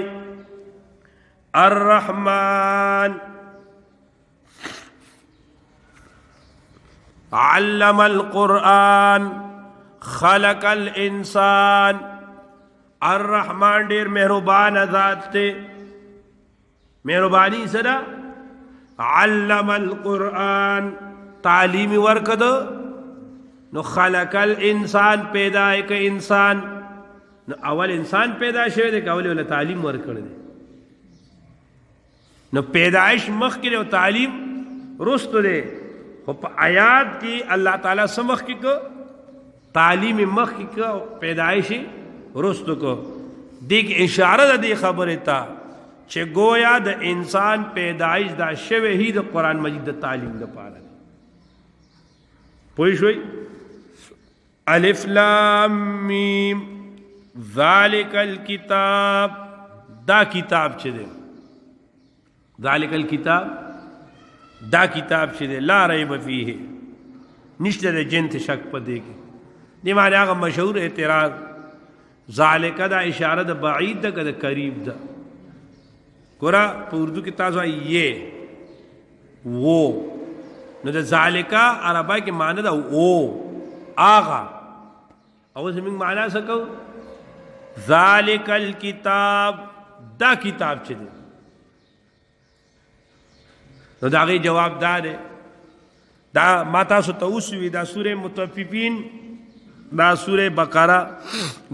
الرحمن علم القرآن خلق الانسان. الرحمن دیر مہربان ذات تے، مہربانی سدا علم القرآن تعلیم ورکد. نو خلق الانسان پیدا ایک انسان، نو اول انسان پیدا شوه دے کہ اولی والا تعلیم ورکڑ دے. نو پیدائش مخ کے لئے تعلیم رست دے. خو پا آیات کی اللہ تعالیٰ سمخ کی کو تعلیم مخ کی کو پیدائش رست کو. دیکھ اشارہ دا دی خبر تا چھے گویا دا انسان پیدائش دا شوه ہی دا قرآن مجید دا تعلیم دا پارا. پوئی شوئی الف لام میم ذالک الکتاب، دا کتاب چھے دے، ذالک الکتاب دا کتاب چھے دے لا ریب فیہ، نشتہ دے جنت شک پا دے کے. دی معنی آگا مشہور اعتراض ذالک دا اشارہ دا بعید دا دا قریب دا. کورا پا اردو کی تازو یہ وہ، نو دا ذالکہ عربائی کے معنی دا او آغا، او زمین معنی سکو ذالک الکتاب دا کتاب چھ دے. نو دا غی جواب دا دے دا ماتا سو تاوسوی دا سورہ متففین دا سورہ بقرہ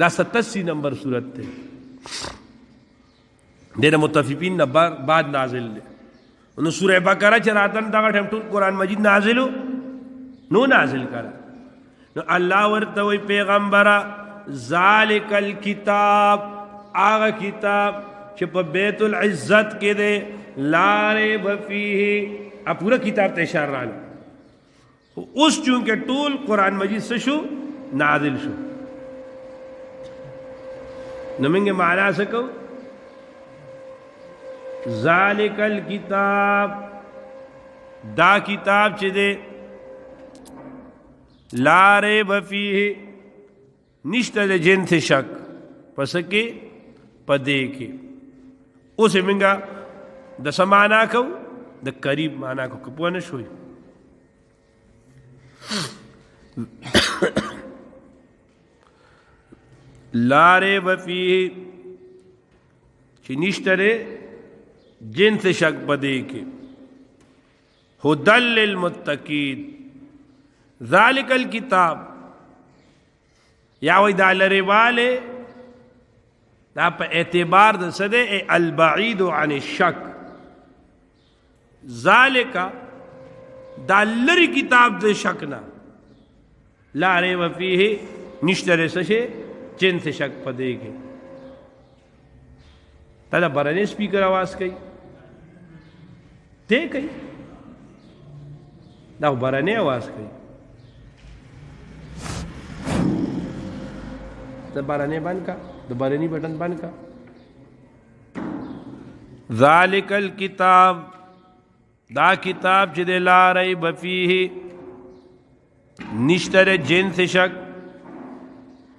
دا 87 نمبر سورت تے. دینا متففین نا بعد نازل دے. انہوں سورہ بقرہ چراتن دا غٹھم ٹول قرآن مجید نازلو نو نازل کرا. نو اللہ ورطوی پیغمبرہ ذالک الکتاب آغا کتاب چھ پا بیت العزت کے دے لا ریب فیہ، اب پورا کتاب تے اشار رہا. اس چونکہ طول قرآن مجید سے شو نازل شو. نمینگے معنی سکو ذالک الکتاب دا کتاب چھ دے لا ریب فیہ، نشتہ دے جنت شک پسکے پدے کے. اسے منگا دا سمانا کو دا قریب مانا کو کپوانش ہوئی. لا ریب فیہ چی نشتہ دے جنت شک پدے کے. ہدل للمتقین ذالک الکتاب یا وی دا لربالے دا پا اعتبار دا صدے البعید عن الشک. ذالکا دا لری کتاب دا شکنا لا ریب فیہ نشتر سشے جنت شک پدے گے. تا دا برنے سپیکر آواز کئی تے کئی دا برنے آواز کئی دا برنے بند کا، دا برنی بٹن بند کا. ذالک الکتاب دا کتاب چھ دے لا ریب فیہ نشتر جنس شک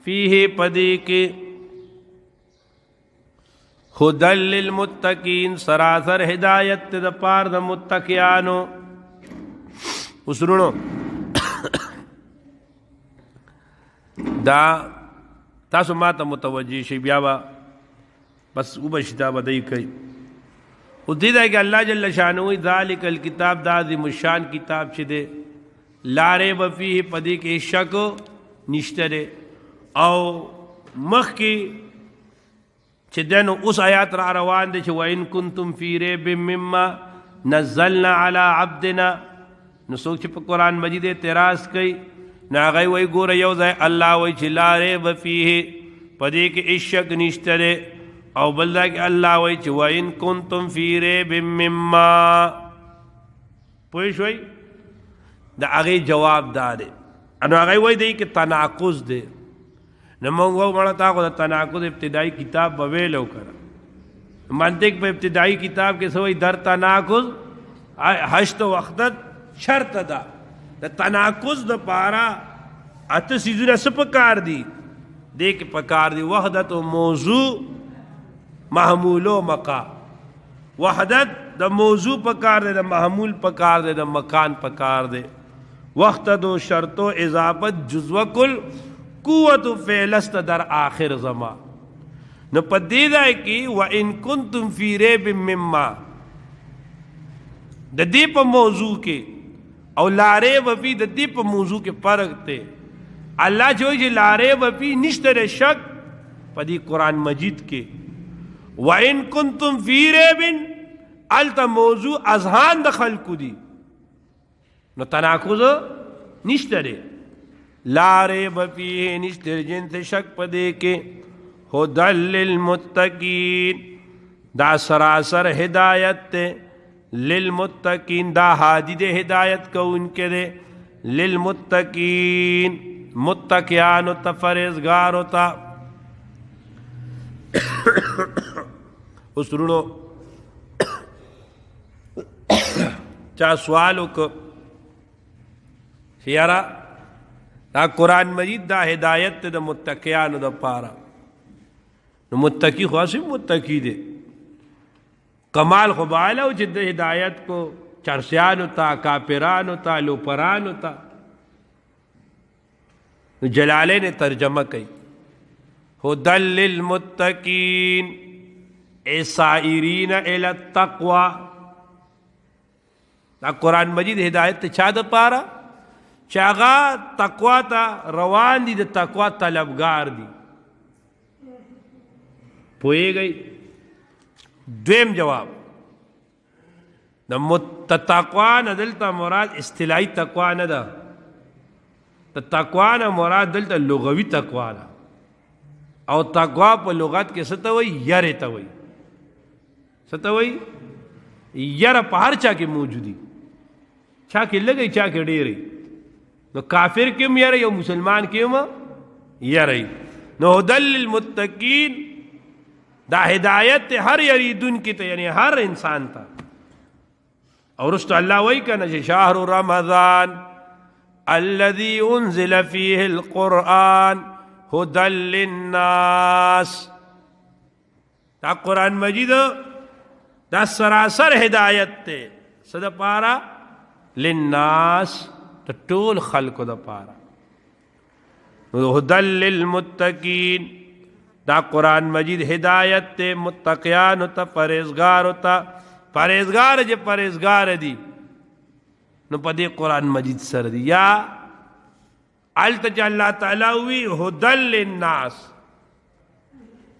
فیہ پدی کے. ہدل للمتقین سراسر ہدایت دا پار دا متقیانو. اس رونو دا تاسو ما ته متوجه شي بیا با بس وبشتا بدای کوي او دې دا کې الله جل شانه ذالک الکتاب دا عظیم الشان کتاب چې ده لا ریب فیه پدې کې شک نشته ده او مخ کې چې دنو اوس آیات را روان دي چې وان کنتم فی ریب مما نزلنا علی عبدنا نو څوک چې په قرآن مجید اعتراض کوي نو هغه وایي ګوره یو ځای الله وایي چې لا ریب فیه پدې کې هیڅ شک نشته ده او بل دا کې الله وایي چې وان کنتم فی ریب مما پوه شوئ د هغې جواب دا دی نو هغه وایي دی کې تناقض دی نو موږ وایو مړه تا خو د تناقض ابتدایي کتاب به ویلو کړه منطق په ابتدایي کتاب کې څه وایي در تناقض حشت وحدت شرط ده د تناقض دپاره اته څیزونه څه پکار دي دې کې پکار دي وحدت و موضوع محمول و مقا وحدت د موضوع پکار دے د محمول پکار دے د مکان پکار دے وقت دو شرط و اضافت جزو کل قوت فعلست در آخر زمان نو پدې دا کی وان کنتم فی ریب مما د دې په موضوع کې او لا ریب فی د دې په موضوع کې فرق ته الله چې لا ریب فی نشته شک پدې قرآن مجید کې وَإِن كُنتُم فِي رَيْبٍ التا موضوع اذهان د خلقو دی نو تناقض نشته دی لا ریب فیه نشته جنس شک پدې کې هدى للمتقین دا سراسر ہدایت تے للمتقین دا ہادی دے ہدایت کو ان کے دے للمتقین متقیان تا فرزگار تا اس رونو چاہ سوالو کو شیارا دا قرآن مجید دا ہدایت تے دا متقیان دا پارا نو متقی خواصی متقی دے کمال خبائلہ جد ہدایت کو چرسیانو تا کافرانو تا لوپرانو تا جلالے نے ترجمہ کی ہدل للمتقین سائرین الی التقوی دا قرآن مجید ہدایت تے چاہ دا پارا چاگا تقوی تا روان دی دا تقوی طلبگار دی پوئے گئی دویم جواب دا تقوی نا دلتا مراد اصطلاحی تقوی نا دا تقوی نا مراد دلتا لغوی تقوی نا او تقوی پا لغت کے ستوئی یر توئی ستوئی یر پا ہر چاہ کے موجودی چاہ کے لگئی چاہ کے ڈیری نو کافر کم یر یا مسلمان کم یری نو ہدل للمتقین دا ہدایت ہر یریدن کی تا یعنی ہر انسان تا اور رسط اللہ وی کنا شہر رمضان الذي انزل فيه القرآن هدى للناس دا قرآن مجید دا سراسر ہدایت تے صدا پارا للناس دا طول خلق دا پارا هدى للمتقین دا قرآن مجید ہدایت تے متقیان تا پریزگار تا پریزگار جے پریزگار دی نو پا دے قرآن مجید سر دی یا علت جا اللہ تعالیٰ ہوئی ہدل للناس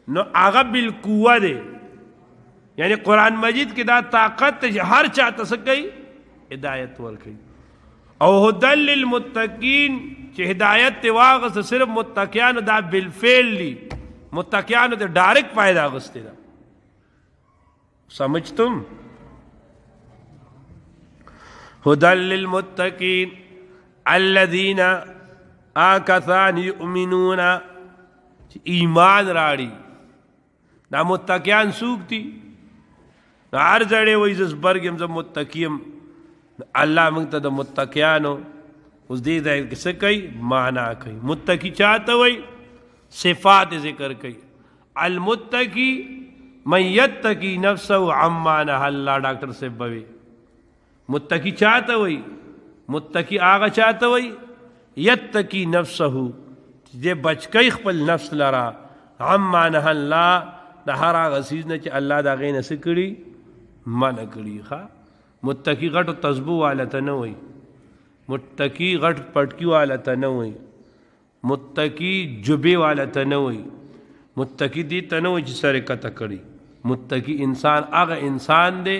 نو آغا بالقوہ دے یعنی قرآن مجید کی دا طاقت ہر چاہتا سکئی ہدایت ورکی او ہدل للمتقین چی ہدایت تے واغس صرف متقیان دا بالفعل لی متقیان تے ڈائریکٹ فائدہ غستے دا سمجھ تم ہدل للمتقین الذین آکثان یؤمنون ایمان راڑی نا متقیان سوک تی نا ہر زڑے وی زس برگم زم متقیم اللہ منگتا دا متقیانو اس دی دا کسے کئی معنی کئی متقی چاہتا وی صفات ذکر کئی المتقی من یتقی نفسه عما نہا اللہ ڈاکٹر سے بوی متقی چاہتا وی متقی آغا چاہتا وی یتقی نفسه دې بچکی خپل نفس لرا عما نهى الله د هر هغه څیز نه چې الله د هغې نه څه کړي منع کړي. ښه متقي غټو تسبو والا ته نه وایي، متقي غټ پټکي والا ته نه وایي، متقي جبې والا ته نه وایي، متقي دې ته نه وایي چې سر یې کته کړي. متقي انسان هغه انسان دی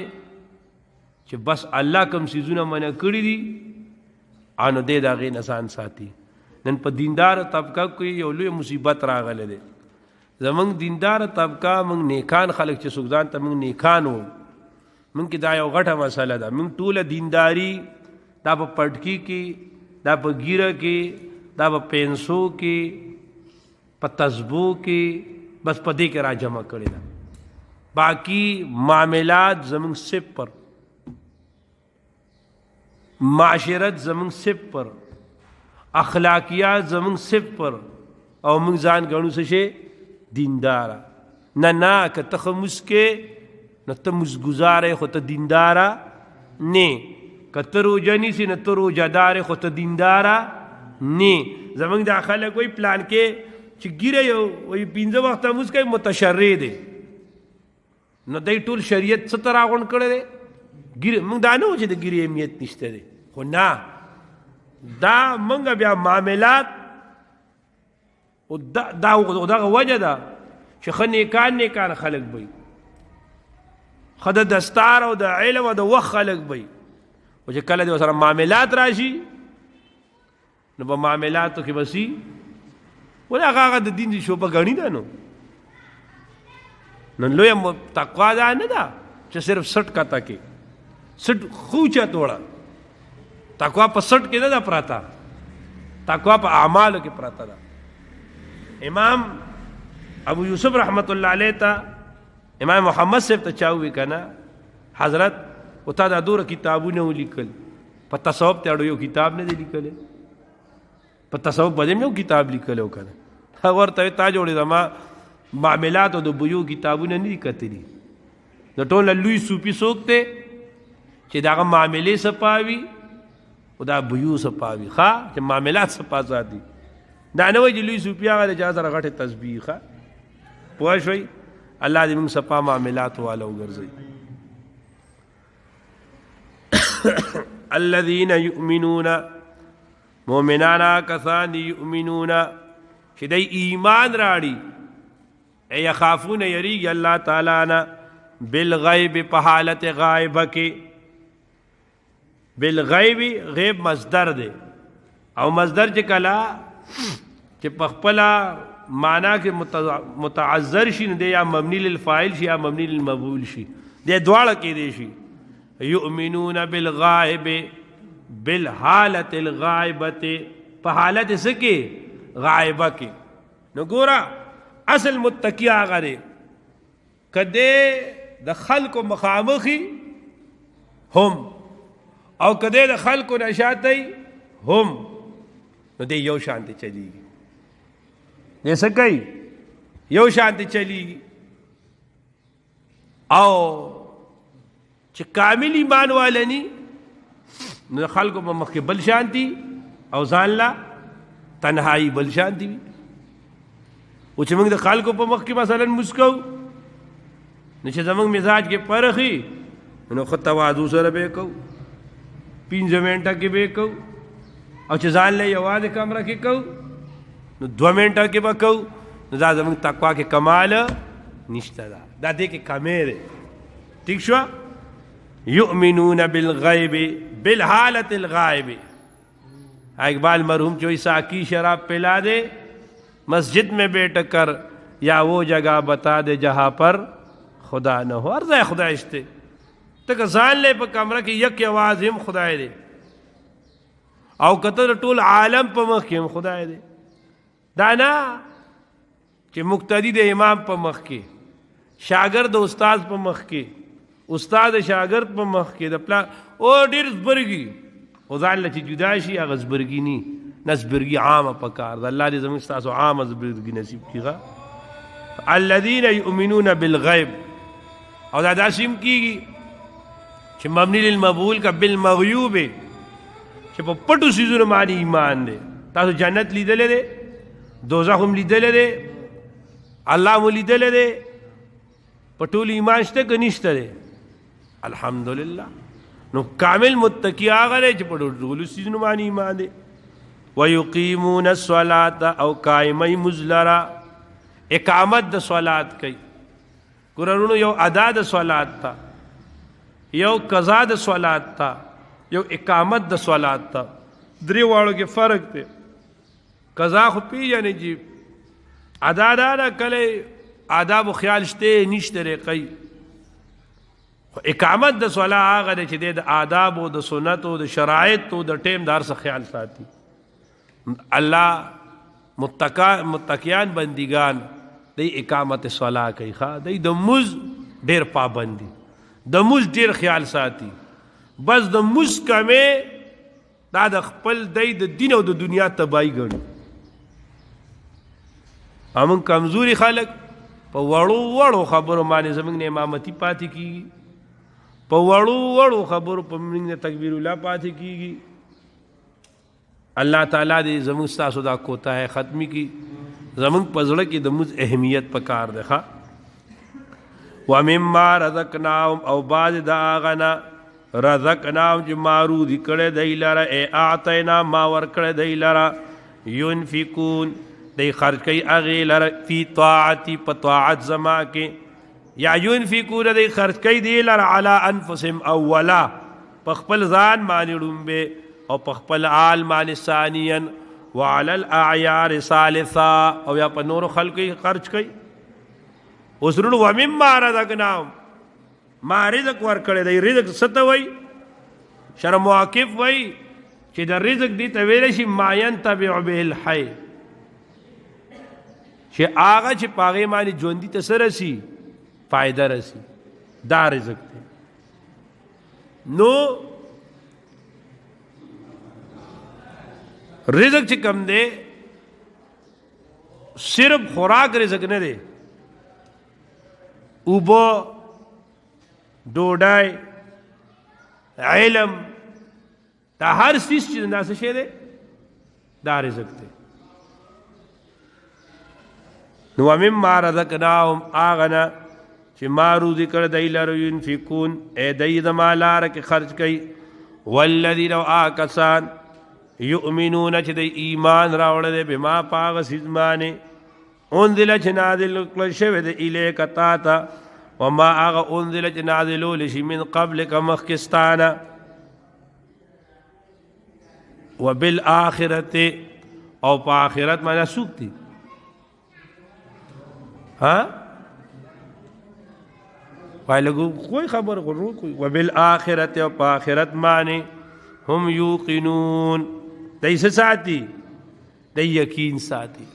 چې بس الله کوم څیزونه منع کړي دي انو دې د هغې نه ځان ساتي. نن په دیندار طبقه کې یو لوی مصیبت راغلی دی. زمونږ دیندار طبقه مونږ نیکان خلک چې څوک ځان ته مونږ نیکان وو، مونږ کې دا یو غټه مسله ده. مونږ ټوله دینداري دا په پټکي کې، دا په ګیره کې، دا په پینسو کې، په تسبو کې، بس په دې کې را جمع کړې ده. باقی معاملات زمونږ صفر، معاشرت زمونږ صفر، اخلاقیات زمونږ صفر، او مونږ ځان ګڼو څه شی دینداره. نه که ته ښه مونځ کې نو ته مونځګزاره خو ته دینداره نه، که ته روژه نیسې نو ته روژهدار خو ته دینداره نه. زمونږ دا خلک وایي پلان کې چې ګیره یو وایي 5 وخته مونځ کوي متشرع دی، نو دی ټول شریعت څه ته راغونډ کړی دی ګیره. مونږ دا نه و چې د ګیرې اهمیت نشته دی، خو نه دا مونږ بیا معاملات او دغه وجه ده چې ښه نیکان خلک به وي، ښه د دستار او د علم او د وخت خلک به وي، او چې کله د ورسره معاملات راشي نو په معاملاتو کې به سي ولې هغه د دین شوبه ګڼي ده. نو لویه تقوا دا نه ده چې صرف سټ کته کې سټ خوچه توړه. تقوا په سټ کې نه ده پراته، تقوا په اعمالو کې پراته ده. امام ابو یوسف رحمت الله علیه ته امام محمد صاحب ته چا ووی که نه حضرت او تا دا دوره کتابونه ولیکل، په تصوف ته اړو یو کتاب نه دی لیکلی، په تصوف باندې یو کتاب لیکلی و که نه. هغه ورته وی تا جوړې زما معاملات او د بیو کتابونه نه دي کتلي. د ټول لوی صوفي څوک دی چې د هغه معاملې صفاوي او دا بیو صفاوي، ښه چې معاملات صفا ساتي. دا نه وایي چې لوی صوفي هغه دی چې هغه سره غټې تسبیح. ښه پوه شوئ؟ الله دې موږ صفا معاملات والا وګرځوي. الذین یؤمنون، مؤمنان کسان دي یؤمنون چې دی ایمان راړي، یخافون یریږي الله تعالی نه، بالغیب په حالت غایبه کې. بالغیب غیب مصدر دی، او مصدر چې کله چې په خپله معنا کې متعذر شي نو دی یا مبني للفاعل شي یا مبني للمفعول شي، دی دواړه کېدی شي. یؤمنون بالغائب بالحالت الغائبه، په حالت څه کې غائبه کې. نو ګوره اصل متقی هغه دی کده د خلکو مخامخي هم او کده د خلکو نشاتی هم، نو دی یو شانتی چلیږي. دی څه کوي؟ یو شانتی چلیږي. او چې کامل ایمان والنی نو د خلکو په مخ کې بل شانتی او ځان لا تنهایی بل شانتی وي. او چې موږ د خلکو په مخ کې مثلا مسکو نو چې زموږ مزاج کې پرخي نو خو تواضع سره به کوو، 5 منټه کې به کوو، او چې ځان له یوازې کمره کې کوو نو 2 منټه کې به کوو. نو دا زموږ تقوا کې کمال نشته ده، دا دې کې کمی دی. ٹھیک شو؟ یؤمنون بالغیب بالحالت الغائب. اقبال مرحوم چوئی ساکی شراب پلا دے، مسجد میں بیٹھ کر یا وہ جگہ بتا دے جہاں پر خدا نہ ہو. عرض ہے خدا اشتے تک ځان لے پا کمرہ کی یک آواز ہم خدای دے، او کتر ټول عالم پا مخ کی ہم خدای دے. دانا کہ مقتدی دے امام پا مخ کی، شاگرد استاد پا مخ کی، استاد شاگرد په مخ کې د پلا او ډیر زبرګي او ځان لچ جدا شي هغه زبرګي ني نسبرګي عامه پکار د الله دې زموږ تاسو عامه زبرګي نصیب کیږي. الذين يؤمنون بالغيب، او دا داسیم کیږي چې مبني للمفعول کا بالمغيوب، چې په پټو سيزونو باندې ایمان دی. تاسو جنت لیدلې ده دوزخ هم لیدل دی الله مو لیدل دی په ټول ایمان شته که نشته دی الحمدلله نو کامل متقی هغه دی چې په ټولو څیزونو باندې ایمان دی ویقیمون الصلاة او قائمی مزلرا اقامت د صلات کوي قرانونو یو ادا د صلات تا یو قضا د صلات تا یو اقامت د صلات تا درې واړو کې فرق دی قضا خو پیژنې چې ادا دا کله آداب و خیال شته نشته ریقی اقامت د صلات هغه چې د آداب او د سنت او د شرایط او د ټیم دار څخه خیال ساتي الله متقیان بندگان دی اقامت صلاح کوي ښه دی د مز ډیر پابندي د مز ډیر خیال ساتي بس د مز کمې دا د خپل دی د دین او د دنیا تباہی ګڼي امون کمزوري خلک په وړو وړو خبرو باندې زموږ نه امامتي پاتې کیږي په وړو وړو خبرو په موږ نه تکبیر الله پاتې کیږي الله تعالی دې زموږ ستاسو دا کوتاه ختمي کی زموږ په زړه کې د موږ اهمیت پکار دی ښه ومما رزقناهم او بعض د هغه نه رزقناهم چې معروض کړی دی لره ای اعطینا ما ورکړی دی لره ينفقون دی خرج کوي هغې لره فی طاعتي په طاعت زما کې یا ينفقون دی خرج کوي دی لره علی انفسهم اولا په خپل ځان باندې ړومبې او په خپل آل باندې ثانیا وعلى الاعیار ثالثا او یا په نورو خلکو خرج کوي اوس ورونو ومما رزقناهم ما رزق ورکړی دی رزق څه ته وایي شرع مواقف وایي چې د رزق دې ته ویلی شي ما ینتبع به الحی چې هغه چې په هغې باندې ژوندي ته څه رسي فایده رسي دا رزق دی نو رزق چې کم دی صرف خوراک رزق نه دی اوبه ډوډۍ علم دا هر چیز چې دا څه شی دی دا رزق دی نو ومما رزقناهم هغه نه چې ما روزي کړی دی لره ينفقون ای دی زما لاره کې خرج کوي والذین او کسان یؤمنون چې دی ایمان راوړی دی بما په هغه څیز باندې انزل چې نازل کړل شوی دی الیک تا ته وما هغه انزل چې نازلولی شي من قبلک مخکې ستا نه وبالآخرت او په آخرت باندې څوک دي ها وای لګو کوئی خبر غرو کوئی وبالآخرت او په آخرت باندې هم یوقنون دی څه ساتي دی یقین ساتي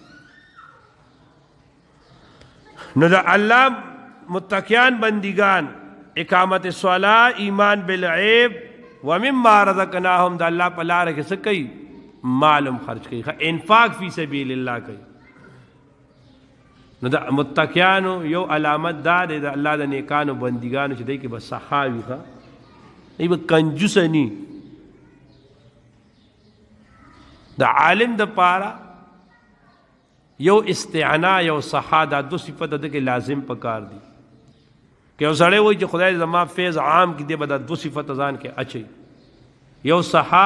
نو دا الله متقیان بندگان اقامت الصلاة ایمان بالعیب ومما رزقناهم دا الله په لاره کې څه کوي مالم خرج کوي انفاق فی سبیل الله کوي نو دا متقیانو یو علامت دا دی دا الله د نیکانو بندگانو چې دی کې به سخا وي ښه دی به کنجوسه ني د عالم د پاره یو استعنا یو سخا دا دو صفت د کې لازم پکار دي که یو سړی وایي چې خدای زما فیض عام کې دی به دا دو صفت ځان کې اچي یو سخا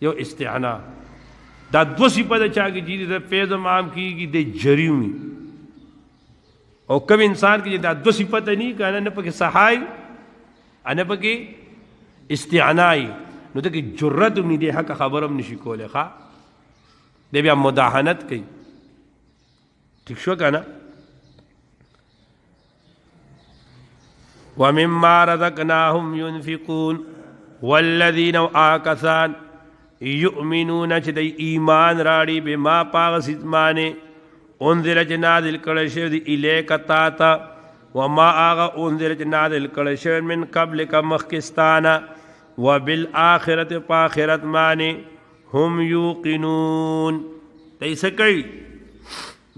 یو استعنا دا دو صفت چا کې چې د فیض عام کېږي د جری وي او کوم انسان کې دا دو صفت نه کنه نه پکې سخای نه پکې استعنای نو دغه جرأت هم نه دی حق خبرم نشي کوله ښا دی بیا مداهنت کوي ٹھیک شو کنه ومما رزقناهم ينفقون والذين آكسان یؤمنون چې دی ایمان راړي بما پاغ سیدمانه انذر چې نازل کړی شوی دی الیک تا ته وما آغا انذر چې نازل کړی شوی من قبل کا مخکستانه وبالآخرت پا آخرت معنی هم یوقنون دی سکی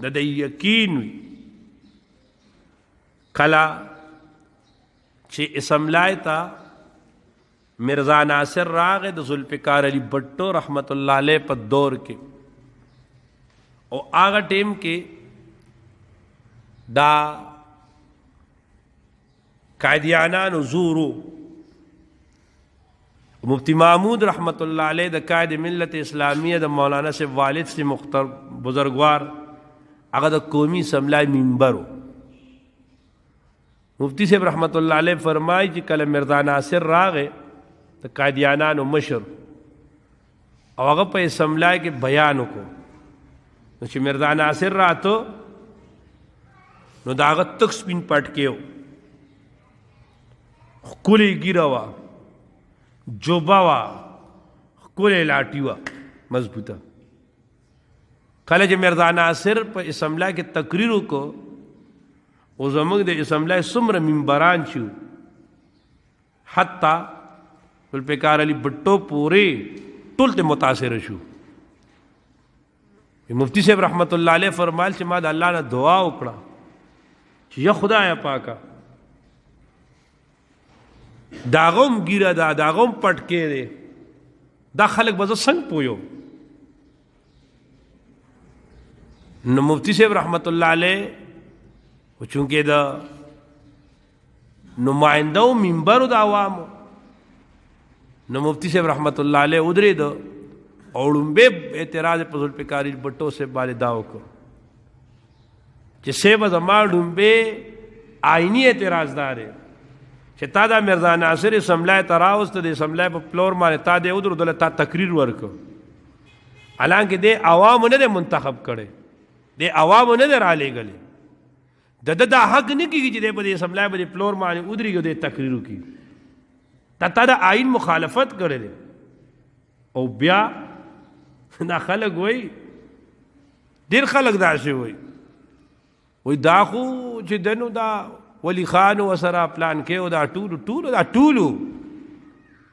دا دی یقین وی کلا چه اسملائی تا مرزا ناصر راغ د ذوالفقار علی بٹو رحمت اللہ علیہ پا دور کے او هغه ټیم کې دا قادیانانو زورو. مفتی محمود رحمت اللہ علیہ د قائد ملت اسلامیہ د مولانا سے والد سے مختار بزرگوار هغه د قومی اسمبلی ممبر. مفتی صاحب رحمت اللہ علیہ فرمائی چې کله مرزا ناصر راغې د قادیانانو مشر او هغه په اسمبلی کې بیان وکړو، نو چې مرزا ناصر راته نو د هغه تک سپین پټکې و، ښکلې ږیره وه، جوبه وه، ښکلې لاټي وه مضبوطه. کله چې مرزا ناصر په اسمبلی کې تقریر وکړو او زموږ د اسمبلی څومره ممبران شو حتی ذوالفقار علي بټو پورې ټول ته متاثر شو. مفتی صاحب رحمت الله علیه فرمایل چې ما د الله نه دعا وکړه چې یا خدای پاکه داغم ګیره دا داغم پټکې دی، دا خلک به زه څنګه پویو. نو مفتی صاحب رحمت الله علیه چونکې د نمائندو منبرو د عوامو، نو مفتی صاحب رحمت الله علیه ودرېد او ړومبې اعتراض په ذوالفقار علي بټو صاحب باندې دا وکړو چې صاحب زما ړومبې آئینی اعتراض دار دی چې تا دا مرزا ناصر اسمبلی ته راوسته، د اسمبلی په فلور باندې تا دی ودرېدله، تا تقریر ورکړو، حالانکې دی عوامو نه دی منتخب کړی، دی عوامو نه دی رالیږلی، د ده دا حق نه کېږي چې دی په دې اسمبلی په دې فلور باندې ودرېږي او دی تقریر وکړي. تا د آئین مخالفت کړی دی. او بیا دا خلک وایي، ډېر خلک داسې وایي دا خو چې دی نو دا ولی خان ورسره پلان کې او دا ټولو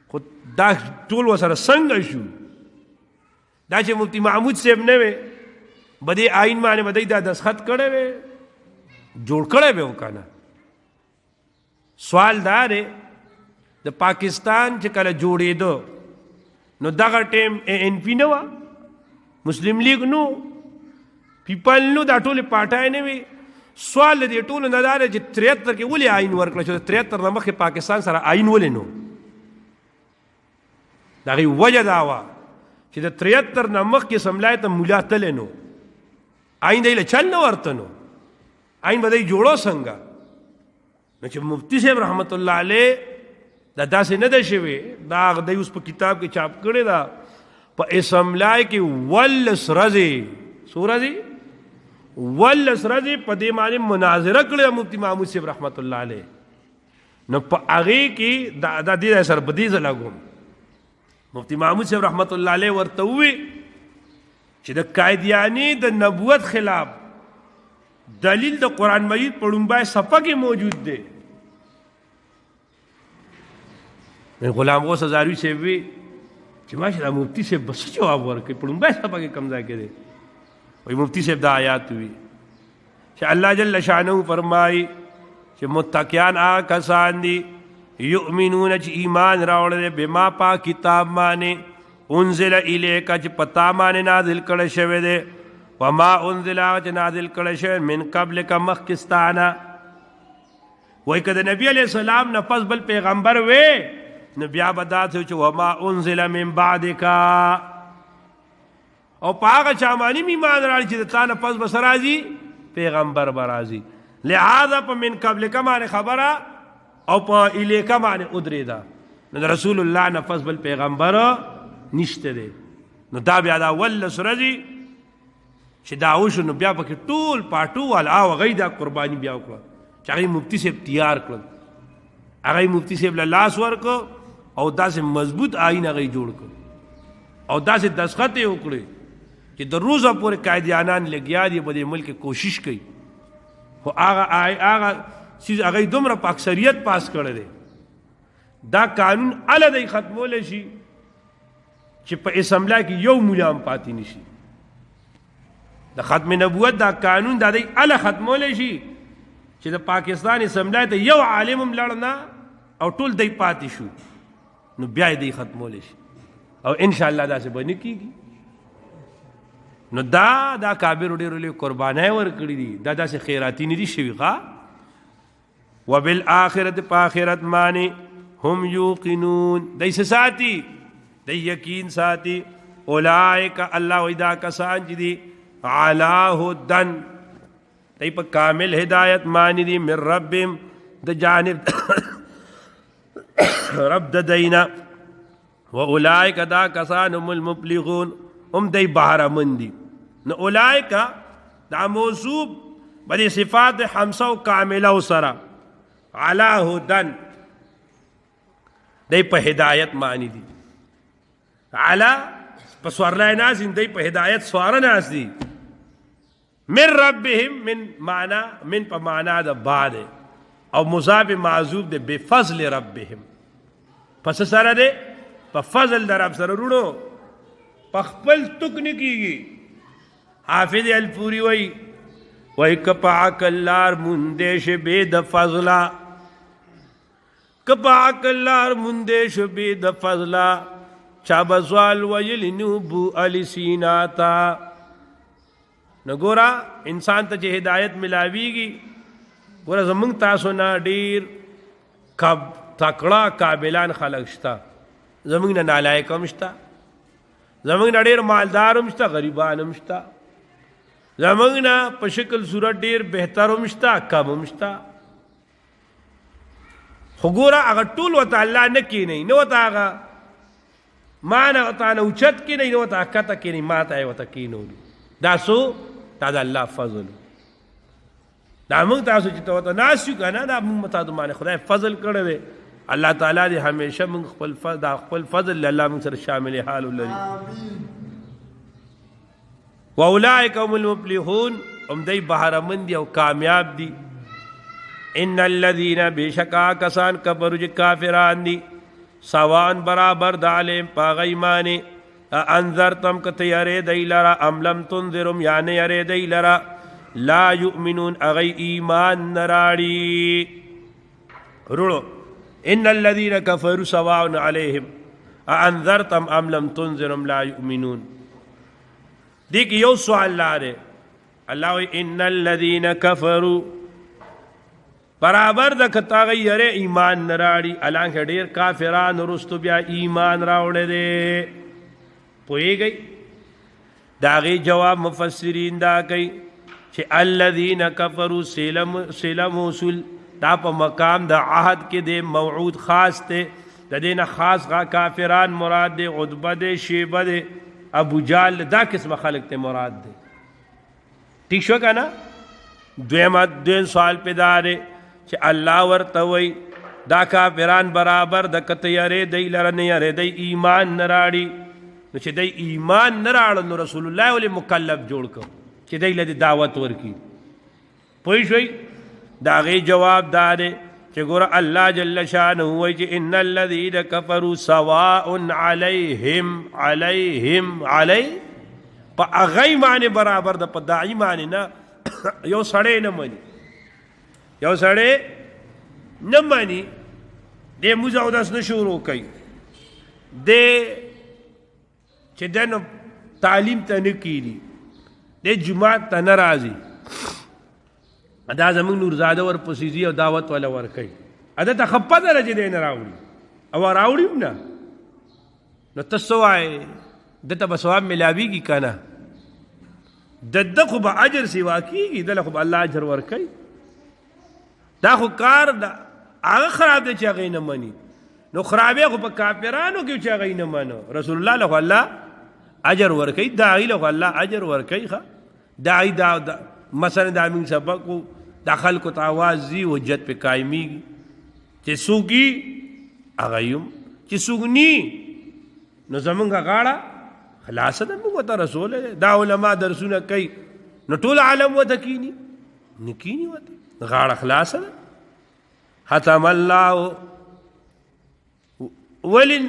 خو دا ټول ورسره څنګه شو؟ دا چې مفتی محمود صاحب نه وی به دې آئین باندې به دی دا دستخط کړی وی، جوړ کړی به و که نه. سوال دا دی د پاکستان چې کله جوړېده نو دغه ټیم ANC نه وه، مسلم لیگ نو، پیپل نو، دا ټولې پارټۍ نه وي. سوال د دې ټولو نه دا دی چې 73 کې ولې آئین ورکړه چې د 73 نه مخکې پاکستان سره آئین ولې نو؟ د هغې وجه دا وه چې د 73 نه مخکې اسمبلی ته ملا تللی نو، آئین دی له چل نه ورته نو، آئین به دی جوړو څنګه؟ نو چې مفتی صاحب رحمت الله علیه دا داسې نه ده شوې، دا دی اوس په کتاب کې چاپ کړې ده، په اسمبلی کې 11 ورځې، څو ورځې؟ 11 ورځې په دې باندې مناظره کړې ده مفتی محمود صاحب رحمت الله علیه. نو په هغې کې دا دې سره بدیزه لګوم، مفتی محمود صاحب رحمت الله علیه ورته ووی چې د قادیاني د نبوت خلاف دلیل د قرآن مجید په لومبای صفحه کې موجود دی. غلام غوث هزاروي صاحب وی چې ماشاءالله مفتی صاحب بس جواب ورکړي په لومبای صفحه کې کوم ځای کې دی؟ وایي مفتی صاحب دا آیات وی چې الله جل شانه فرمایي چې متقیان هغه کسان دي یؤمنون چې ایمان راوړل بما پاک کتاب باندې انزل الیک چې پتا باندې نازل کړی شوی دی، وما انزل چې نازل کړی شوی من قبلک مخکستانه. وایي که د نبي علیه السلام نه پس بل پیغمبر وی نو بیا به داسې چې وما انزل من بعدک، او په هغه چا باندې ایمان راوړي چې د تا نه پس به څه راځي؟ پیغمبر به راځي. لہذا په من قبلک باندې خبره او په الیک باندې ودرېده، نو د رسول الله نه پس بل پیغمبر نشته دی. نو دا بیا دا 11 ورځې چې دا وشو نو بیا پکې ټول پاټوال او هغوی دا قرباني بیا وکړه چې هغوی مفتی صاحب تیار کړل، هغوی مفتی صاحب له لاس ورکړو او داسې مضبوط آئین هغوی جوړ کړو او داسې دستخط یې وکړې چې د روزه پورې قائدیانان لګیا دي په دې ملک کوشش کوي، خو هغه چیز هغوی دومره په اکثریت پاس کړی دی. دا قانون اله دی ختمولی شي چې په اسمبلی کې یو مولا هم پاتې نشي. د ختم نبوت دا قانون دا دی اله ختمولی شي چې د پاکستان اسمبلی ته یو عالم هم لړ نه او ټول دی پاتې شو، نو بیا یې دی ختمولی شي او انشاءالله داسې به نه کېږي. نو دا کابر ډېر لوی قربانای ورکړي دي دا داسې خیراتی نه دي شوي ښا وبالآخرة په آخرت باندې هم یوقنون دی څه ساتي دی یقین ساتي اولئک الله وی دا کسان چې دي علی هدن دی په کامل هدایت باندې دي من ربهم د جانب رب د دینا واولئک دا کسان هم المفلحون هم دی بهرمن دي نو اولئک دا موصوف بده صفات خمسه او کامله سره علی هدن دی په هدایت معنی دي علی په سوارلای ناس دی په هدایت سوار ناس دي من ربهم من معنا من په معنا د بعد او مضاف معذوف دی بفضل ربهم پس سره دی په فضل در رب سره رونو په خپل تک نه کیږي حافظ الپوری وای کپا کلار مندش به د فضلا کپا کلار مندش به د فضلا چا بزوال ویل نو بو علی سیناتا نګورا انسان ته چې هدایت ملاویږي ګوره زمونږ تاسو نه ډیر کب تکړه قابلان خلق شته زمونږ نه نالایق هم شته زمونږ نه ډیر مالدار هم شته غریبان هم شته زمونږ نه په شکل صورت ډیر بهتر هم شته کم هم شته خو ګوره هغه ټول ورته الله نه کینی نه ورته هغه ما نه ورته نه اوچت کینی نه ورته ښکته کینی ما ته یې ورته کینولي دا څو دا د الله فضل دا موږ تاسو چې ته ورته ناست یو که نه دا موږ تاسو باندې خدای فضل کړی دی الله تعالی دې همیشه موږ خپل فضل الله موږ سره شامل حال ولري واولئک هم المفلحون هم دی بهرمند دي او کامیاب دي ان الذين بشکا کسان کفروا چې کافران دي سواء برابر د علیهم په ایمان انذرتم که تیارې دی لرا ام لم تنذرم یا نه یارې دی لرا لا یؤمنون اغی ایمان نراړي رونو ان الذين كفروا سواء عليهم انذرتم ام لم تنذرم لا يؤمنون دیکھ یو سوال لاره الله ان الذين كفروا برابر د کتا غیره ایمان نراړي الانکه ډیر کافران ورستو بیا ایمان راوړل دي پوهیږي داغي جواب مفسرین دا کوي چې الذين كفروا سلم وصول دا په مقام د عهد کې د موعود خاص ته د دینه خاص کافران مراد دی عتبه دی شیبه دی ابو جال دا قسم خلق ته مراد دی ٹھیک شو کنه دویم سوال پیدا دی چې الله ورته وای دا کافران برابر د کتیاره دی لره نه یاره دی ایمان نراړي نو چې دی ایمان نراړ نو رسول الله ولې مکلف جوړ کړ چې دی له دعوت ورکی پوه شئ دا غي جواب دار چې ګور الله جل شانه وای چې ان الذين كفروا سواء عليهم علی په غي معنی برابر د پدای معنی نه یو سړی نه مانی یو سړی نه مانی د موزه داس نه شروع کوي د چې دنه تعلیم ته نه کیږي د جماعت ته ناراضي دا زمون نورزاده ور پسیزی او دعوت ولا ور کوي اده ته خپه درجه دین راوړي او راوړي نه نو تسوای دته بسواب ملاویږي کنه دده خو به اجر سیوا کیږي دله خو الله اجر ور کوي دا خو کار دا هغه خراب دي چې هغه نه مني نو خرابې خو په کافرانو کې چې هغه نه منو رسول الله له الله اجر ور کوي داعی له الله اجر ور کوي ښا داعی دا مثلا دا من سبق د خلکو ته आवाज زی حجت په قائمی چې سوګي هغه یم چې سوګني نو زمونږه غاړه خلاص ده موږ ته رسول دا علما درسونه کوي نو ټول عالم وته کینی نکینی وته غاړه خلاص ده ختم الله ولن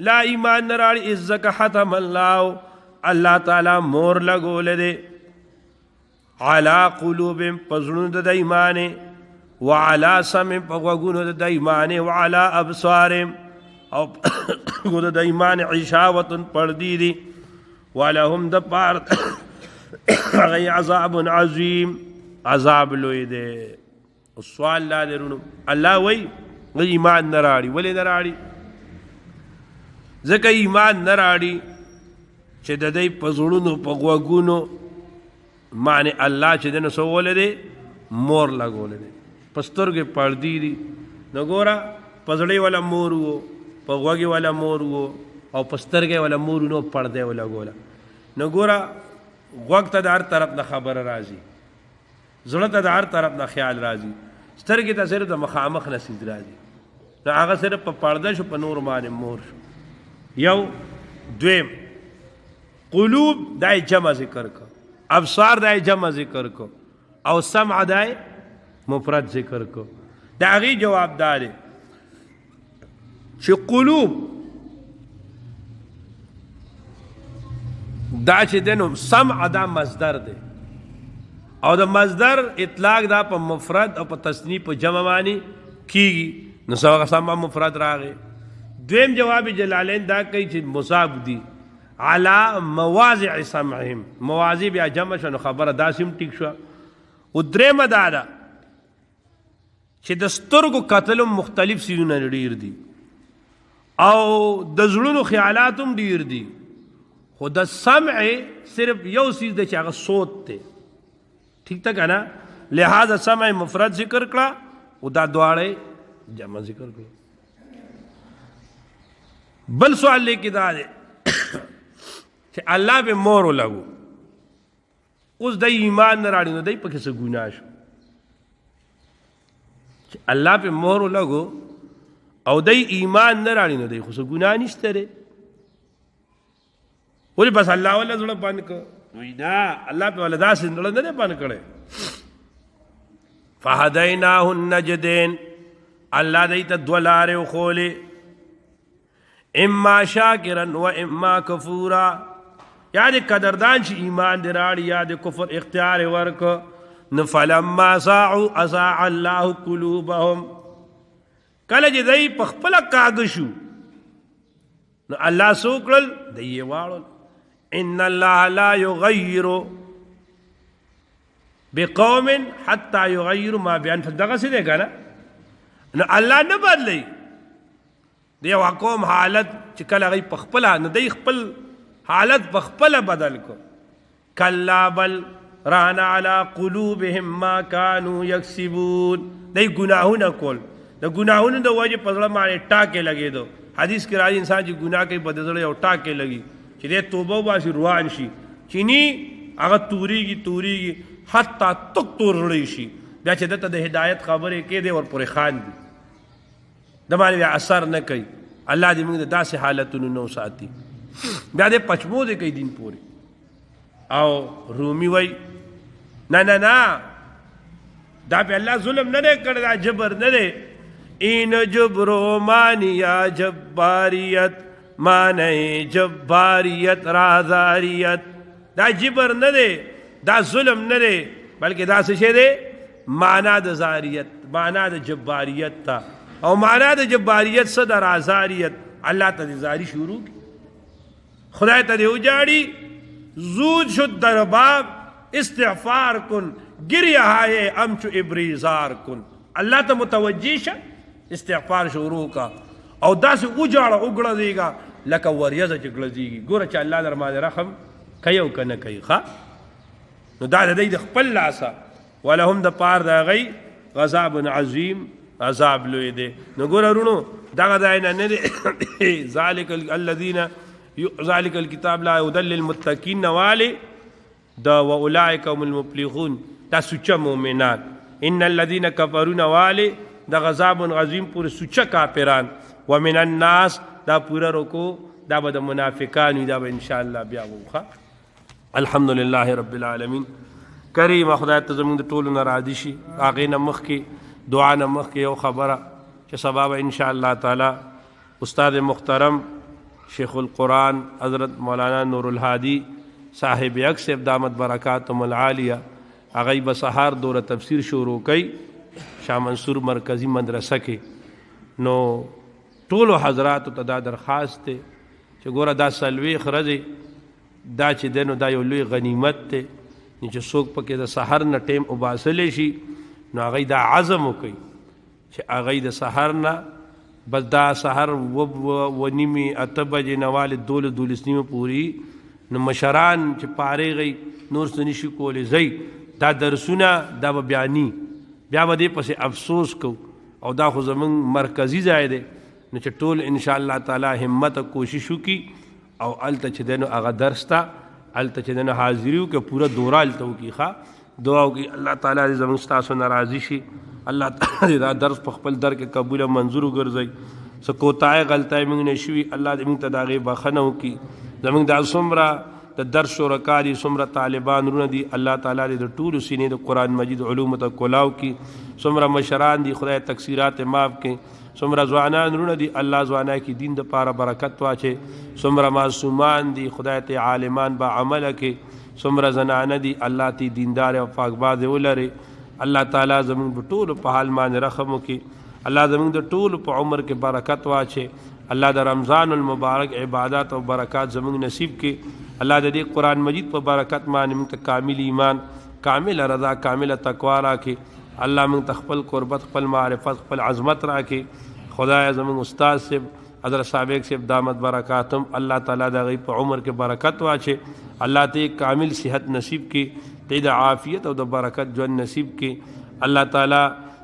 لا ایمان نراړي عزت ختم الله الله تعالی مور لګول دي على قلوبهم پزړونو د ایمان وعلى سمع پغوګونو د ایمان وعلى ابصارهم او ګور د ایمان عشاوه پردی دي ولهم د پار هغه عذاب عظیم عذاب لوی دی. سوال لا درونو الله وای ایمان نه راړي. ولې نه راړي؟ ځکه ایمان نه راړي چې د دې په زړونو په غوږونو معنی الله چې دنه سو ولې مور لګولې دي، په سترګې پردي دي. نو ګوره په زړې ولا مور وو، په غوږې ولا مور وو، او په سترګې ولا مور نو پردې ولا ګوله. نو ګوره غوږ ته د هر طرف نه خبره راځي، زړه ته د هر طرف نه خیال راځي، سترګې ته صرف د مخامخ نصیب راځي. نو هغه صرف په پرده شو، په نور باندې مور شو. یو دویم قلوب دای جمع ذکر کو، ابصار دای جمع ذکر کو، او سمع دای مفرد ذکر کو. دا غي جواب دار چې قلوب دا چې دنو سمع دا مصدر دی، او د مصدر اطلاق دا په مفرد او په تصنیف په جمع باندې کیږي. نو سمع سمع مفرد راغی. دویم جواب جلالین دا کوي چې مصاب دي علی مواضع سمعهم، مواضع بیا جمع شنو خبره داسیم ټیک شو. او درېم دا ده چې د سترګو قتلم مختلف سیزونه ډیر دي، او د زړونو خیالات هم ډیر دي، خو د سمع صرف یو سیز دی چې هغه صوت دی. ٹھیک تا که نه؟ لہذا سمع مفرد ذکر کړه او دا دواړه جمع ذکر کړه. بل سوال لیکي دا دی چې الله به مور ولګو، اوس د ایمان نه راړي، نو دی پکې څه ګناه شو؟ چې الله په مور ولګو او دی ایمان نه راړي، نو دی خو څه ګناه نشته دی. ولې بس الله ولا زړه بند کړ؟ وی نه، الله په ولا داسې زړه نه دی بند کړی. فهدیناه النجدین، الله دی ته دوه لارې وښولې، اما شاکرا و اما کفورا. یا د قدردان چې ایمان دی راړي، یا د کفر اختیار ورکړ. نو فلما ساعوا اضاع الله قلوبهم، کله چې دی په خپله کاږه شو، نو الله څه وکړل؟ دی یې واړل. ان الله لا یغیر بقوم حتى یغیروا ما بانفسهم. دغسې دی که نه؟ نو الله نه بدلی د یو قوم حالت چې کله هغوی په خپله، نو دی خپل حالت په خپله بدل کړ. کلا بل ران علی قلوبهم ما كانوا یکسبون. دی ګناهونه کول، د ګناهونو د وجې په زړه باندې ټاکې لګېدو. حدیث کې راځي انسان چې ګناه کوي په د زړه یو ټاکې لګي چې دی توبه وباسي روان شي، چینی هغه تورېږي حتی تک تور زړی شي. بیا چې دته د هدایت خبرې کې دی ورپورې خاندي، د باندې بیا اثر نه کوي. الله دې موږ د داسې حالتونو نه وساتي. بیا دې پچموزې کوي دین پورې. او رومي وای نه نه نه، دا په الله ظلم نه دی کړی، دا جبر نه دی. این جبرو مانیا جباریت، معنی جباریت رازاریت. دا جبر نه دی، دا ظلم نه دی، بلکې دا څه شی دی؟ معنا د زاریت، معنا د جباریت تا. او معنا د جباریت څه د رازاریت؟ الله ته د زاری شروع کی، خدای ته دی وجاړي، زود شد در باب استغفار کن، گریه های امچو ابریزار کن. الله ته متوجه شه، استغفار شروع کا، او داسې وجاړه وګړځېږه لکه وریځه چې ګړځېږي. ګوره چې الله در باندې رحم کوي او که نه کوي. ښه، نو دا د دی د خپل لاسه، ولهم د پار د هغوی عذاب عظیم، عذاب لوی دی. نو ګوره ورونو دغه ځای نه نه دی ذلک الکتاب لا هدی للمتقین نوالی دا واولئک هم المفلحون، دا سوچه مؤمنان. ان الذین کفروا نوالی دا عذاب عظیم پورې سوچه کافران. ومن الناس دا پورا رکو دا به د منافقان وي، دا به انشاءالله بیا وخه. الحمدلله رب العالمین. کریم خدای ته زموږ د ټولو نه راضي شي. هغې نه مخکې دعا نه مخکې یو خبره چې سبا به انشاءالله تعالی استاد محترم شیخ القرآن حضرت مولانا نور الهادی صاحب یکسب دامت برکاتهم العالیه، هغوی به سهار دوره تفسیر شروع کوي شاه منصور مرکزی مدرسه کې. نو ټولو حضراتو ته دا درخواست دی چې ګوره دا څلوېښت ورځې دا چې دی نو دا یو لوی غنیمت دی. چې څوک پکې د سحر نه ټیم وباسلی شي نو هغوی دا عزم وکړي چې هغوی د سحر نه بس دا سحر و نیمې اته بجې نه والې دولس نیمې پورې نو مشران چې فارغ نور څه نشي کولی ځئ دا درسونه دا به بیا ني بیا به دې پسې افسوس کوو او دا خو زمونږ مرکزي ځای دی نو چې ټول انشاءالله تعالی همت او کوشش وکړي او هلته چې دی نو هغه درس ته هلته چې دی نو حاضري وکړي پوره دوره هلته وکړي ښه دعا وکړي الله تعالی دې زمونږ ستاسو نه راضي شي الله تعالی دا درس په خپل در کې قبول او منظور وګرځوي څه کوتاهی غلطۍ موږ نه شوي الله دې موږ ته د هغې بخښنه وکړي زموږ دا څومره د درس شرکا دي څومره طالبان رونه دي الله تعالی دې د ټولو سینې د قرآن مجید علومو ته کولاو کړي څومره مشران دي خدای تقصیرات معاف کړي څومره ځوانان رونه دي الله ځوانای کې دین دپاره برکت واچي څومره معصومان دي خدای ته عالمان با عمله کې څومره زنانه دي الله تی دیندار او پاکباز ولري الله تعالی زموږ په ټولو په حال باندې رحم وکړي الله زموږ د ټولو په عمر کې برکت واچي الله د رمضان المبارک عبادات او برکات زموږ نصیب کړي الله د دې قرآن مجید په برکت باندې موږ ته کامل ایمان کامل رضا کامل تقوا راکړي الله موږ ته خپل قربت خپل معرفت خپل عظمت راکړي خدای زموږ استاد صاحب حضرت سابق صاحب دامت برکاتهم الله تعالی د هغوی په عمر کې برکت واچي الله ته کامل صحت نصیب کړي ته د عافیت او د برکت ژوند نصیب کړي الله تعالی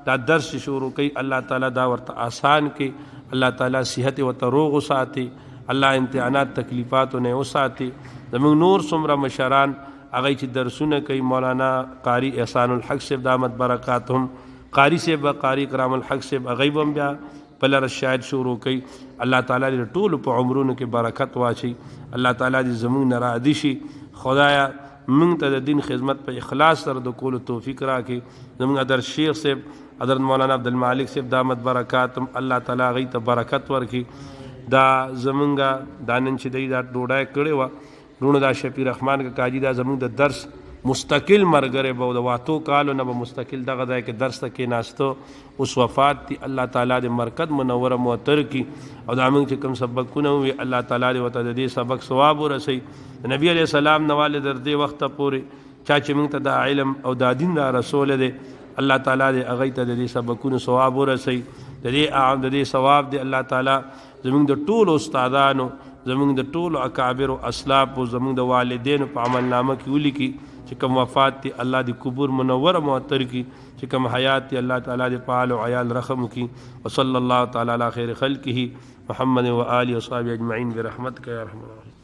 دا درس شروع کوي الله تعالی دا ورته آسان کړي الله تعالی صحت ورته روغ وساتي الله امتحانات تکلیفاتو نه وساتي زموږ نور څومره مشران هغوی چې درسونه کوي مولانا قاری احسان الحق صاحب دامت برکاتهم قاری صاحب قاری کرام الحق صاحب هغوی به هم بیا بله شاید شروع کوي الله تعالی دې ټولو په عمرونو کې برکت واچي الله تعالی دې زموږ نه راضي شي خدایه موږ ته د دین خدمت په اخلاص سره د کولو توفیق راکړي زموږ حضرت شیخ صاحب حضرت مولانا عبدالمالک صاحب دامت برکاتهم الله تعالی هغوی ته برکت ورکړي دا زمونږ دا نن چې دی دا ډوډۍ کړې وه رونو دا شفیع رحمان کا کاجي دا زمونږ د درس مستقل مرګره به د واتو کالو نه به مستقل دغه ځای کې درس ته کېناسته اوس وفات دي الله تعالی د مرکز منوره معطر کی او دا موږ چې کوم سبقونه وي الله تعالی دې ورته د دې سبق ثواب ورسوي د نبی علیه السلام نه والد تر دې وخته پورې چا چې موږ ته دا علم او دا دین دا رسول دی الله تعالی دې هغوی ته د دې سبقونو ثواب ورسوي د دې ثواب دی الله تعالی زموږ د ټولو استادانو زموږ د ټولو اکابر او اسلاف او زموږ د والدینو په عملنامه کې ولیکي چې کوم وفات دي الله دې قبور منور معطر کی چې کوم حیات دي الله تعالی دې په آل او عیال رحم کی وصلی الله تعالی علی خیر خلقه محمد و آله و صحبه اجمعین برحمتک یا ارحم الراحمین.